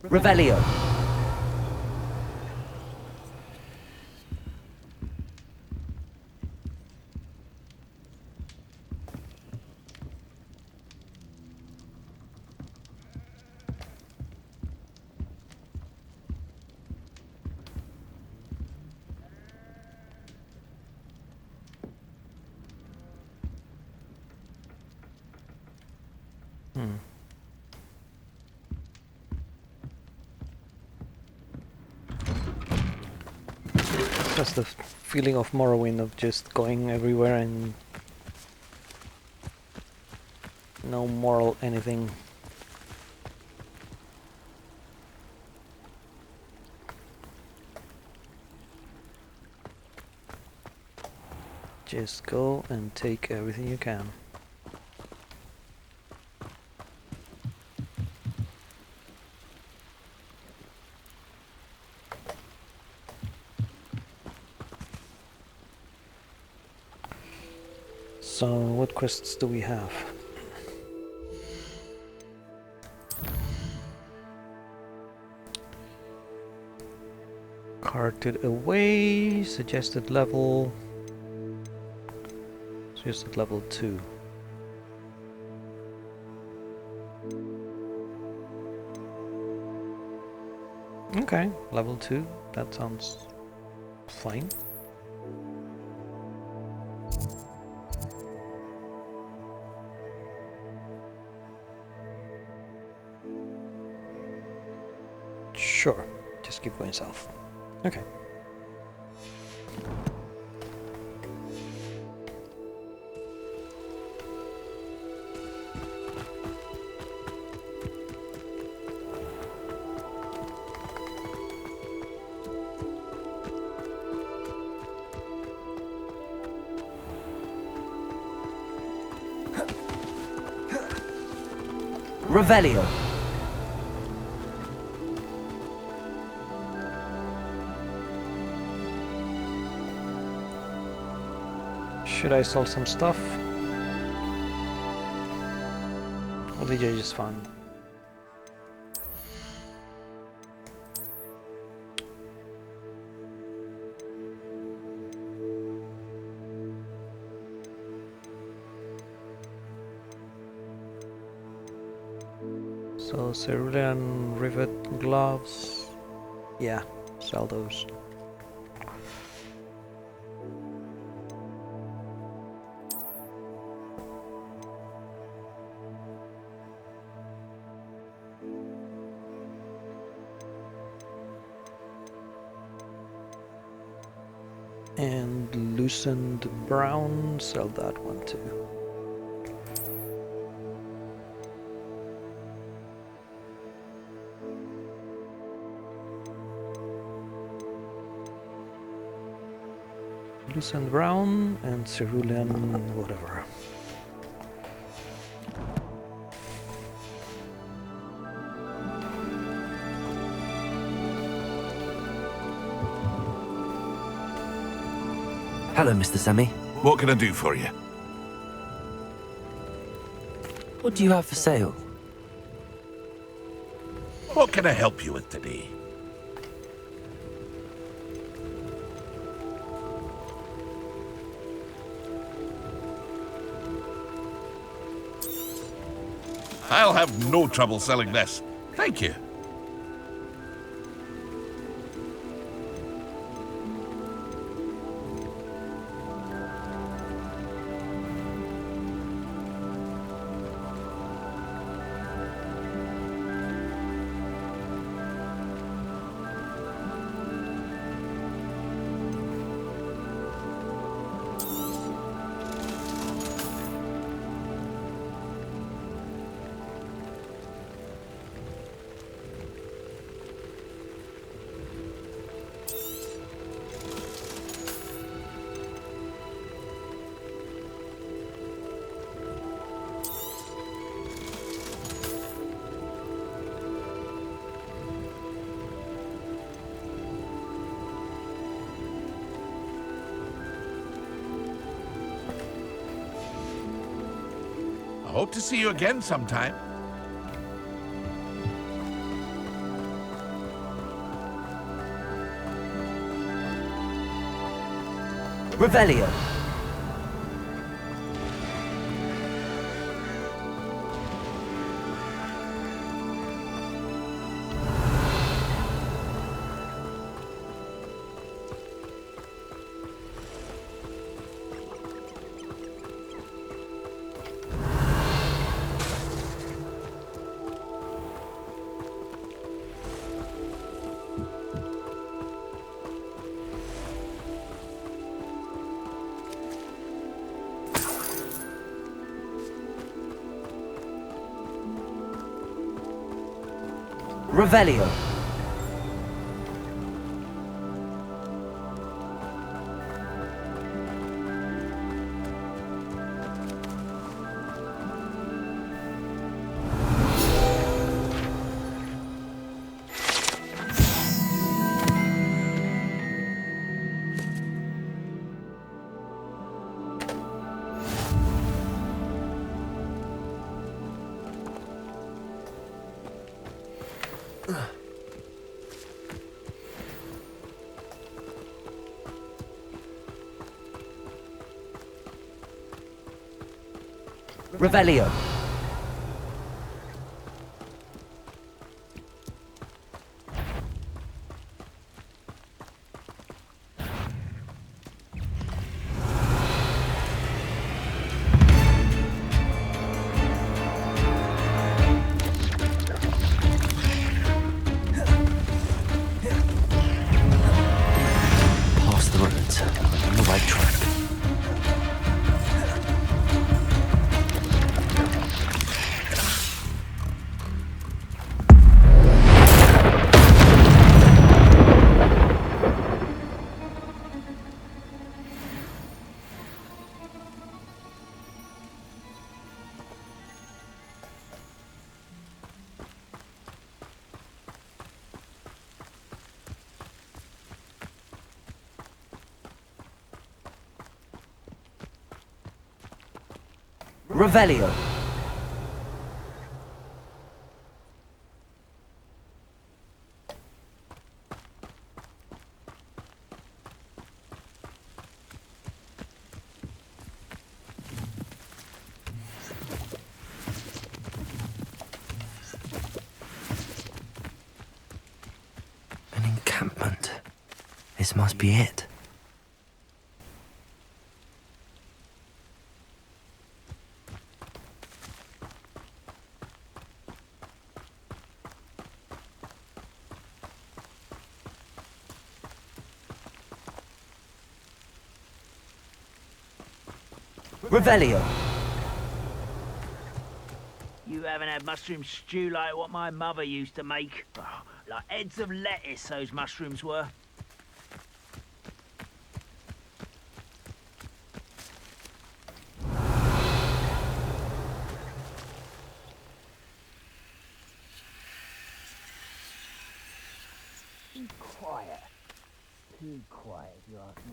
Revelio. That's the feeling of Morrowind, of just going everywhere and no moral anything. Just go and take everything you can. So, what quests do we have? Carted away, suggested level 2. Okay, level 2, that sounds fine. Sure, just keep going south. Okay. Revelio. Should I sell some stuff? Or did I just fun? So cerulean rivet gloves. Yeah, sell those. And loosened brown, sell that one too. Translucent brown and cerulean whatever. Hello, Mr. Sammy. What can I do for you? What do you have for sale? What can I help you with today? I'll have no trouble selling this. Thank you. Hope to see you again sometime. Revelio. Revelio. Revelio. Past the roads. I'm on the right track. Revelio. An encampment. This must be it. Revelio. You haven't had mushroom stew like what my mother used to make. Oh, like heads of lettuce, those mushrooms were. quiet. Too quiet, if you ask me.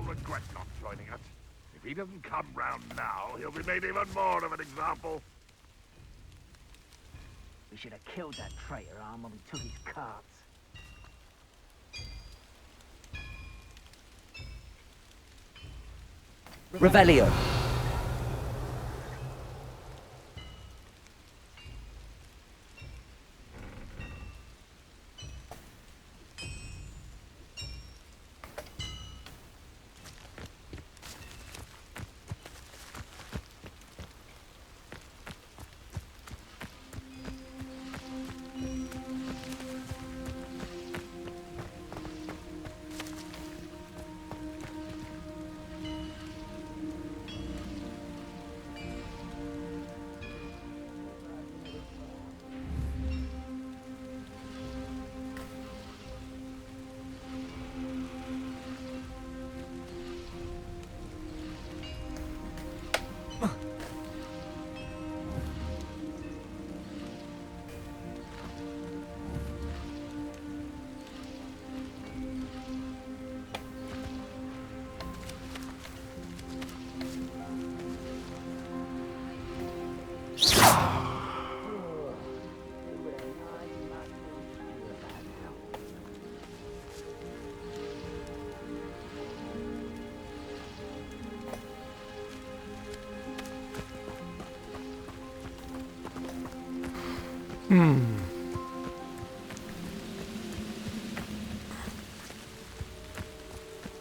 Regret not joining us. If he doesn't come round now, he'll be made even more of an example. We should have killed that traitor arm when we took his carts. Revelio.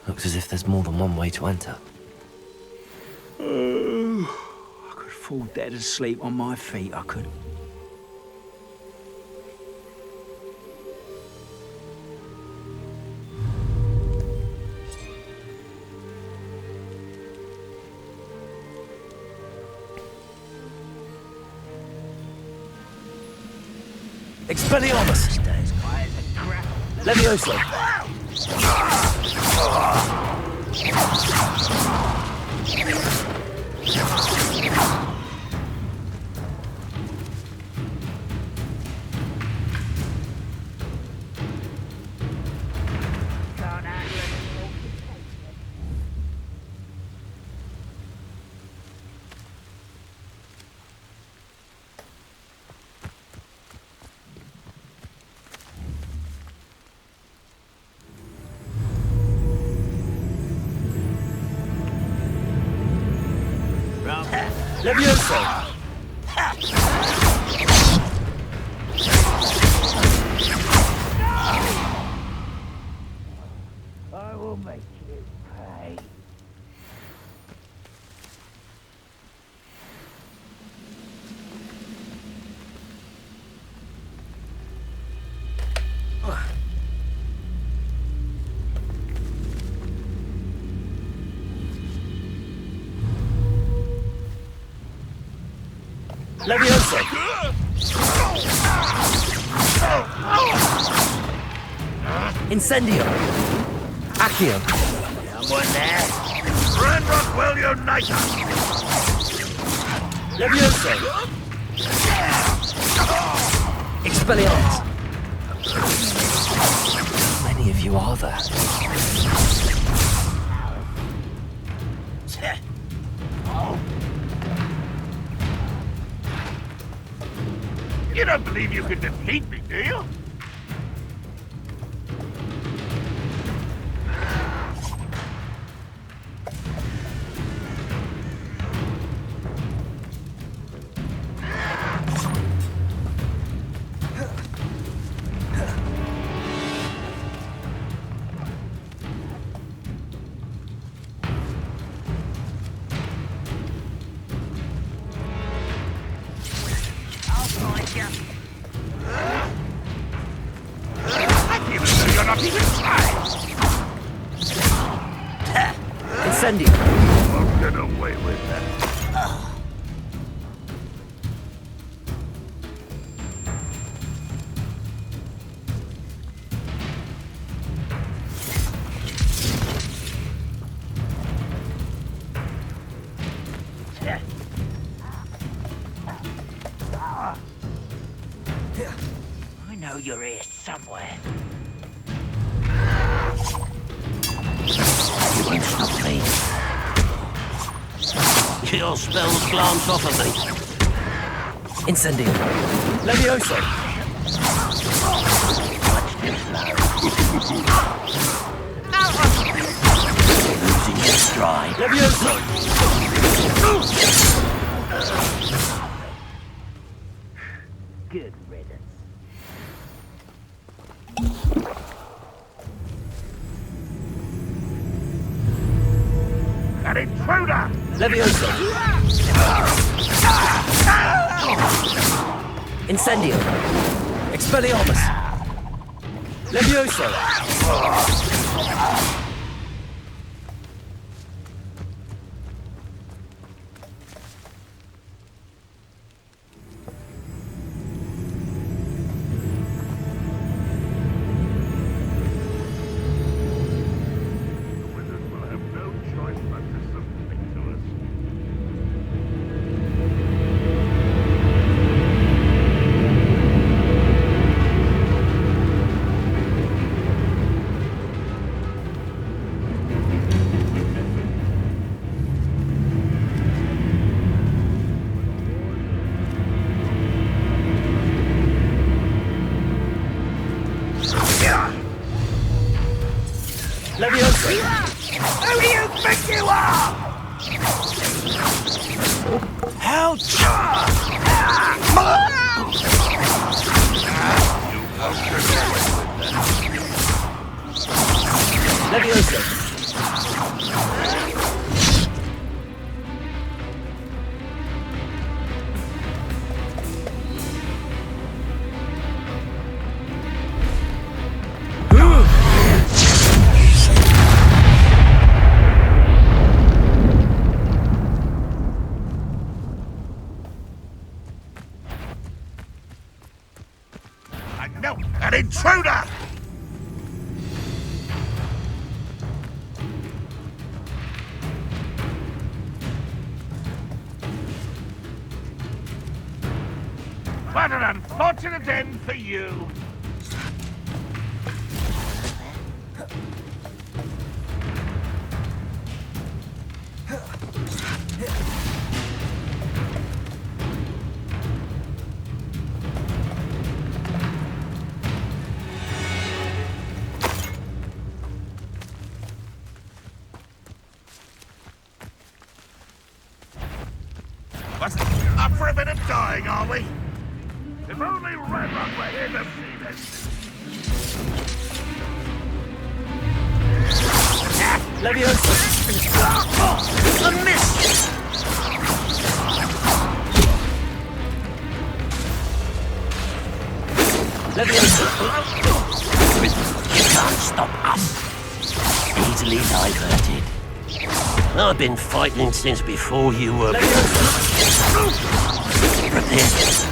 Looks as if there's more than one way to enter. I could fall dead asleep on my feet, I could. Expelliarmus! Stay as quiet as a crap. Levioso! Levioso! I will make you pay. Levioso! Incendio! Accio! Someone there! Ranrock will unite us! Levioso! Expelliarmus! How many of you are there? You don't believe you can defeat me, do you? Incendio! I'll get away with that. I know you're here somewhere. You won't stop me. Your spells glance off of me. Incendio! Levioso! Losing your stride. Levioso! Good riddance. An intruder! Levioso! Incendio! Expelliarmus! Levioso! Levioso! Who do you think you are? Ouch! Levioso! No, an intruder! What an unfortunate end for you! Up for a bit of dying, are we? If only Redrock were here to see this. Levioso! A miss! Levioso! You can't stop us. Easily diverted. I've been fighting since before you were... Prepare.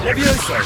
Levioso!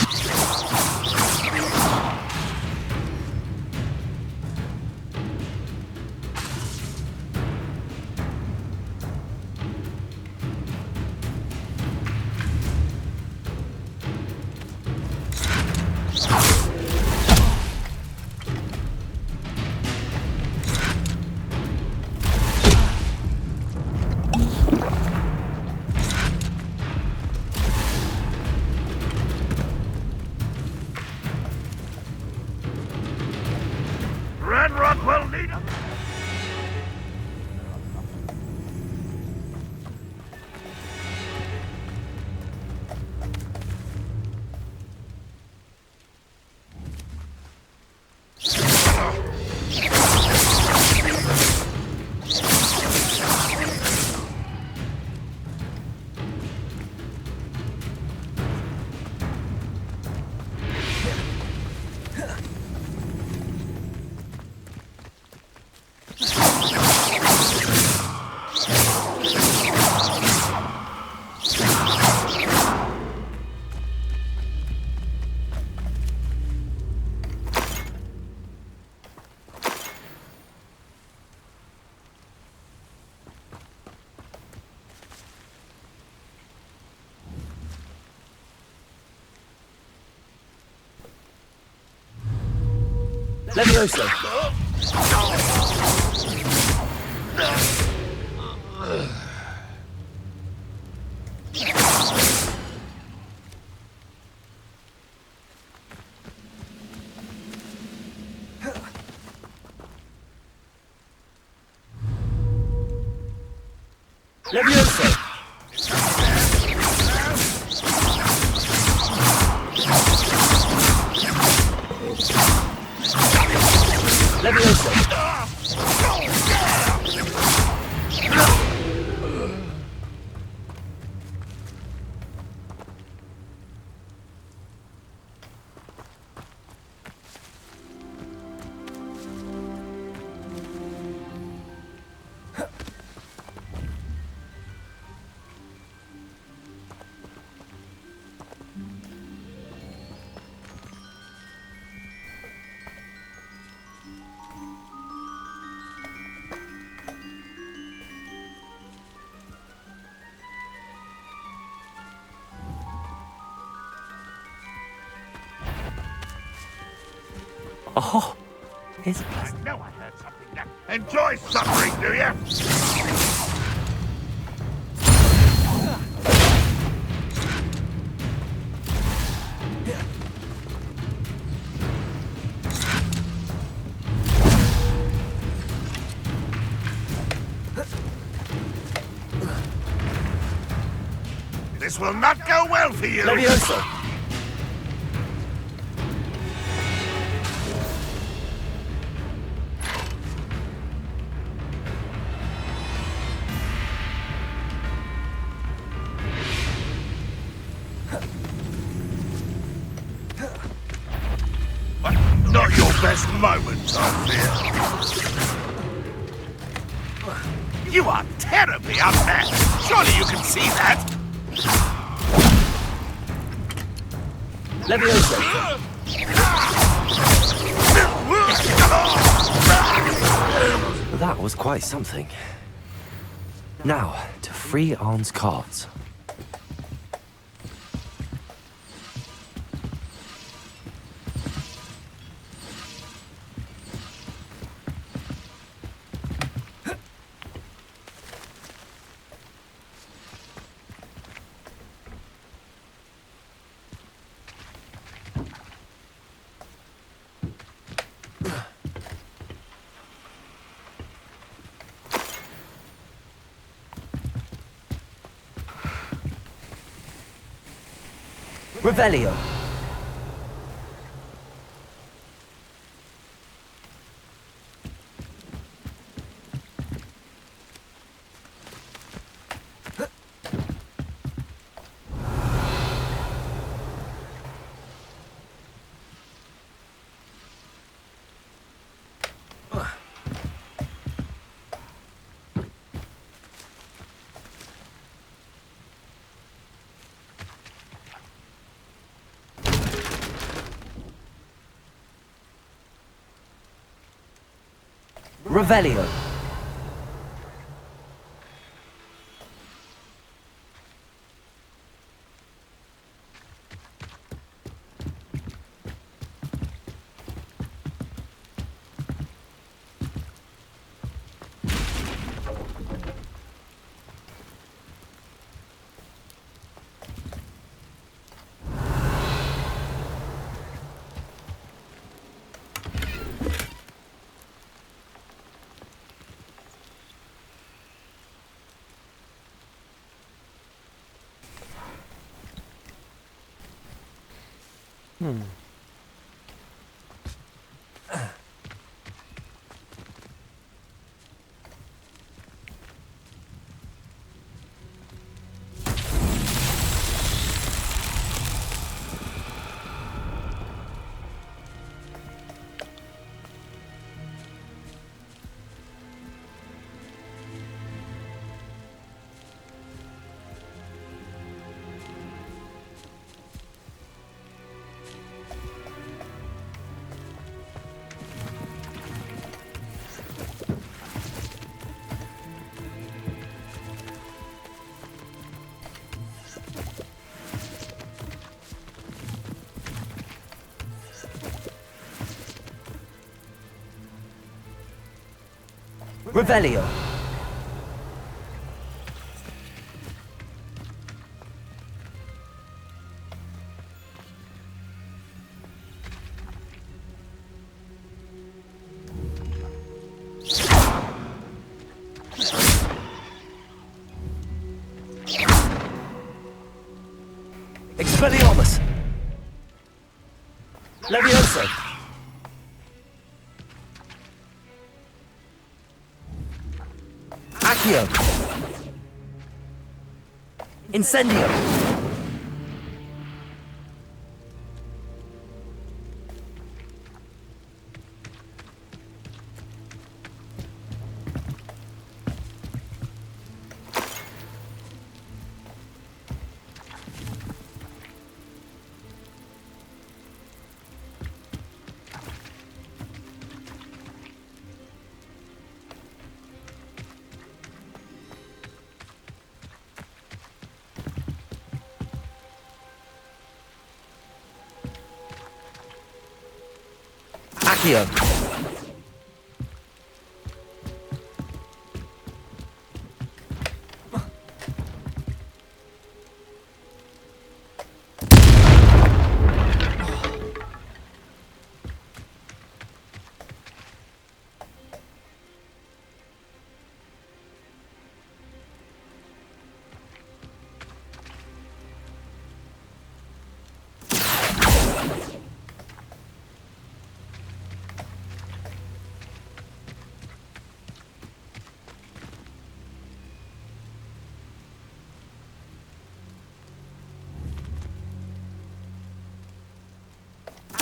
Levioso! Levioso! Levioso! Oh, it's... I know I heard something there. Enjoy suffering, do you? This will not go well for you. Levioso! Not your best moment, I fear. You are terribly unfair. Surely you can see that. Levioso! That was quite something. Now, to free Arn's cards. Revelio. Revelio. Revelio. Expelliarmus! Levioso! Accio! Incendio! Accio.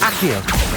Accio.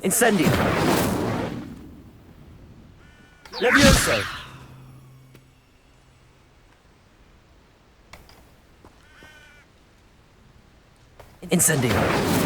Incendio. Levioso. Incendio.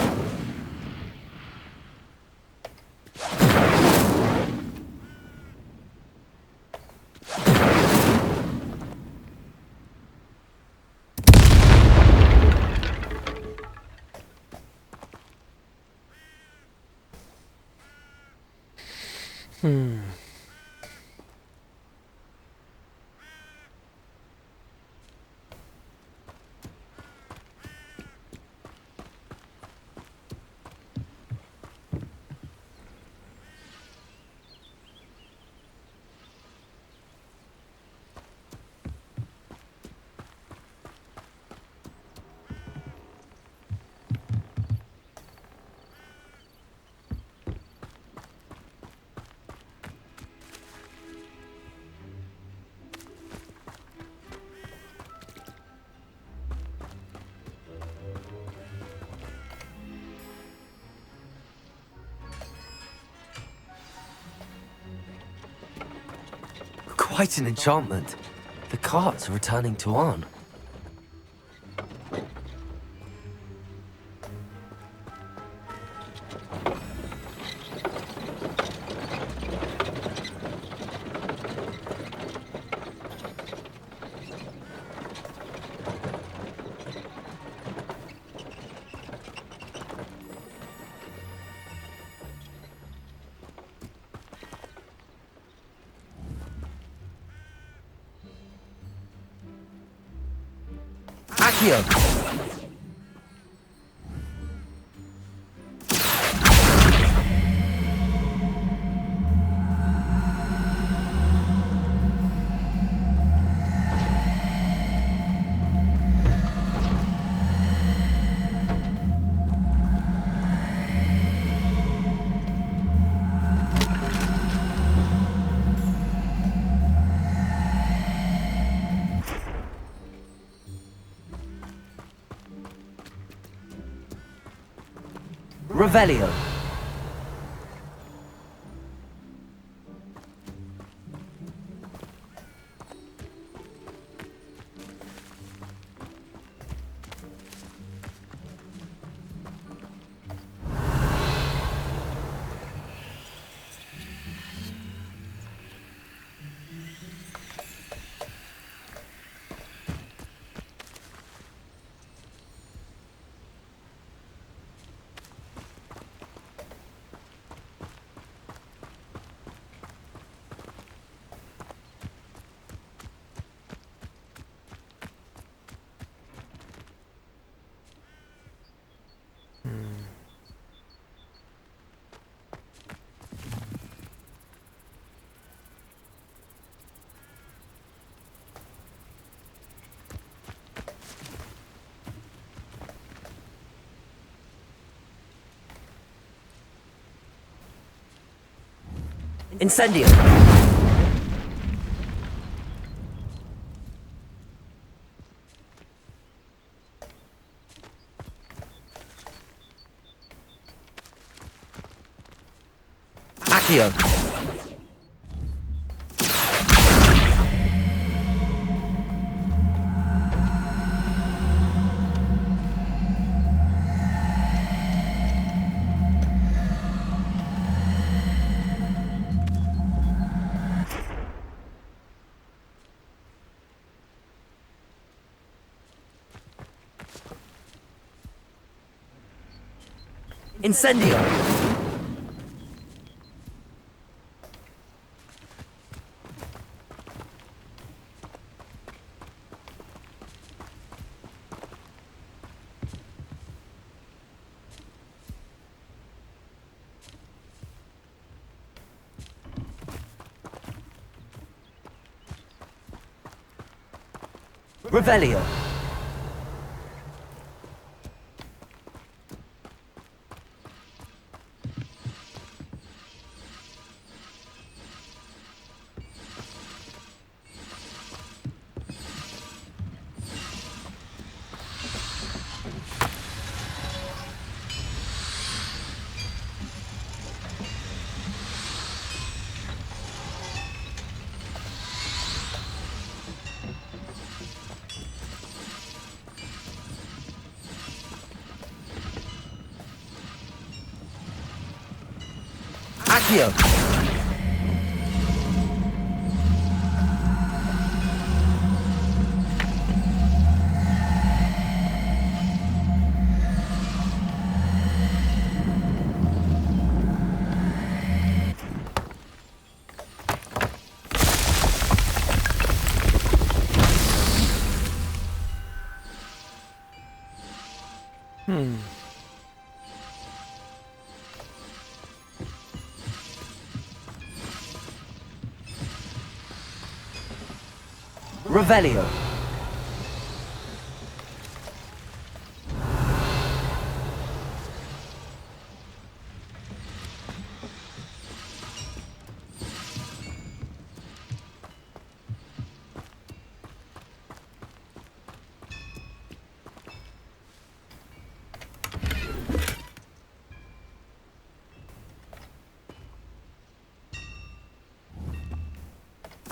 Quite an enchantment. The carts are returning to Arn. Accio! Revelio. Incendio. Accio. Incendio. Revelio. Accio. Revelio.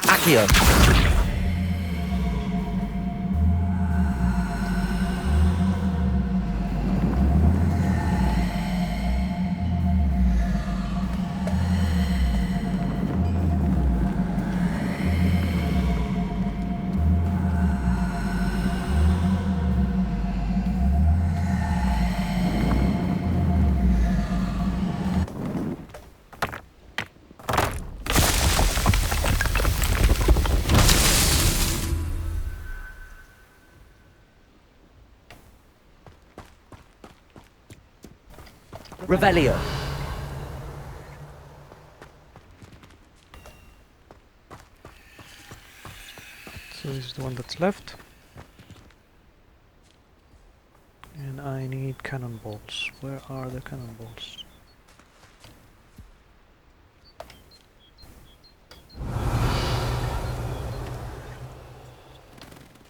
Accio. Revelio. So this is the one that's left. And I need cannonballs. Where are the cannonballs?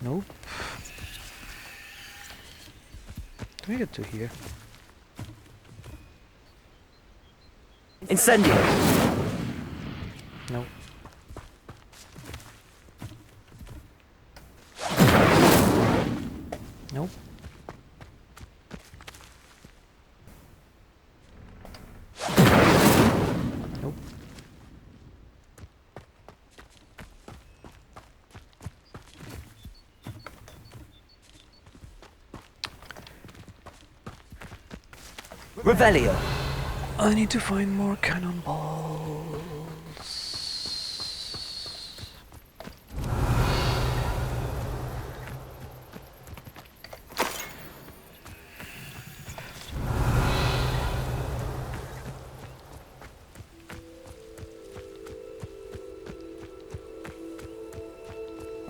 Nope. Do we get to here? Incendio. Nope. Nope. Nope. Revelio. I need to find more cannonballs.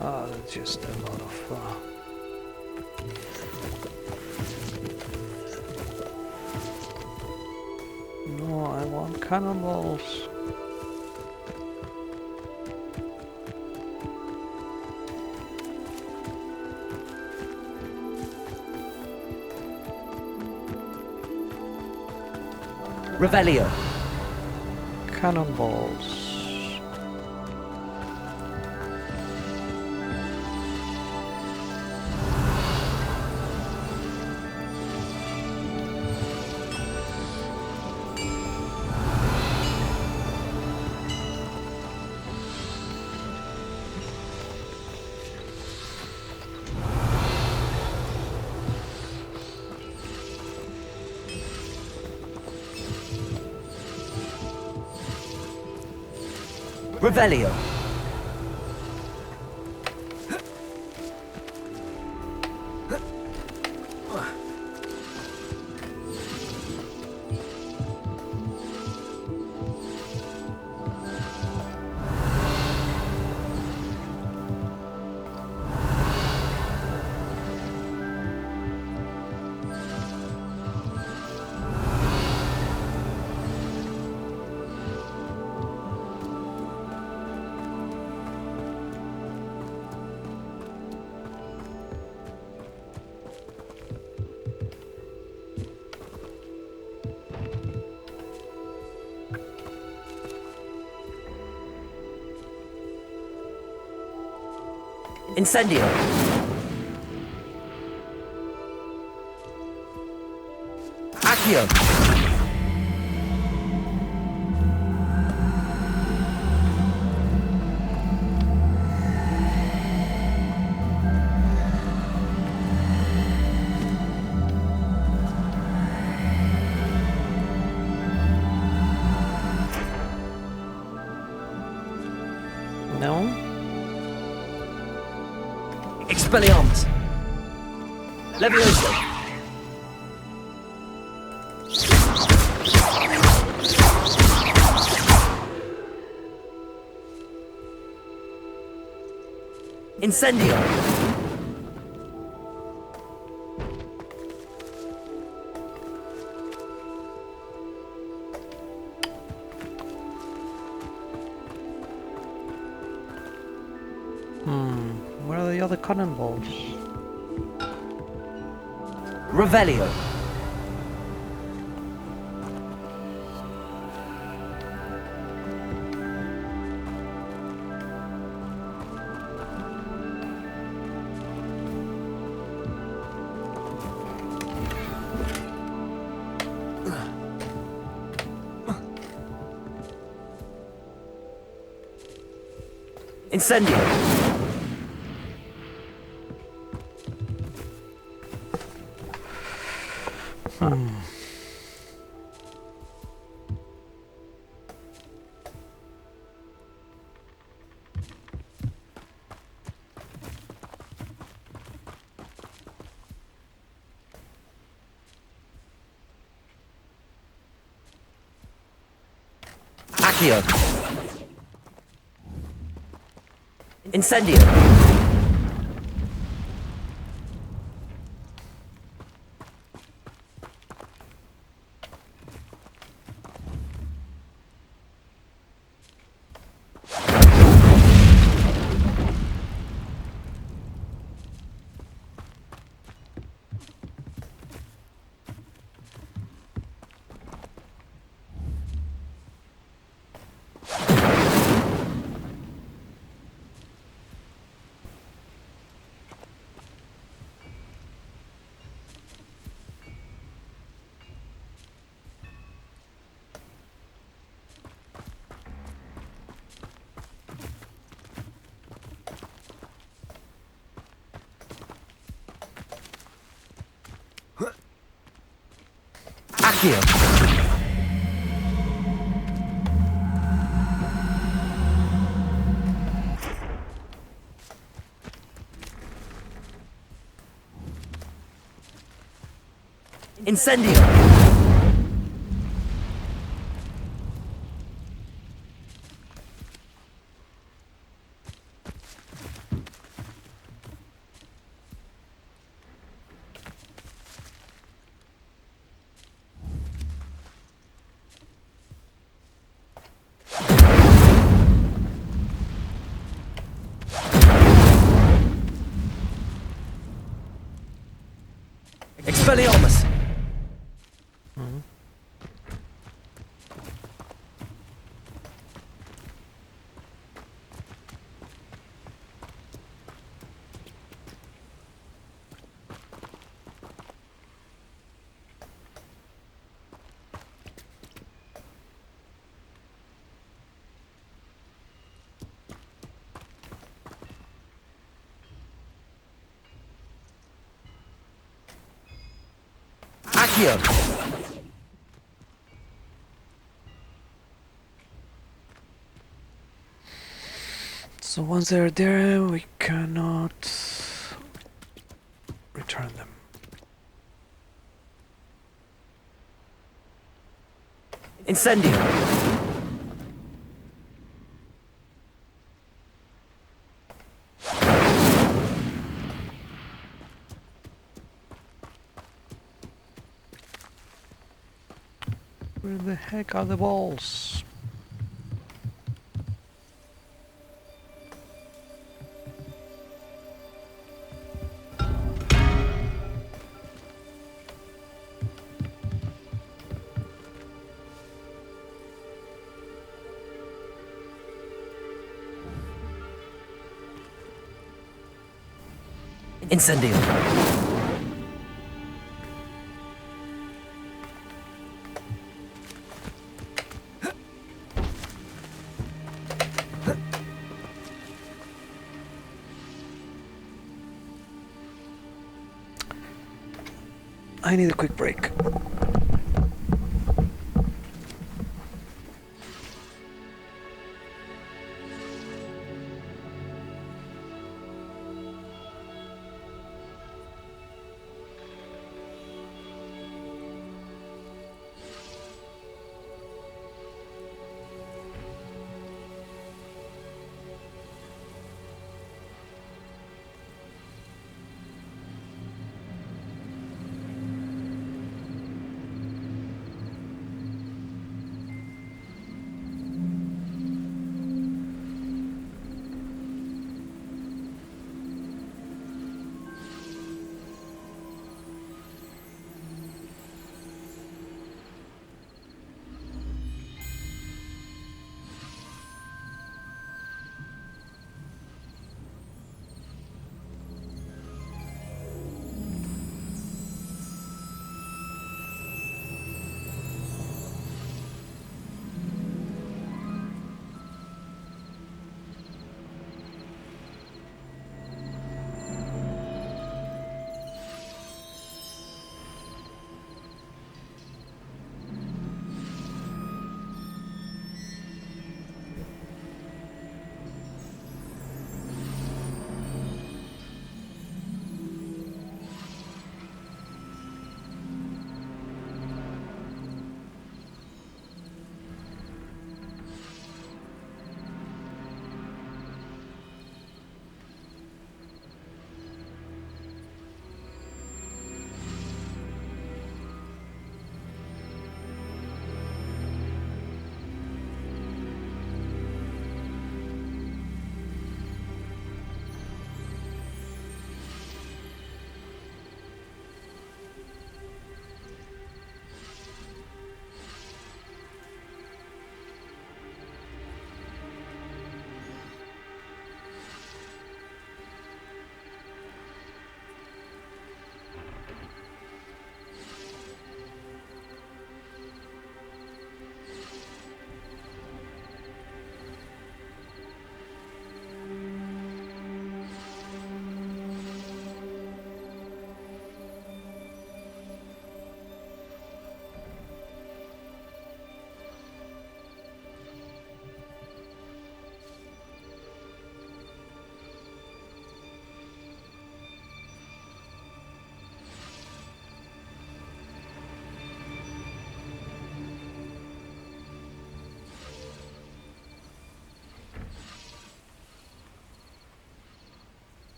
That's just a lot of No, I want cannonballs. Revelio. Cannonballs. Revelio. Incendio. Accio. No? Expelliarmus. Levioso. Incendio. Where are the other cannonballs? Revelio. Incendio. Accio. Incendio. Accio. Incendio. Expelliarmus. Accio. So once they're there, we cannot return them. Incendio. Where the heck are the balls? Incendio. I need a quick break.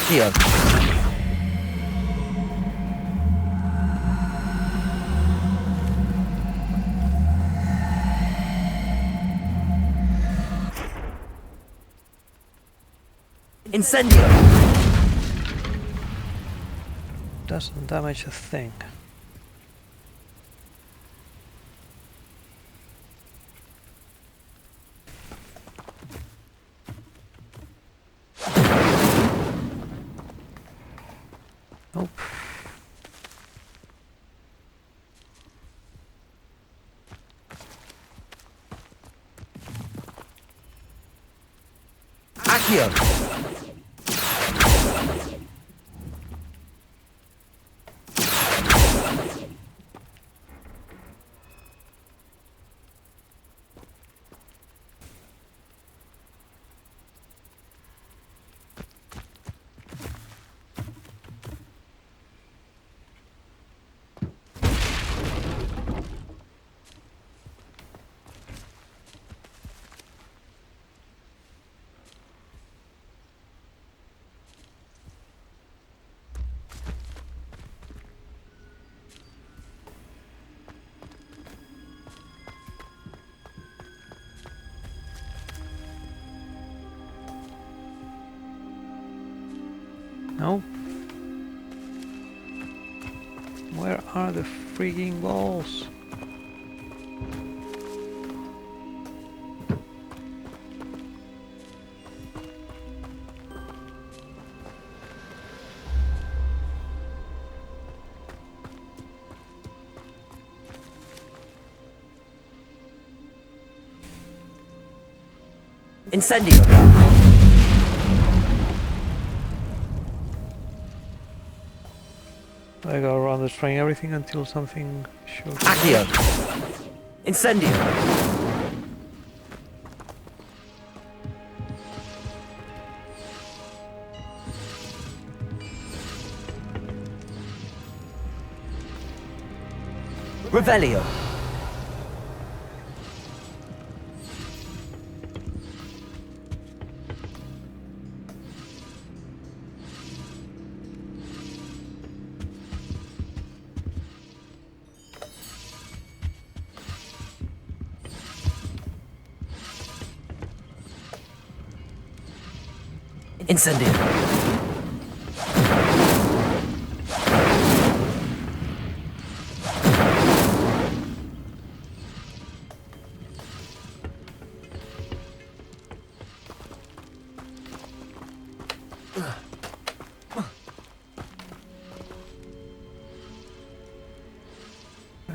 Accio. Incendio. Doesn't damage a thing. Nope. Accio. No. Where are the freaking balls? Incendio. I go around destroying everything until something shows. Accio. Incendio. Revelio. Incendio.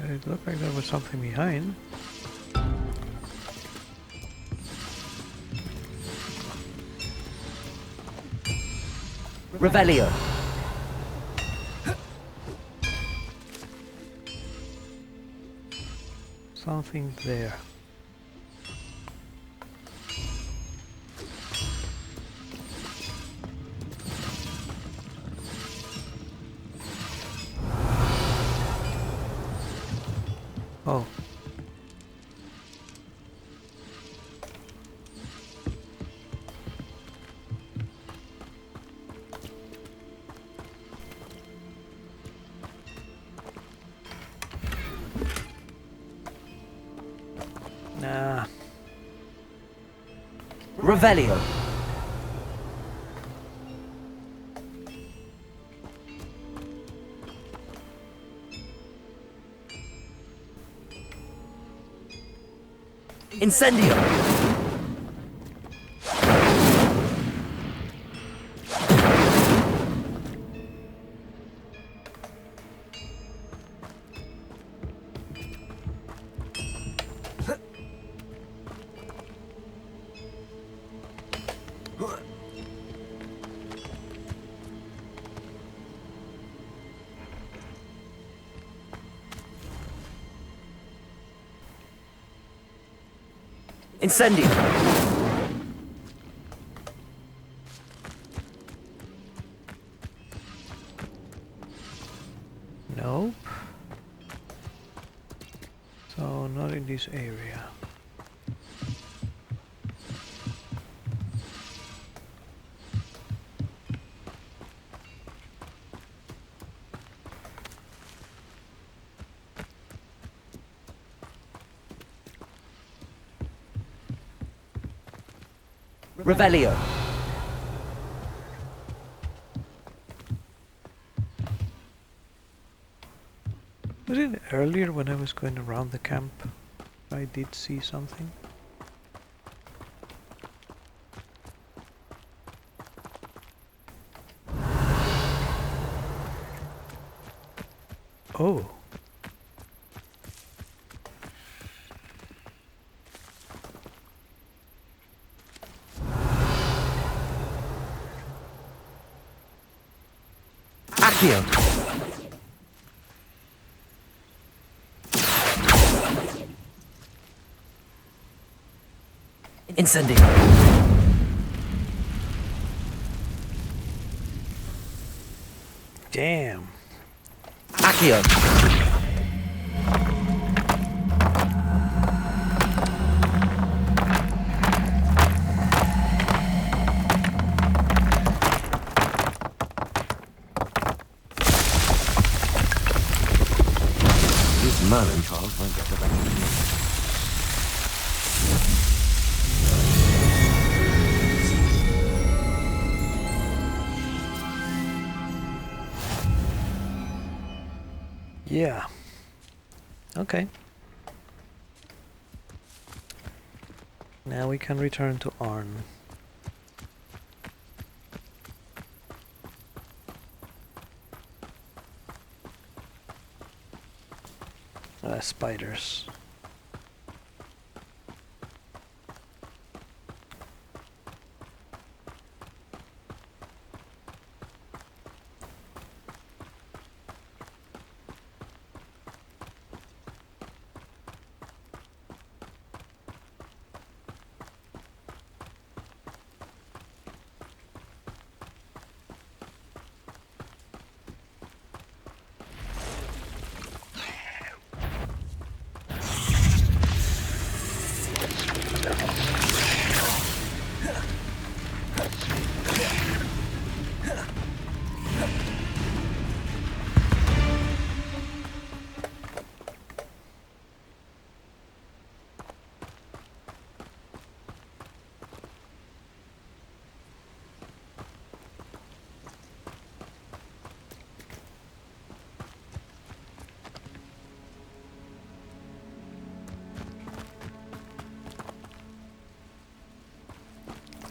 It looked like there was something behind. Revelio. Something there. Oh. Nah. Revelio. Incendio. Incendio! Nope. So, not in this area. Revelio. Was it earlier when I was going around the camp? I did see something. Oh. Accio. Incendio. Damn. Accio. These Merlin trials won't get the best of me. Yeah. Okay. Now we can return to Arn. Spiders.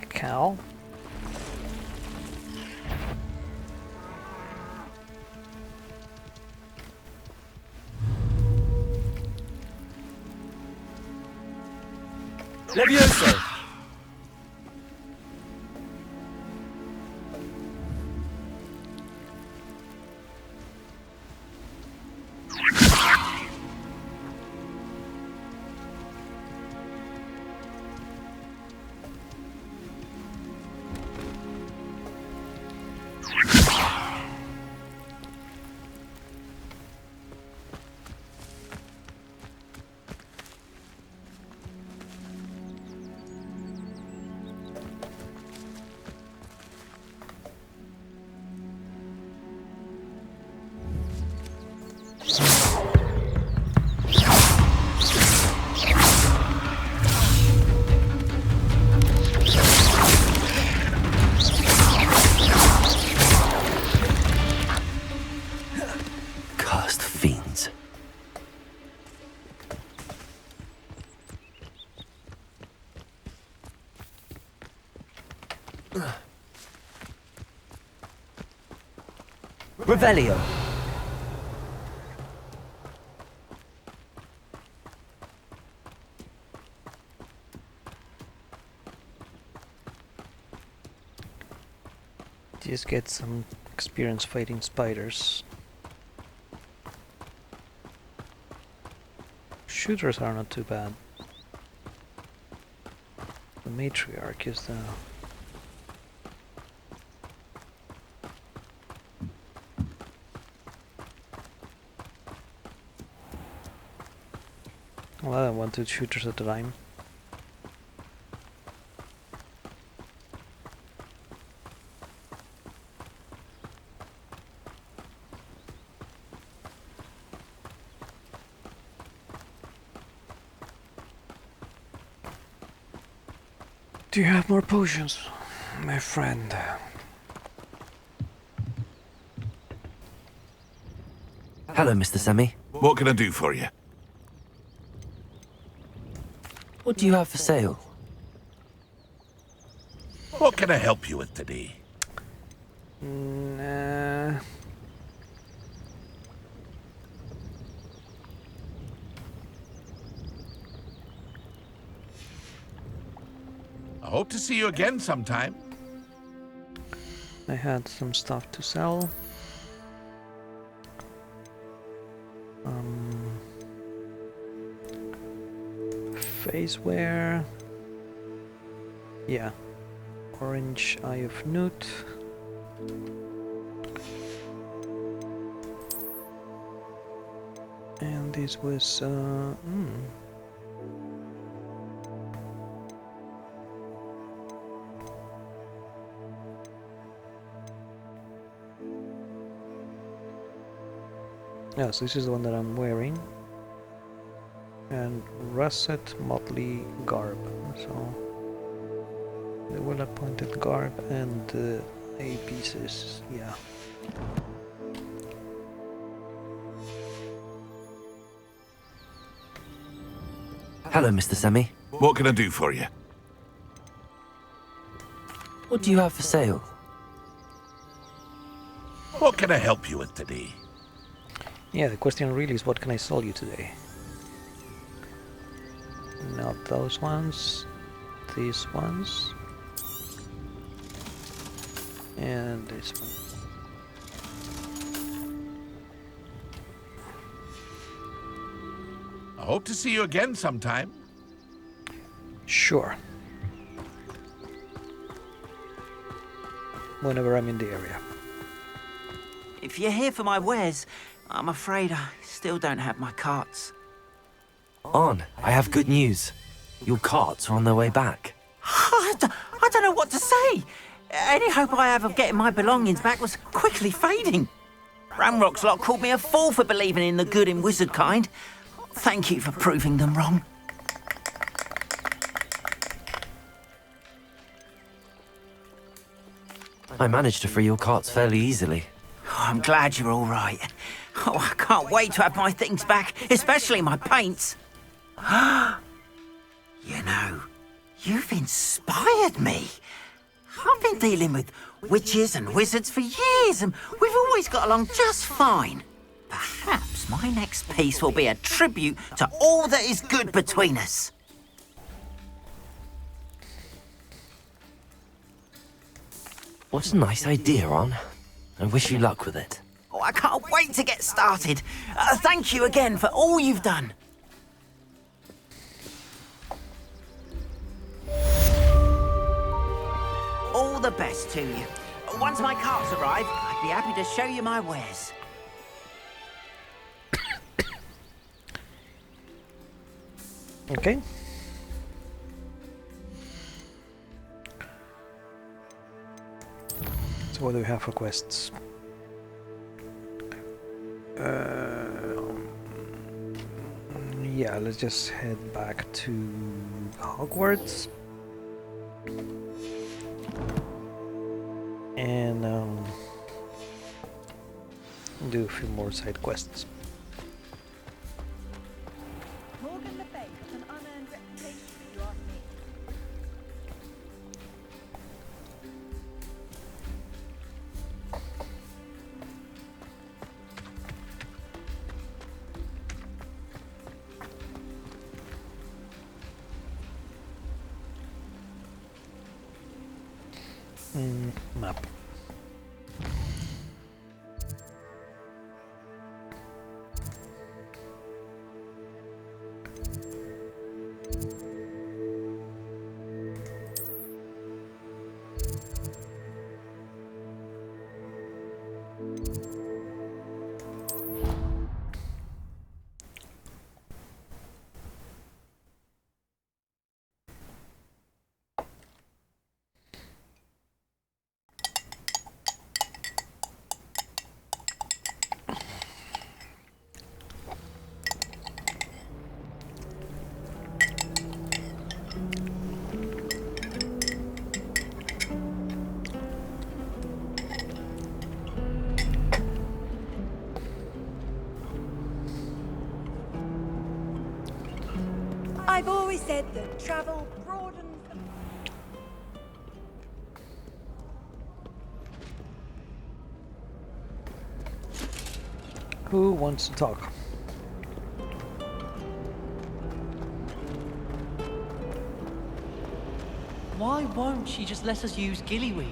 Cow. Levioso! Cursed fiends. Revelio. Just get some experience fighting spiders. Shooters are not too bad. The matriarch is the... Well, I want 2 shooters at a time. Do you have more potions, my friend? Hello, Mr. Semi. What can I do for you? What do you have for sale? What can I help you with today? Nah. I hope to see you again sometime. I had some stuff to sell. Face wear. Yeah. Orange Eye of Newt. And this was yes, this is the one that I'm wearing. And russet motley garb. So the well appointed garb and the A pieces, yeah. Hello, Mr. Semi. What can I do for you? What do you have for sale? What can I help you with today? Yeah, the question really is, what can I sell you today? Not those ones, these ones, and this one. I hope to see you again sometime. Sure. Whenever I'm in the area. If you're here for my wares, I'm afraid I still don't have my carts. On, I have good news. Your carts are on their way back. I don't know what to say. Any hope I have of getting my belongings back was quickly fading. Ramrock's lot called me a fool for believing in the good in wizard kind. Thank you for proving them wrong. I managed to free your carts fairly easily. Oh, I'm glad you're all right. Oh, I can't wait to have my things back, especially my paints. You know, you've inspired me. I've been dealing with witches and wizards for years, and we've always got along just fine. Perhaps my next piece will be a tribute to all that is good between us. What a nice idea, On. I wish you luck with it. Oh, I can't wait to get started. Thank you again for all you've done. All the best to you. Once my carts arrive, I'd be happy to show you my wares. Okay. So what do we have for quests? Yeah, let's just head back to Hogwarts. And do a few more side quests. Morgan Le Fay has an unearned reputation, if you ask me. Map. always said that travel broadens. Who wants to talk? Why won't she just let us use gillyweed?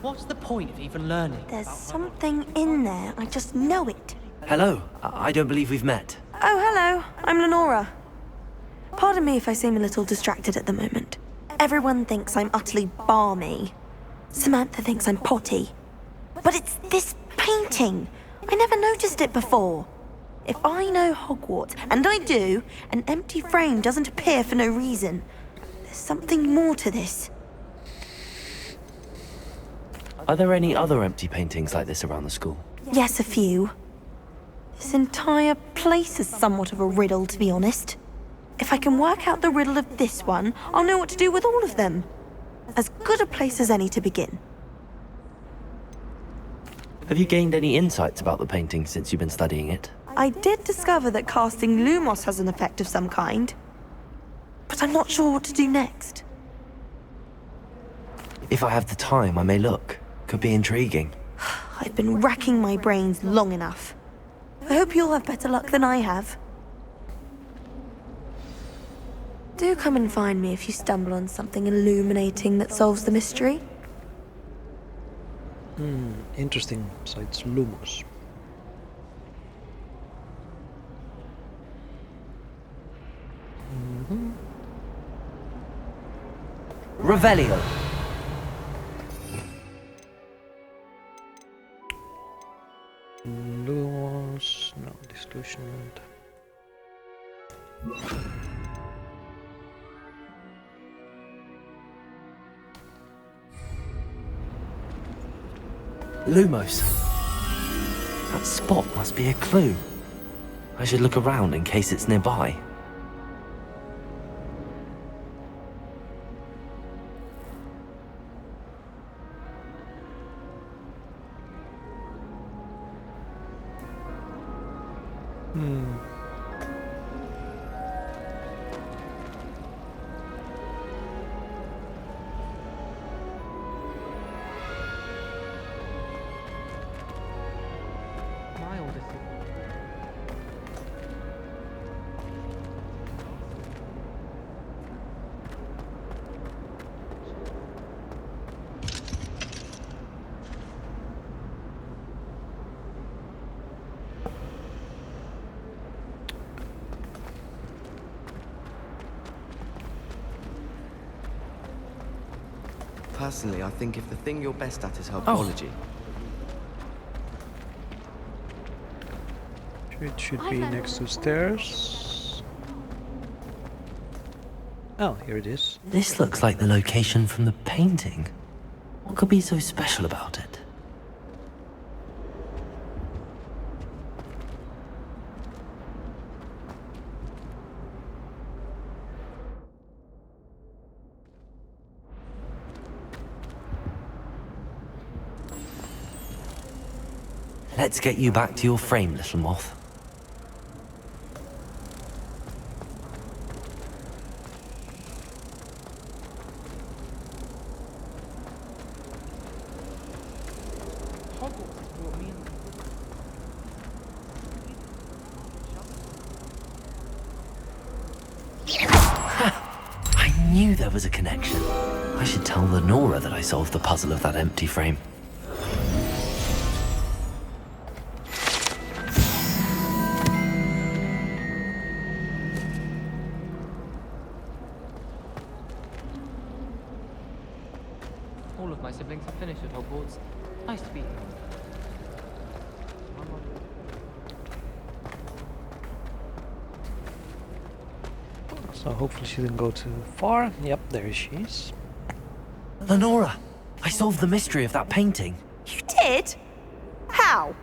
What's the point of even learning? There's something in there. I just know it. Hello, I don't believe we've met. Oh, hello. I'm Lenora. Pardon me if I seem a little distracted at the moment. Everyone thinks I'm utterly balmy. Samantha thinks I'm potty. But it's this painting. I never noticed it before. If I know Hogwarts, and I do, an empty frame doesn't appear for no reason. There's something more to this. Are there any other empty paintings like this around the school? Yes, a few. This entire place is somewhat of a riddle, to be honest. If I can work out the riddle of this one, I'll know what to do with all of them. As good a place as any to begin. Have you gained any insights about the painting since you've been studying it? I did discover that casting Lumos has an effect of some kind. But I'm not sure what to do next. If I have the time, I may look. Could be intriguing. I've been racking my brains long enough. I hope you'll have better luck than I have. Do come and find me if you stumble on something illuminating that solves the mystery. Interesting. So it's Lumos. Revelio. Lumos. No, disillusionment. Lumos. That spot must be a clue. I should look around in case it's nearby. Personally, I think if the thing you're best at is herbology. It should be next to stairs. Oh, here it is. This looks like the location from the painting. What could be so special about it? Let's get you back to your frame, little moth. I knew there was a connection. I should tell Lenora that I solved the puzzle of that empty frame. All of my siblings have finished at Hogwarts. Nice to be here. So hopefully she didn't go too far. Yep, there she is. Lenora, I solved the mystery of that painting. You did? How?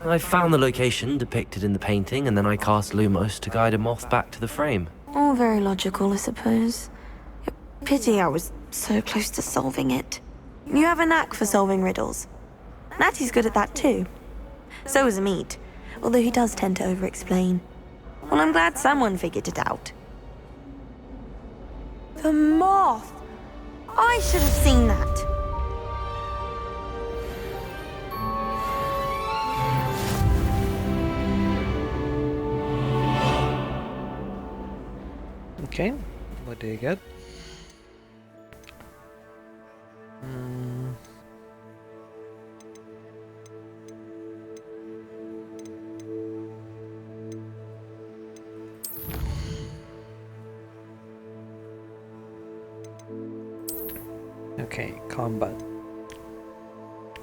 I found the location depicted in the painting, and then I cast Lumos to guide a moth back to the frame. All very logical, I suppose. Pity I was so close to solving it. You have a knack for solving riddles. Natty's good at that too. So is Amit, although he does tend to over-explain. Well, I'm glad someone figured it out. The moth! I should have seen that. Okay, what do you get? Okay, combat.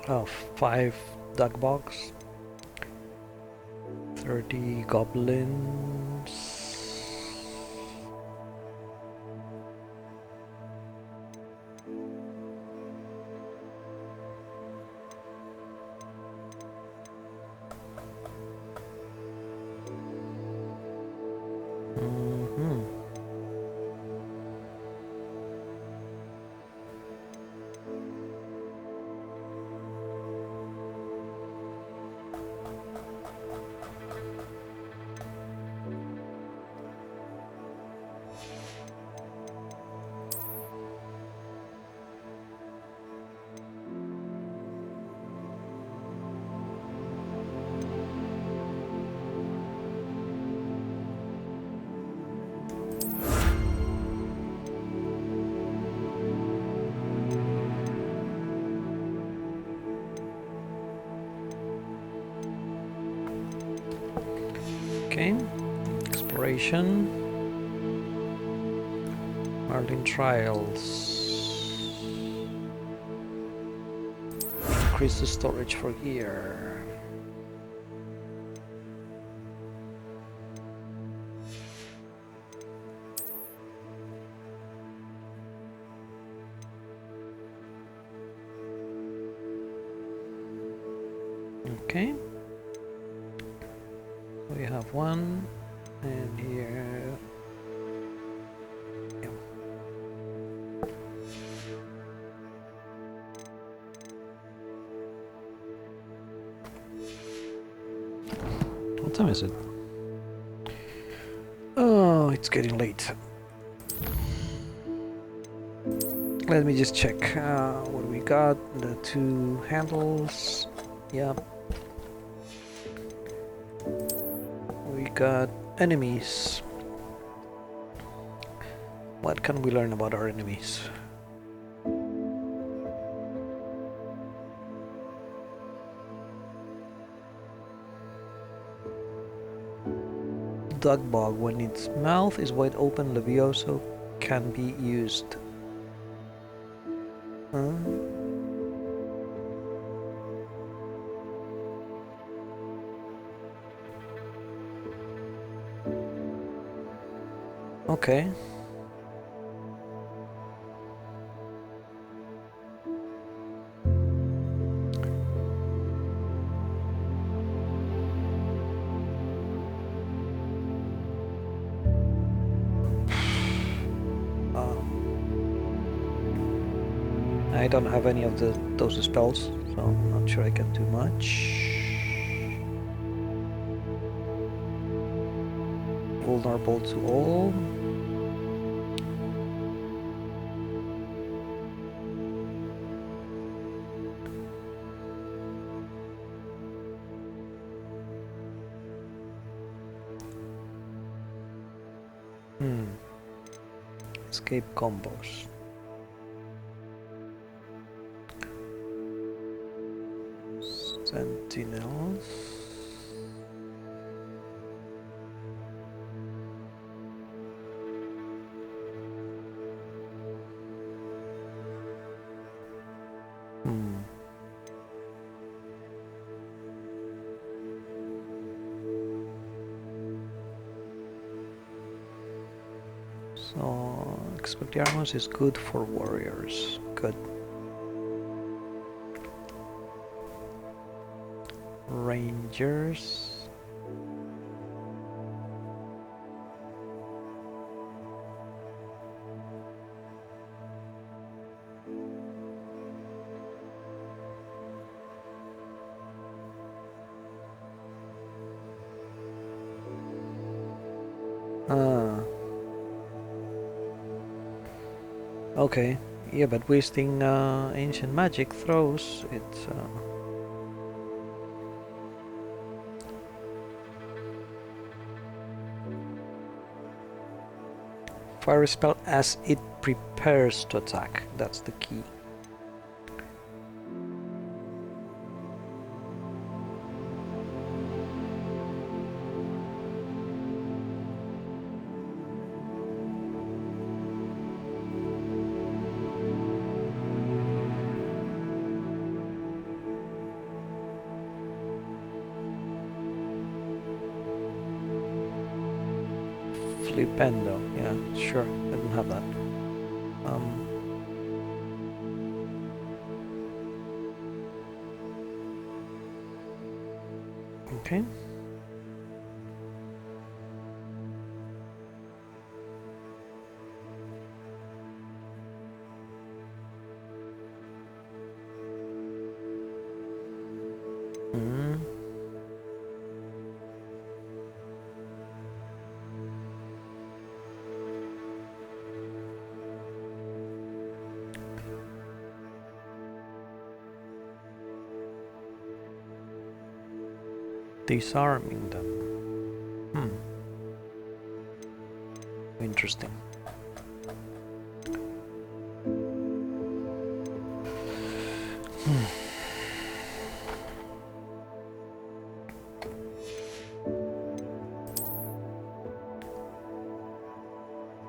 Oh, 5 duck box, 30 goblins. Okay, exploration, Merlin Trials, increase the storage for gear. Okay. We have one, and here, yeah. What time is it? Oh, it's getting late. Let me just check what we got. The 2 handles, yeah. Got enemies. What can we learn about our enemies? Dug bog. When its mouth is wide open, Levioso can be used. Okay. I don't have any of those spells, so I'm not sure I can do much. Vulnerable to all. Escape combos. Sentinels. So, Expelliarmus is good for warriors. Good. Rangers. Okay, yeah, but wasting ancient magic throws, it's... Fire a spell as it prepares to attack, that's the key. Flipendo, yeah, sure, I don't have that. Okay. Disarming them. Interesting.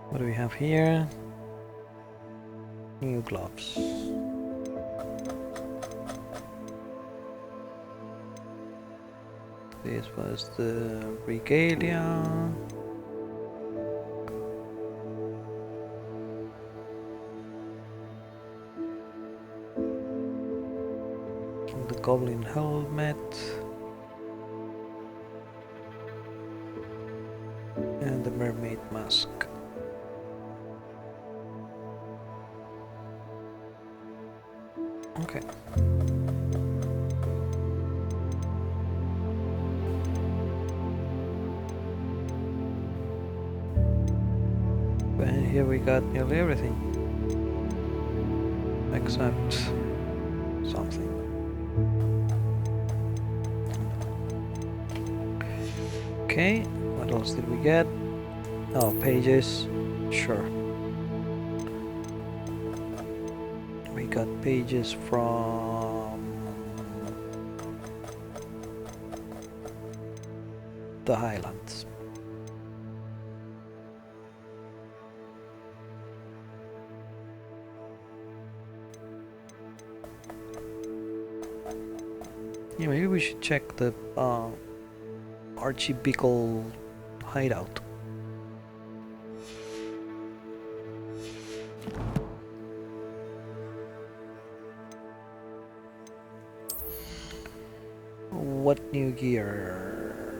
What do we have here? New gloves. This was the regalia. The goblin helmet. And the mermaid mask. Okay. And here we got nearly everything. Except something. Okay, what else did we get? Oh, pages. Sure. We got pages from the Highlands. Yeah, maybe we should check the Archie Bickle hideout. What new gear?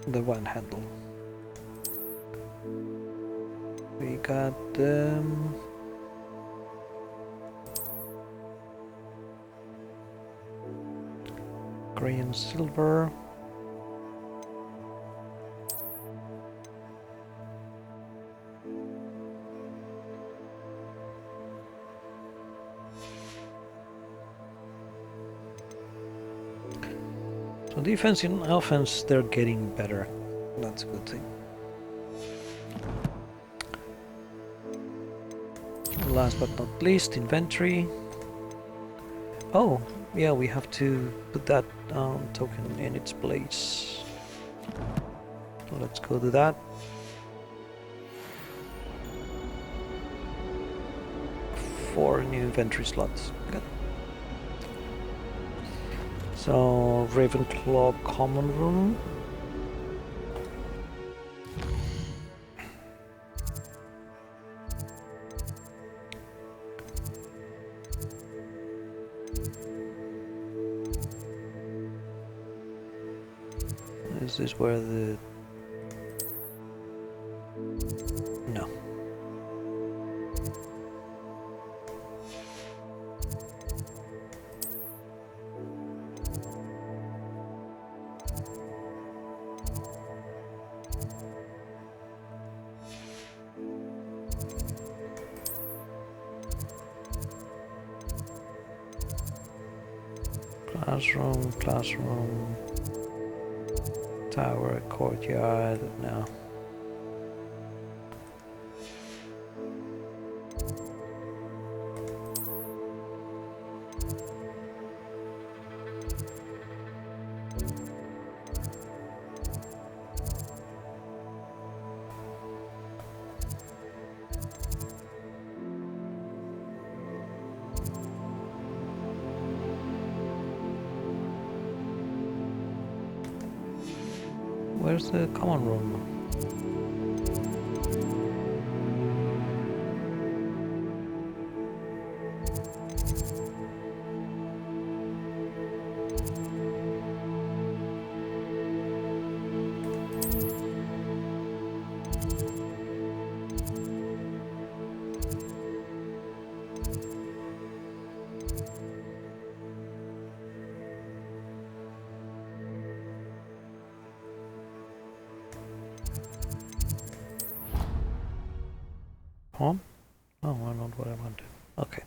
The one handle. We got gray and silver. So defense and offense, they're getting better. That's a good thing. Last but not least, inventory. Oh, yeah, we have to put that token in its place. So let's go do that. Four new inventory slots. Good. So, Ravenclaw common room. Is this where the... No. Classroom, tower, courtyard, no. Where's the common room? Home? Oh, not what I wanted. Okay.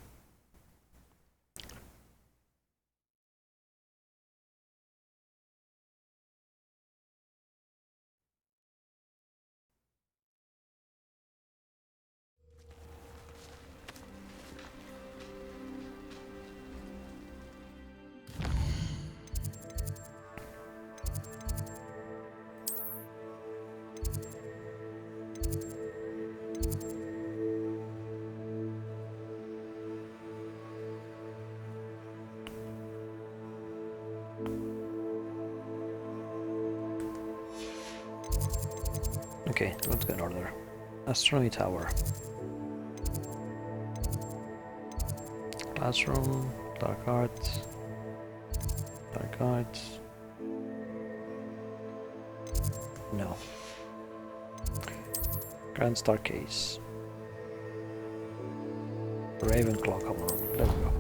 Okay, let's go in order. Astronomy Tower. Classroom, Dark Arts. Dark Arts. No. Grand Staircase. Ravenclaw, come on. There we go.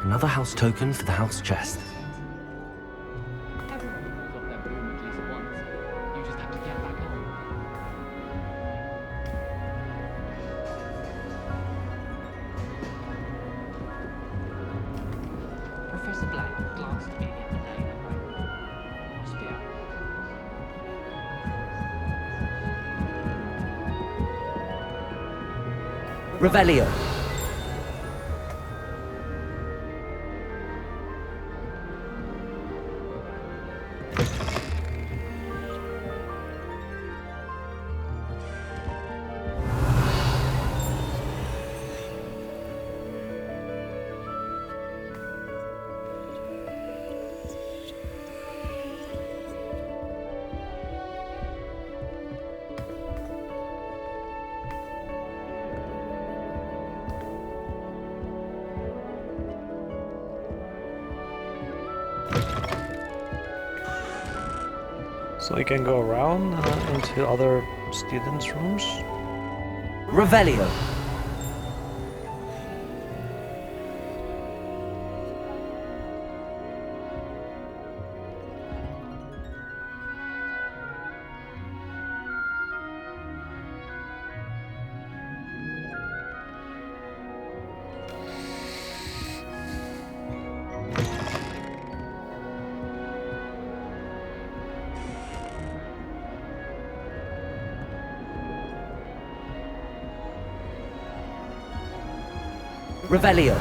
Another house token for the house chest. Everyone falls off their broom at least once. You just have to get back on. Professor Black glanced at me the other day and went, "Must be up." Revelio. So you can go around into other students' rooms? Revelio. Revelio.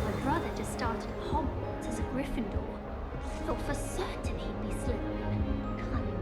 I'd rather just started at Hogwarts as a Gryffindor. Thought for certain he'd be Slytherin. Cunning.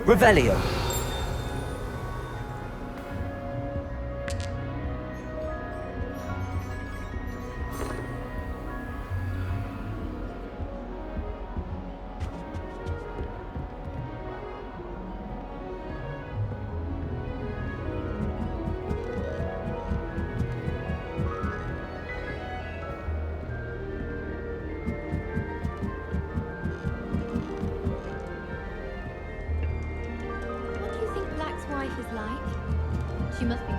Revelio. What do you think Black's wife is like? She must be.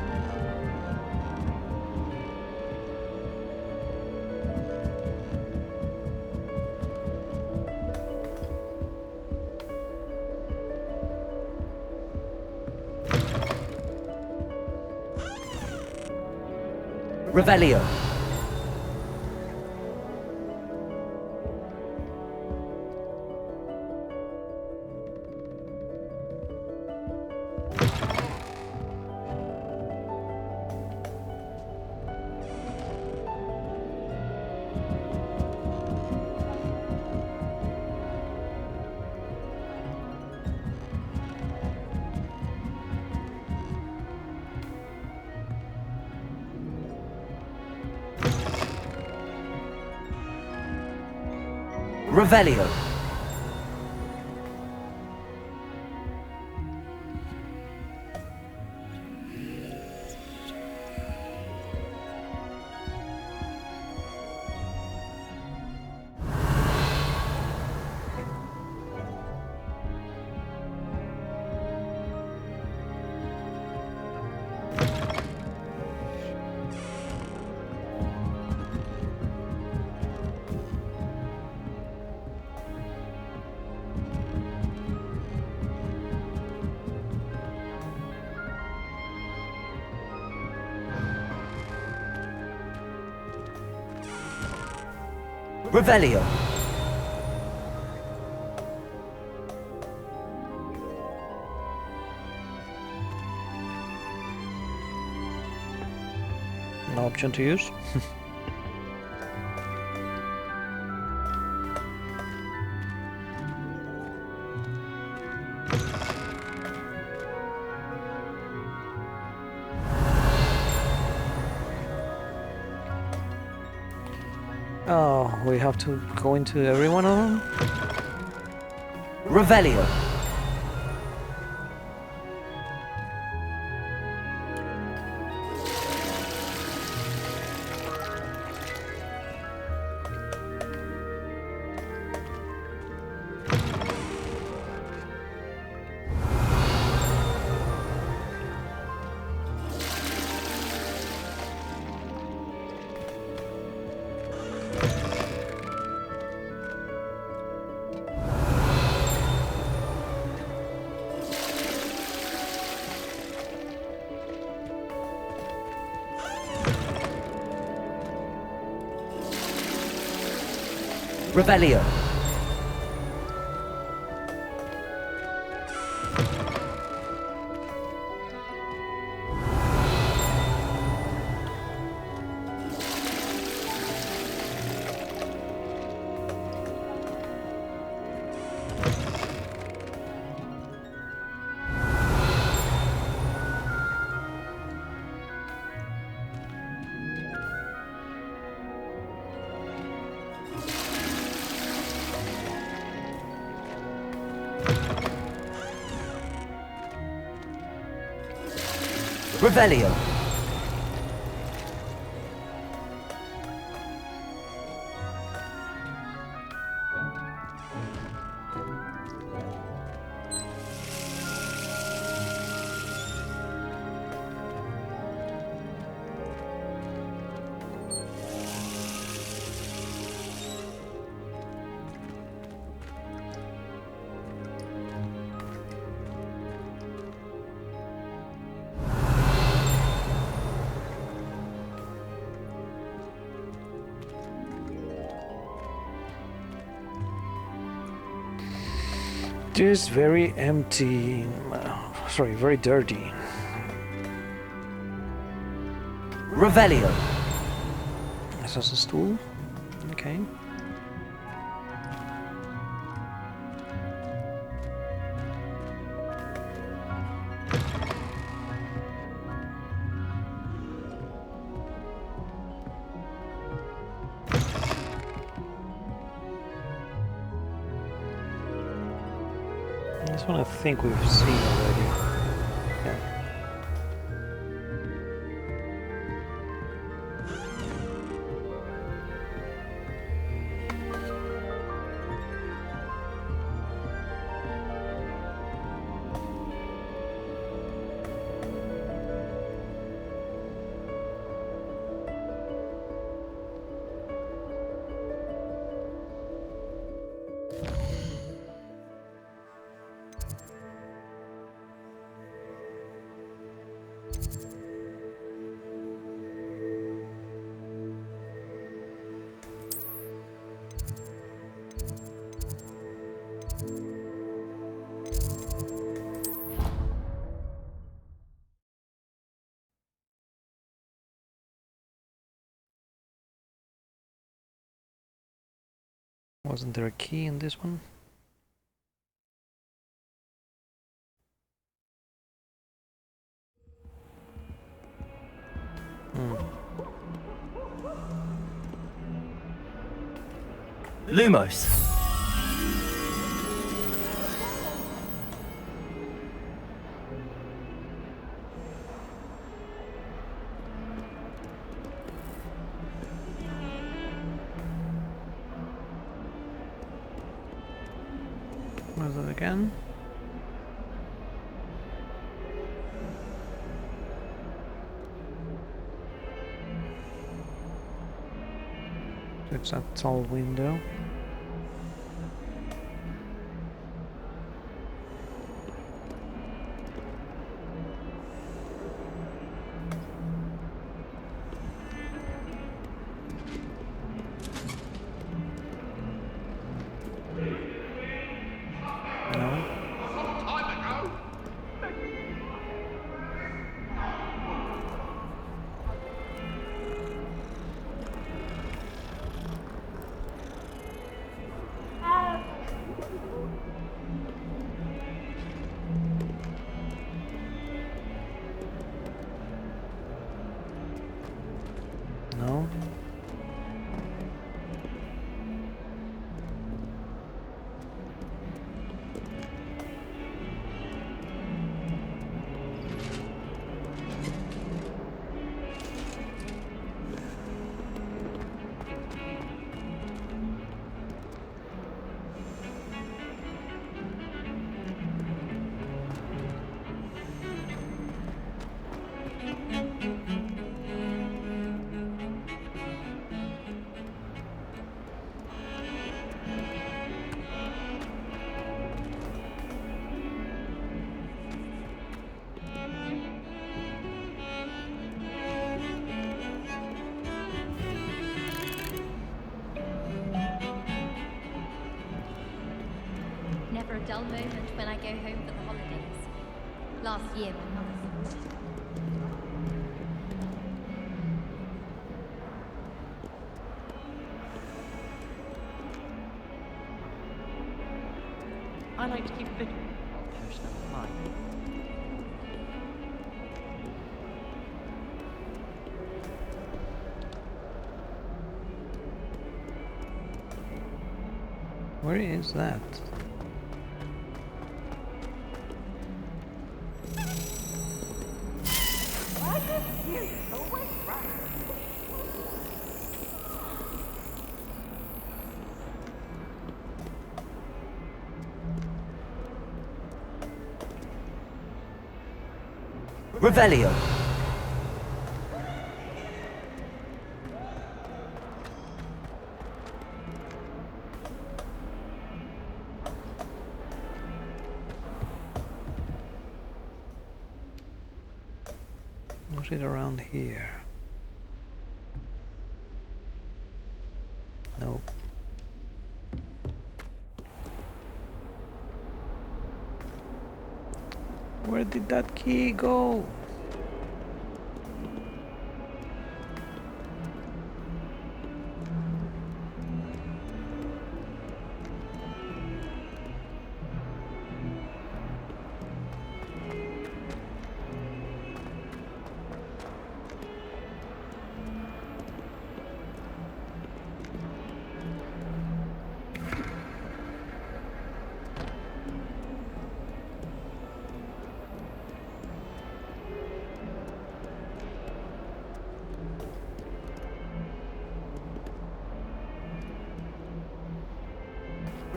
Revelio. Revelio. Revelio. No option to use. Oh, we have to go into every one of them? Revelio. Revelio. Revelio. Just very empty. Sorry, very dirty. Revelio. This is a stool. Okay. This one I think we've seen already. Yeah. Wasn't there a key in this one? Lumos. Was it again? It's a tall window. No. Never a dull moment when I go home for the holidays. Last year, my mother said. I like to keep vigilant. Potion of mine. Where is that? Revelio. Was it around here? Nope. Where did that key go?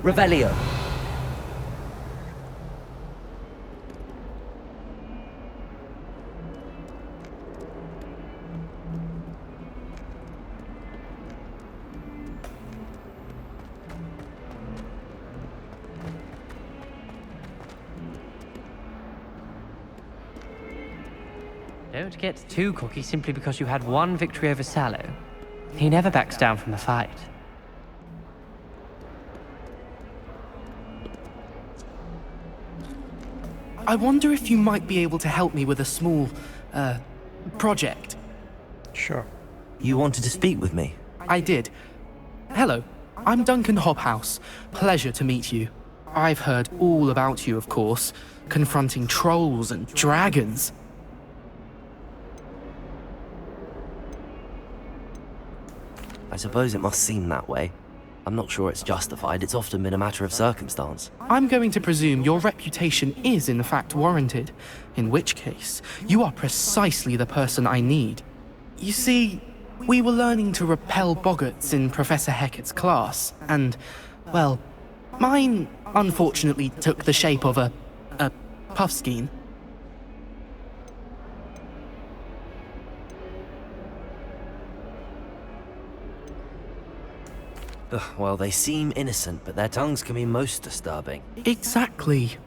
Revelio. Don't get too cocky simply because you had one victory over Sallow. He never backs down from a fight. I wonder if you might be able to help me with a small, project. Sure. You wanted to speak with me? I did. Hello, I'm Duncan Hobhouse. Pleasure to meet you. I've heard all about you, of course, confronting trolls and dragons. I suppose it must seem that way. I'm not sure it's justified. It's often been a matter of circumstance. I'm going to presume your reputation is in fact warranted, in which case, you are precisely the person I need. You see, we were learning to repel boggarts in Professor Hecat's class, and, well, mine unfortunately took the shape of a puffskein. Well, they seem innocent, but their tongues can be most disturbing. Exactly.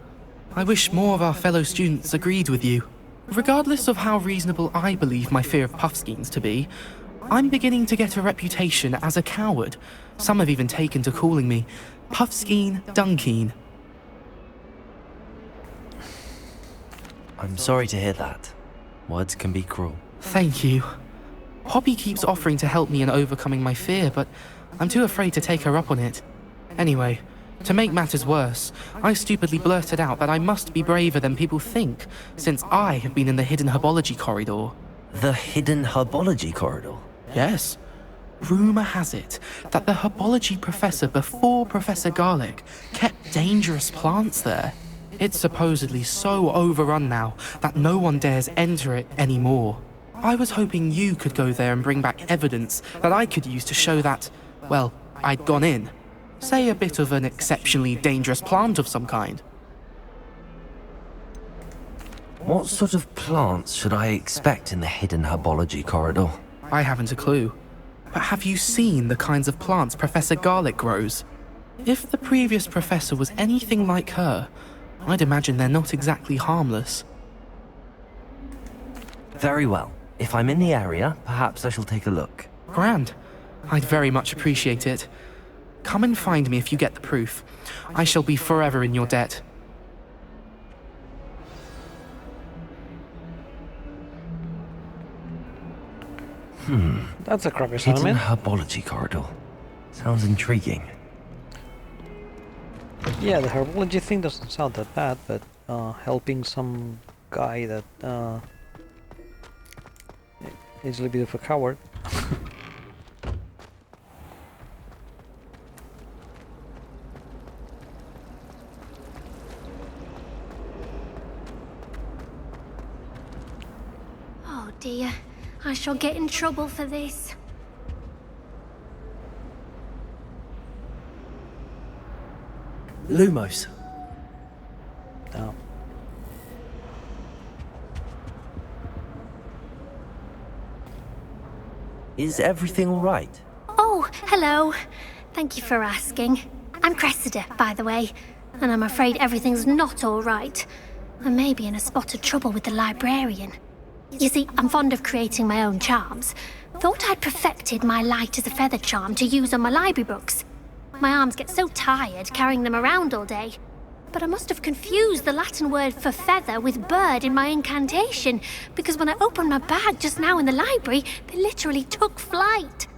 I wish more of our fellow students agreed with you. Regardless of how reasonable I believe my fear of puffskeins to be, I'm beginning to get a reputation as a coward. Some have even taken to calling me Puffskeen Dunkeen. I'm sorry to hear that. Words can be cruel. Thank you. Poppy keeps offering to help me in overcoming my fear, but I'm too afraid to take her up on it. Anyway, to make matters worse, I stupidly blurted out that I must be braver than people think, since I have been in the hidden herbology corridor. The hidden herbology corridor? Yes. Rumour has it that the herbology professor before Professor Garlic kept dangerous plants there. It's supposedly so overrun now that no one dares enter it anymore. I was hoping you could go there and bring back evidence that I could use to show that, well, I'd gone in. Say a bit of an exceptionally dangerous plant of some kind. What sort of plants should I expect in the hidden herbology corridor? I haven't a clue. But have you seen the kinds of plants Professor Garlic grows? If the previous professor was anything like her, I'd imagine they're not exactly harmless. Very well. If I'm in the area, perhaps I shall take a look. Grand. I'd very much appreciate it. Come and find me if you get the proof. I shall be forever in your debt. That's a crappy Hidden assignment. herbology corridor. Sounds intriguing. Yeah, the herbology thing doesn't sound that bad, but helping some guy that is a little bit of a coward. Oh dear, I shall get in trouble for this. Lumos. No. Is everything all right? Oh, hello. Thank you for asking. I'm Cressida, by the way, and I'm afraid everything's not all right. I may be in a spot of trouble with the librarian. You see, I'm fond of creating my own charms. Thought I'd perfected my light as a feather charm to use on my library books. My arms get so tired carrying them around all day. But I must have confused the Latin word for feather with bird in my incantation, because when I opened my bag just now in the library, they literally took flight.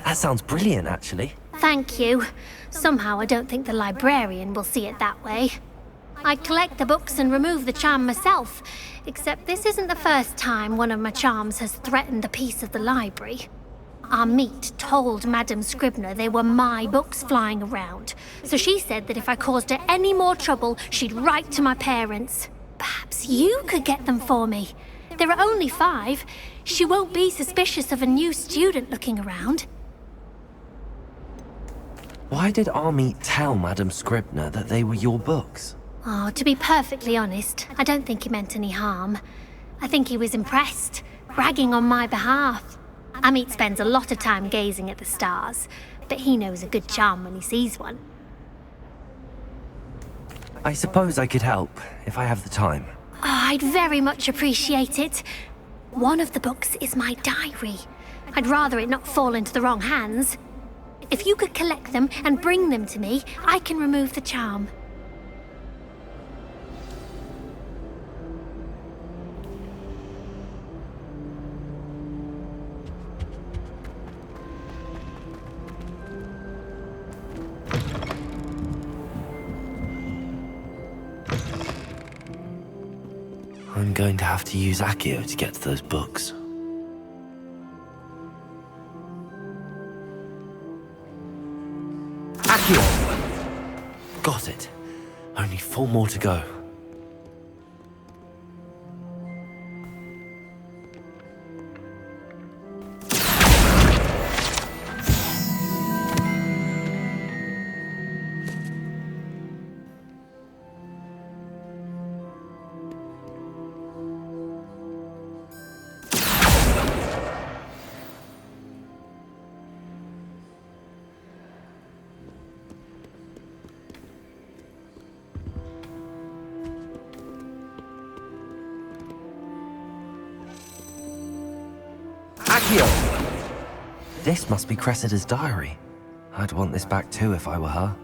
That sounds brilliant, actually. Thank you. Somehow I don't think the librarian will see it that way. I collect the books and remove the charm myself, except this isn't the first time one of my charms has threatened the peace of the library. Our meet told Madame Scribner they were my books flying around, so she said that if I caused her any more trouble, she'd write to my parents. Perhaps you could get them for me. There are only 5. She won't be suspicious of a new student looking around. Why did Army tell Madam Scribner that they were your books? Oh, to be perfectly honest, I don't think he meant any harm. I think he was impressed, bragging on my behalf. Amit spends a lot of time gazing at the stars, but he knows a good charm when he sees one. I suppose I could help, if I have the time. Oh, I'd very much appreciate it. One of the books is my diary. I'd rather it not fall into the wrong hands. If you could collect them and bring them to me, I can remove the charm. I'm going to have to use Accio to get to those books. Accio! Got it. Only 4 more to go. This must be Cressida's diary. I'd want this back too if I were her.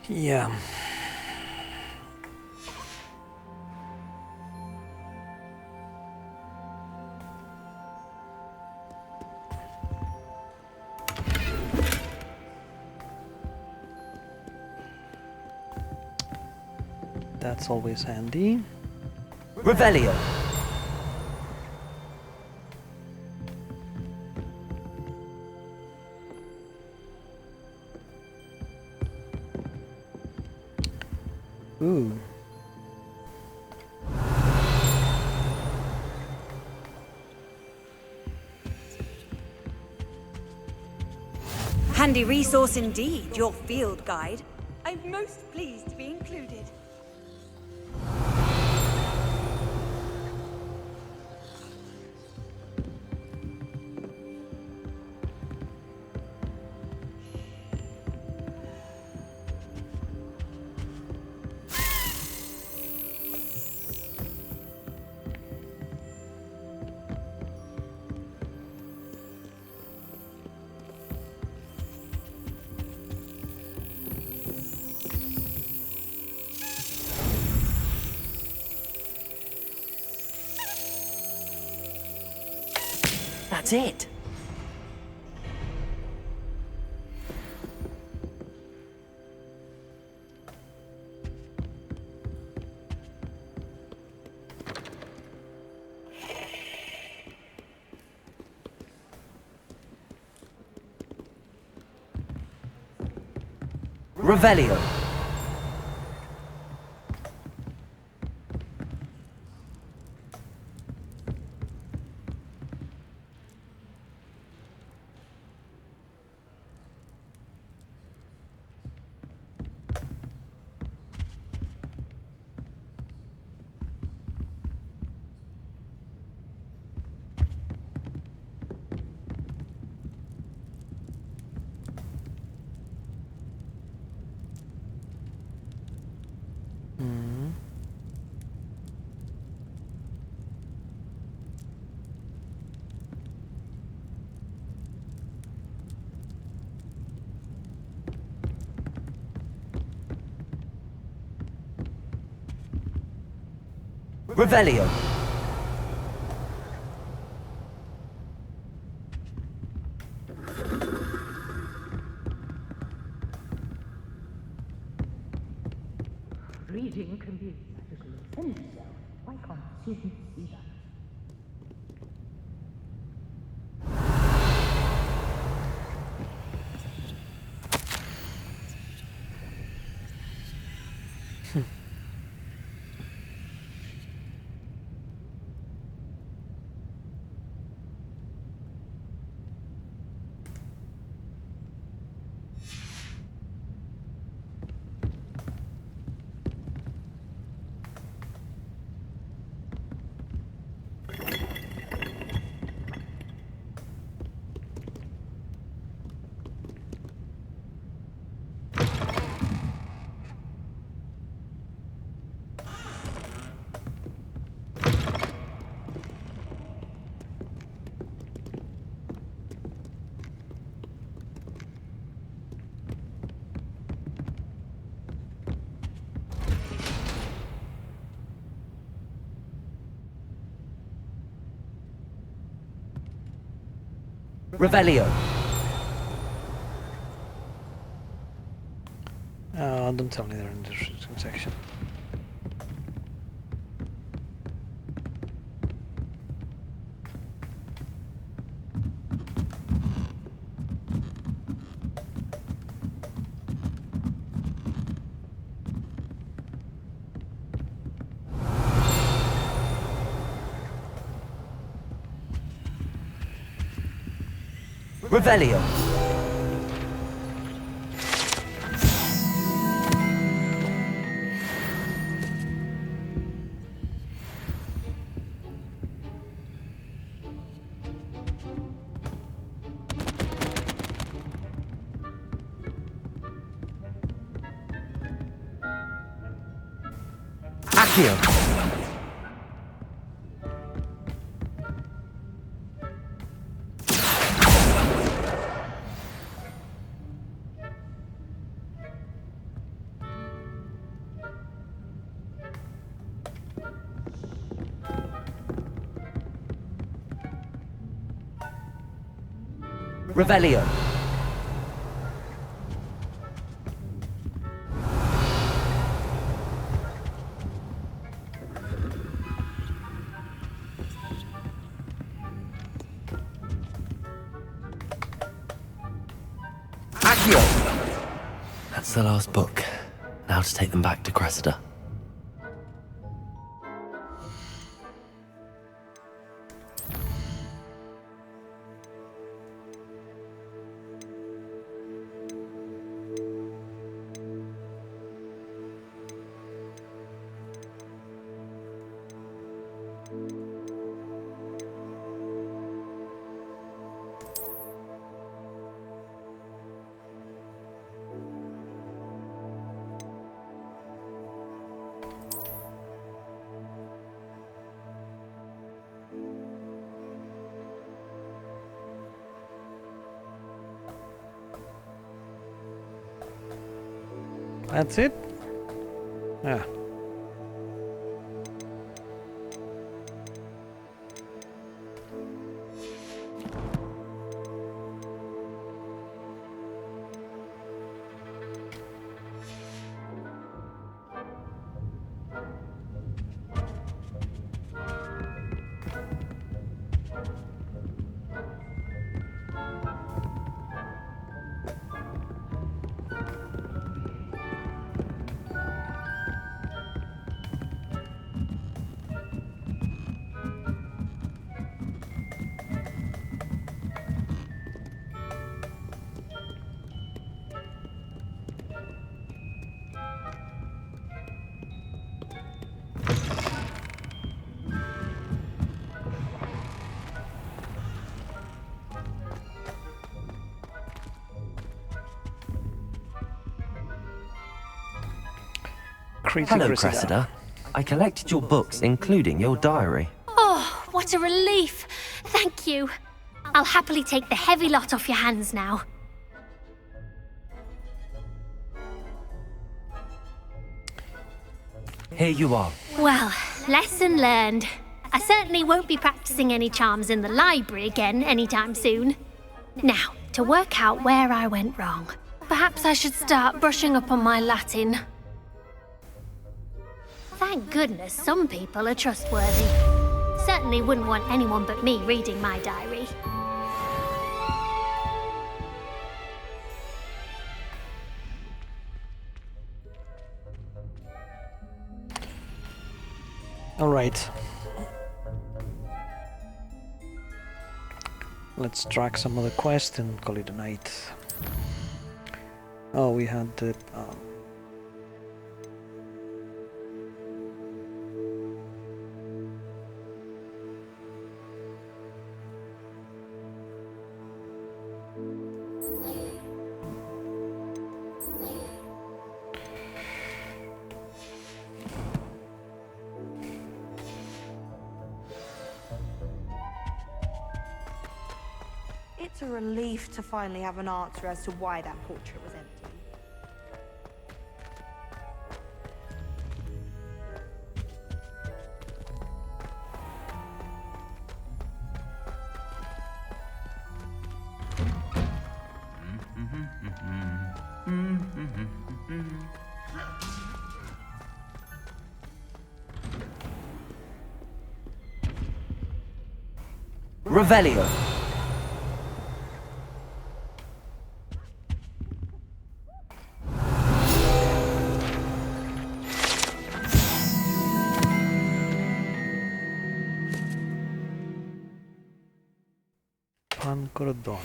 Yeah. That's always handy. Revelio. Ooh. Handy resource indeed, your field guide. I'm most pleased to be included. That's it. Revelio. Revelio. Reading can be a magical offense. Revelio. Don't tell me they're in the description section. Revelio. Accio. Revelio. Accio. That's the last book. Now to take them back to Cressida. That's it? Yeah. Hello, Cressida. I collected your books, including your diary. Oh, what a relief. Thank you. I'll happily take the heavy lot off your hands now. Here you are. Well, lesson learned. I certainly won't be practicing any charms in the library again anytime soon. Now, to work out where I went wrong. Perhaps I should start brushing up on my Latin. Thank goodness some people are trustworthy. Certainly wouldn't want anyone but me reading my diary. All right. Let's track some other quest and call it a night. Oh, we had the It's a relief to finally have an answer as to why that portrait was empty. Revelio. Pancordon.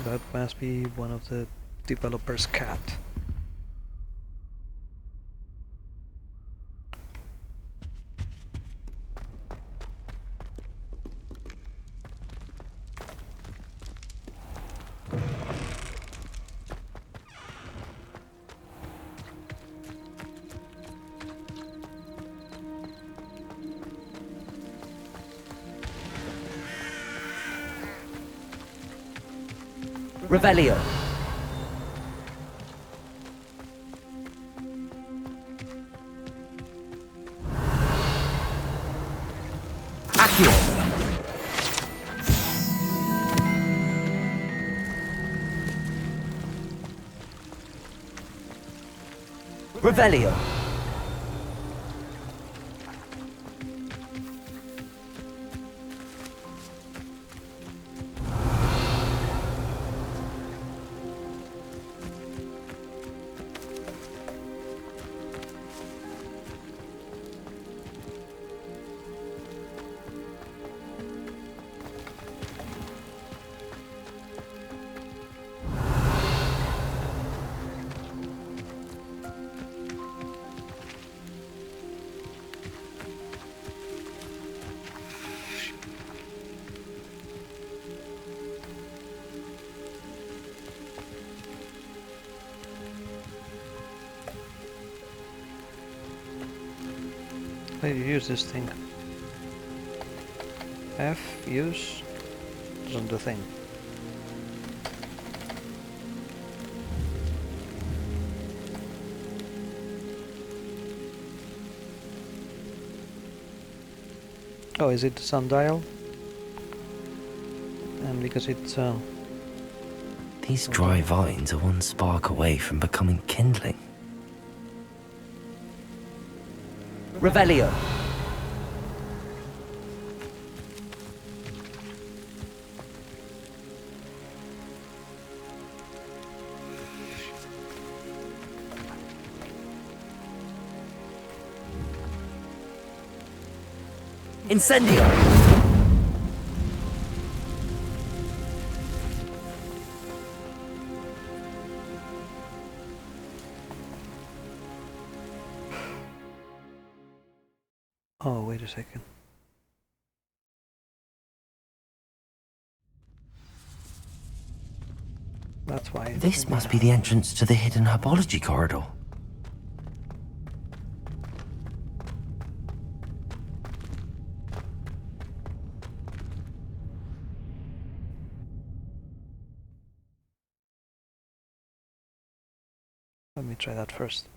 That must be one of the developer's cat. Revelio. Accio. Revelio. How do you use this thing? F, use, isn't the thing. Oh, is it the sundial? And because it's These dry vines are one spark away from becoming kindling. Revelio. Incendio. Oh, wait a second. That's why. This must be the entrance to the hidden herbology corridor. Let me try that first.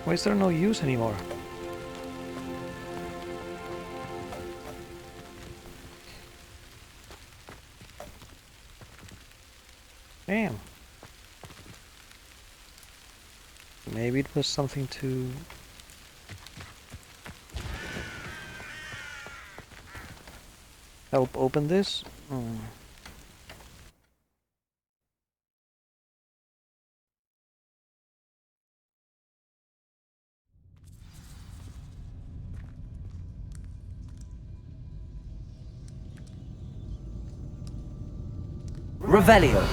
Why is there no use anymore? Damn. Maybe it was something to... help open this? Revelio.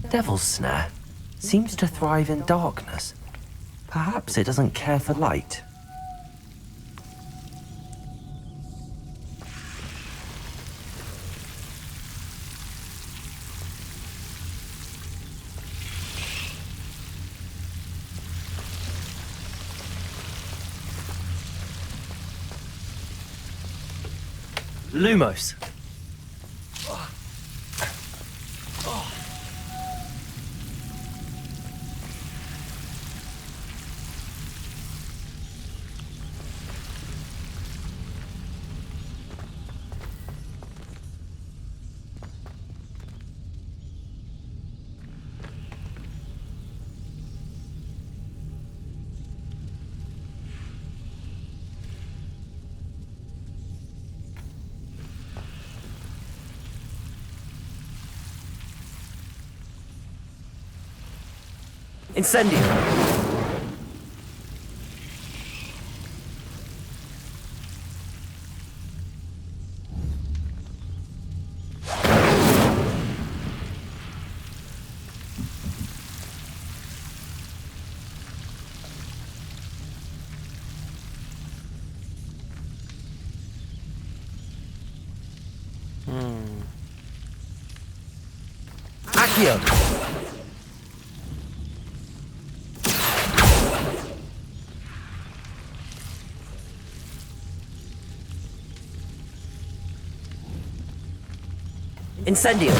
Devil's Snare seems to thrive in darkness. Perhaps it doesn't care for light. Lumos. Incendio. Accio. Incendio.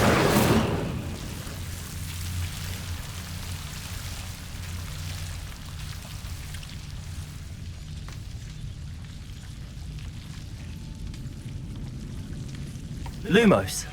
Lumos.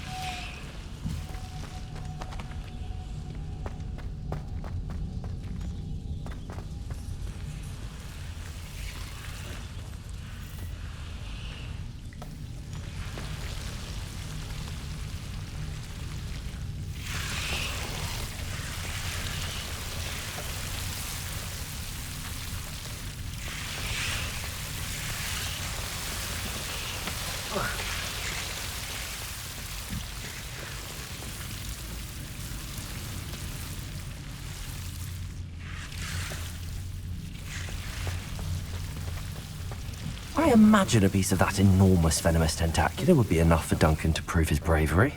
I imagine a piece of that enormous venomous tentacular would be enough for Duncan to prove his bravery.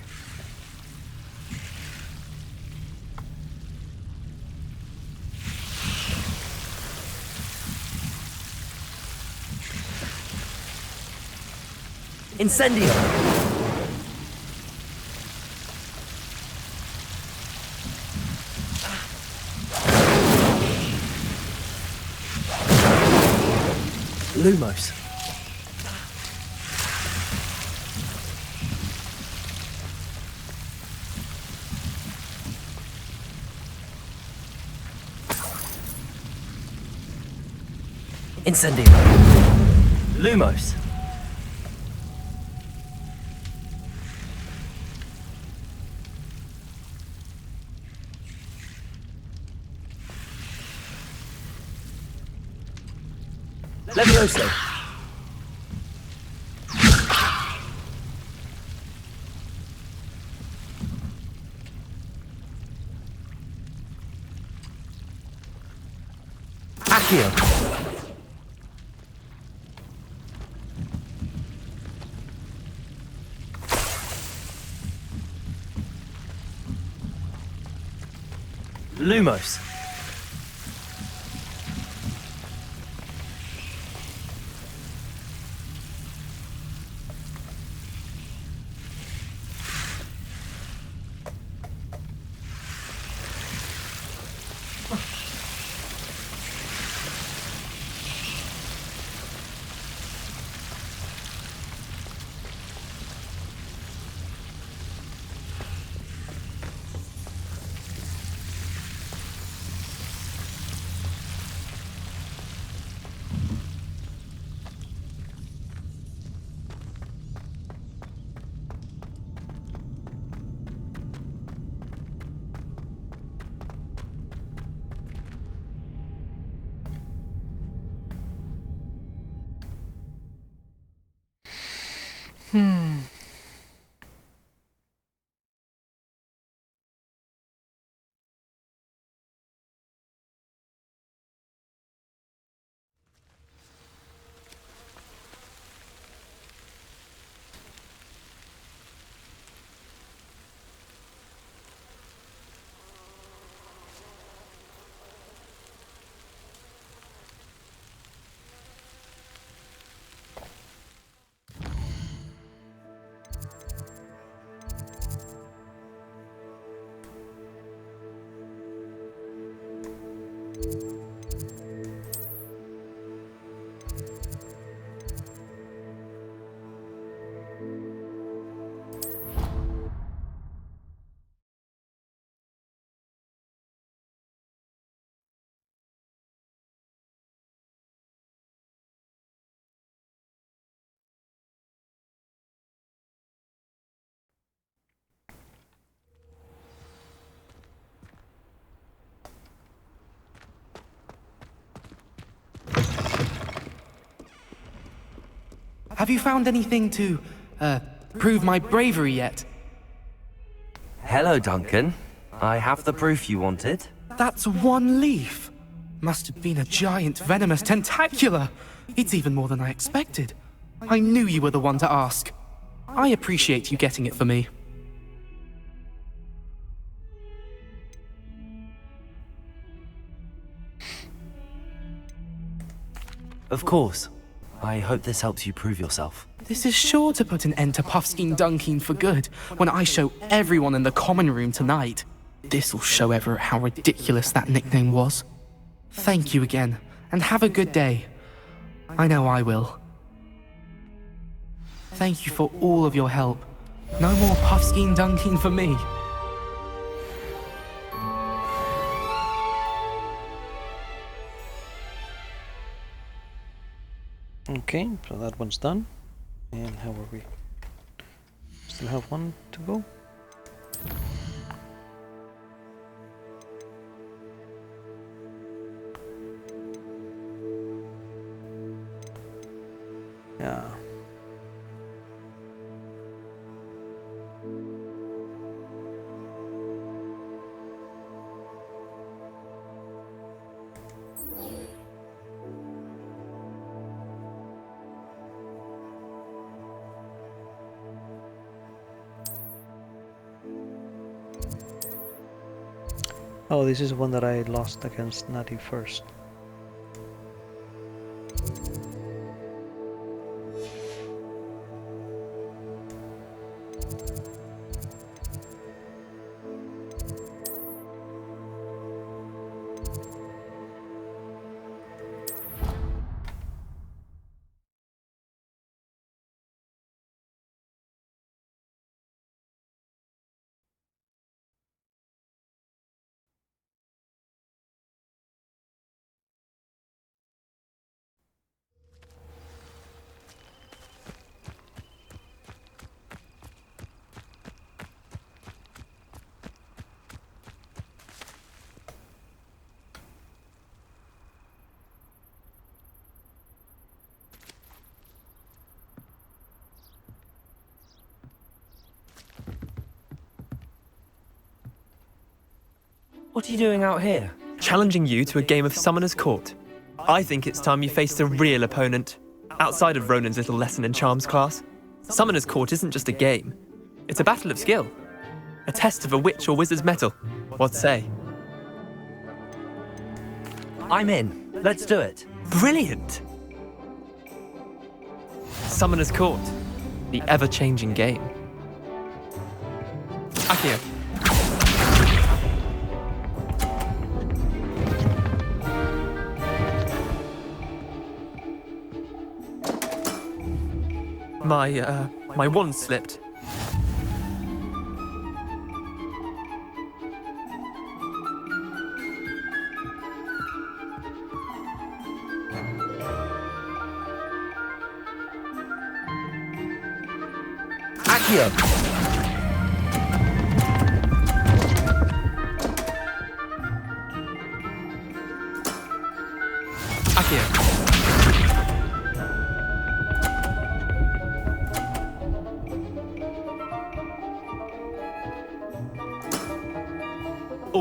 Incendio! Lumos. Incendio. Lumos. Levioso. Accio. Lumos. Have you found anything to, prove my bravery yet? Hello, Duncan. I have the proof you wanted. That's one leaf. Must have been a giant venomous tentacula. It's even more than I expected. I knew you were the one to ask. I appreciate you getting it for me. Of course. I hope this helps you prove yourself. This is sure to put an end to Puffskein Dunkeen for good when I show everyone in the common room tonight. This'll show Everett how ridiculous that nickname was. Thank you again, and have a good day. I know I will. Thank you for all of your help. No more Puffskein Dunkeen for me. Okay, so that one's done. And how are we? Still have one to go. Yeah. Oh, this is one that I lost against Natty first. What are you doing out here? Challenging you to a game of Summoner's Court. I think it's time you faced a real opponent, outside of Ronan's little lesson in charms class. Summoner's Court isn't just a game. It's a battle of skill. A test of a witch or wizard's mettle. What say? I'm in. Let's do it. Brilliant! Summoner's Court. The ever-changing game. Accio. My wand slipped. Accio.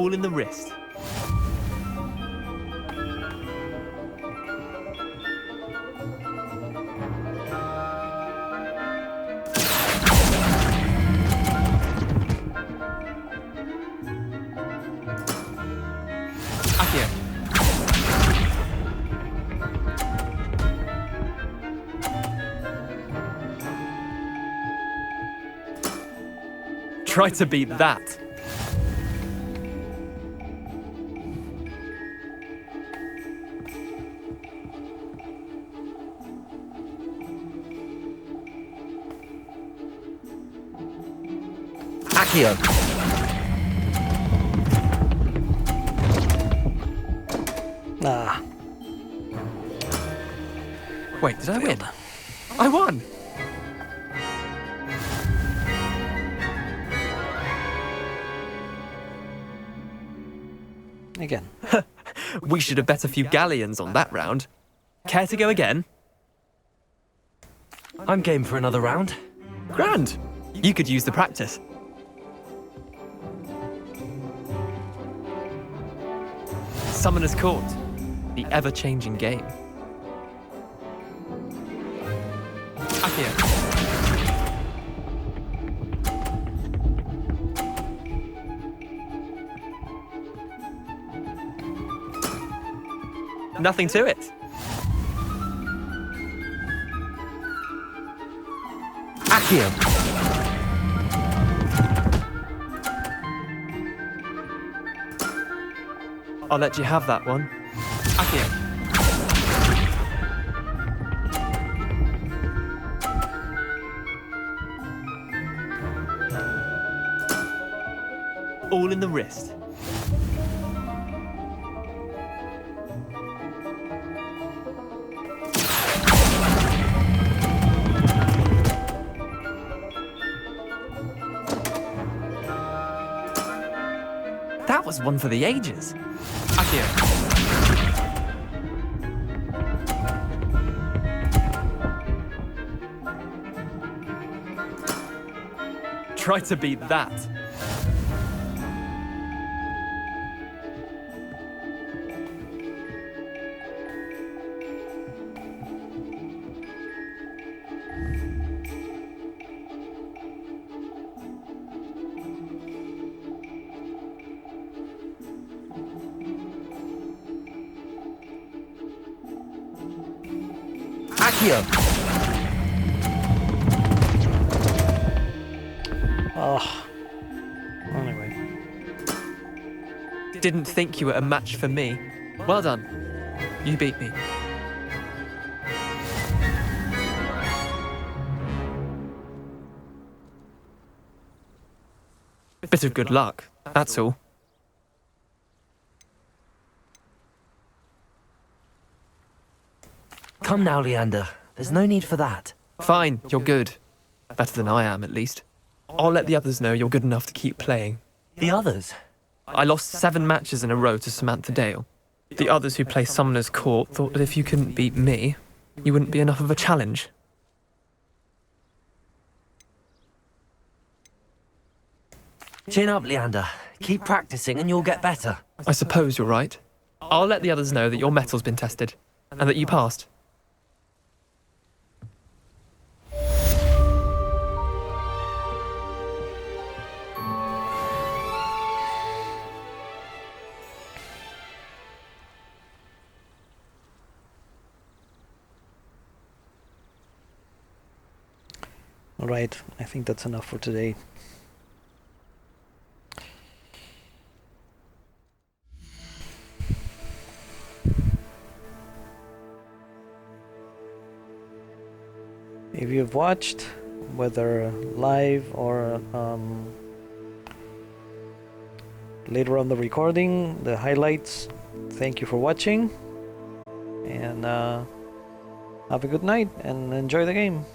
All in the wrist. Accio. Try to beat that. Accio. Ah. Wait, did I win? I won! Again. We should have bet a few galleons on that round. Care to go again? I'm game for another round. Grand! You could use the practice. Summoner's Court, the ever-changing game. Accio. Nothing to it. Accio. I'll let you have that one. Accio. All in the wrist. That was one for the ages. Accio. Try to beat that. Accio. Oh. Anyway. Didn't think you were a match for me. Well done. You beat me. Bit of good luck, that's all. Come now, Leander. There's no need for that. Fine, you're good. Better than I am, at least. I'll let the others know you're good enough to keep playing. The others? I lost 7 matches in a row to Samantha Dale. The others who play Summoner's Court thought that if you couldn't beat me, you wouldn't be enough of a challenge. Chin up, Leander. Keep practicing and you'll get better. I suppose you're right. I'll let the others know that your metal's been tested, and that you passed. Alright, I think that's enough for today. If you've watched, whether live or later on the recording, the highlights, thank you for watching, and have a good night and enjoy the game.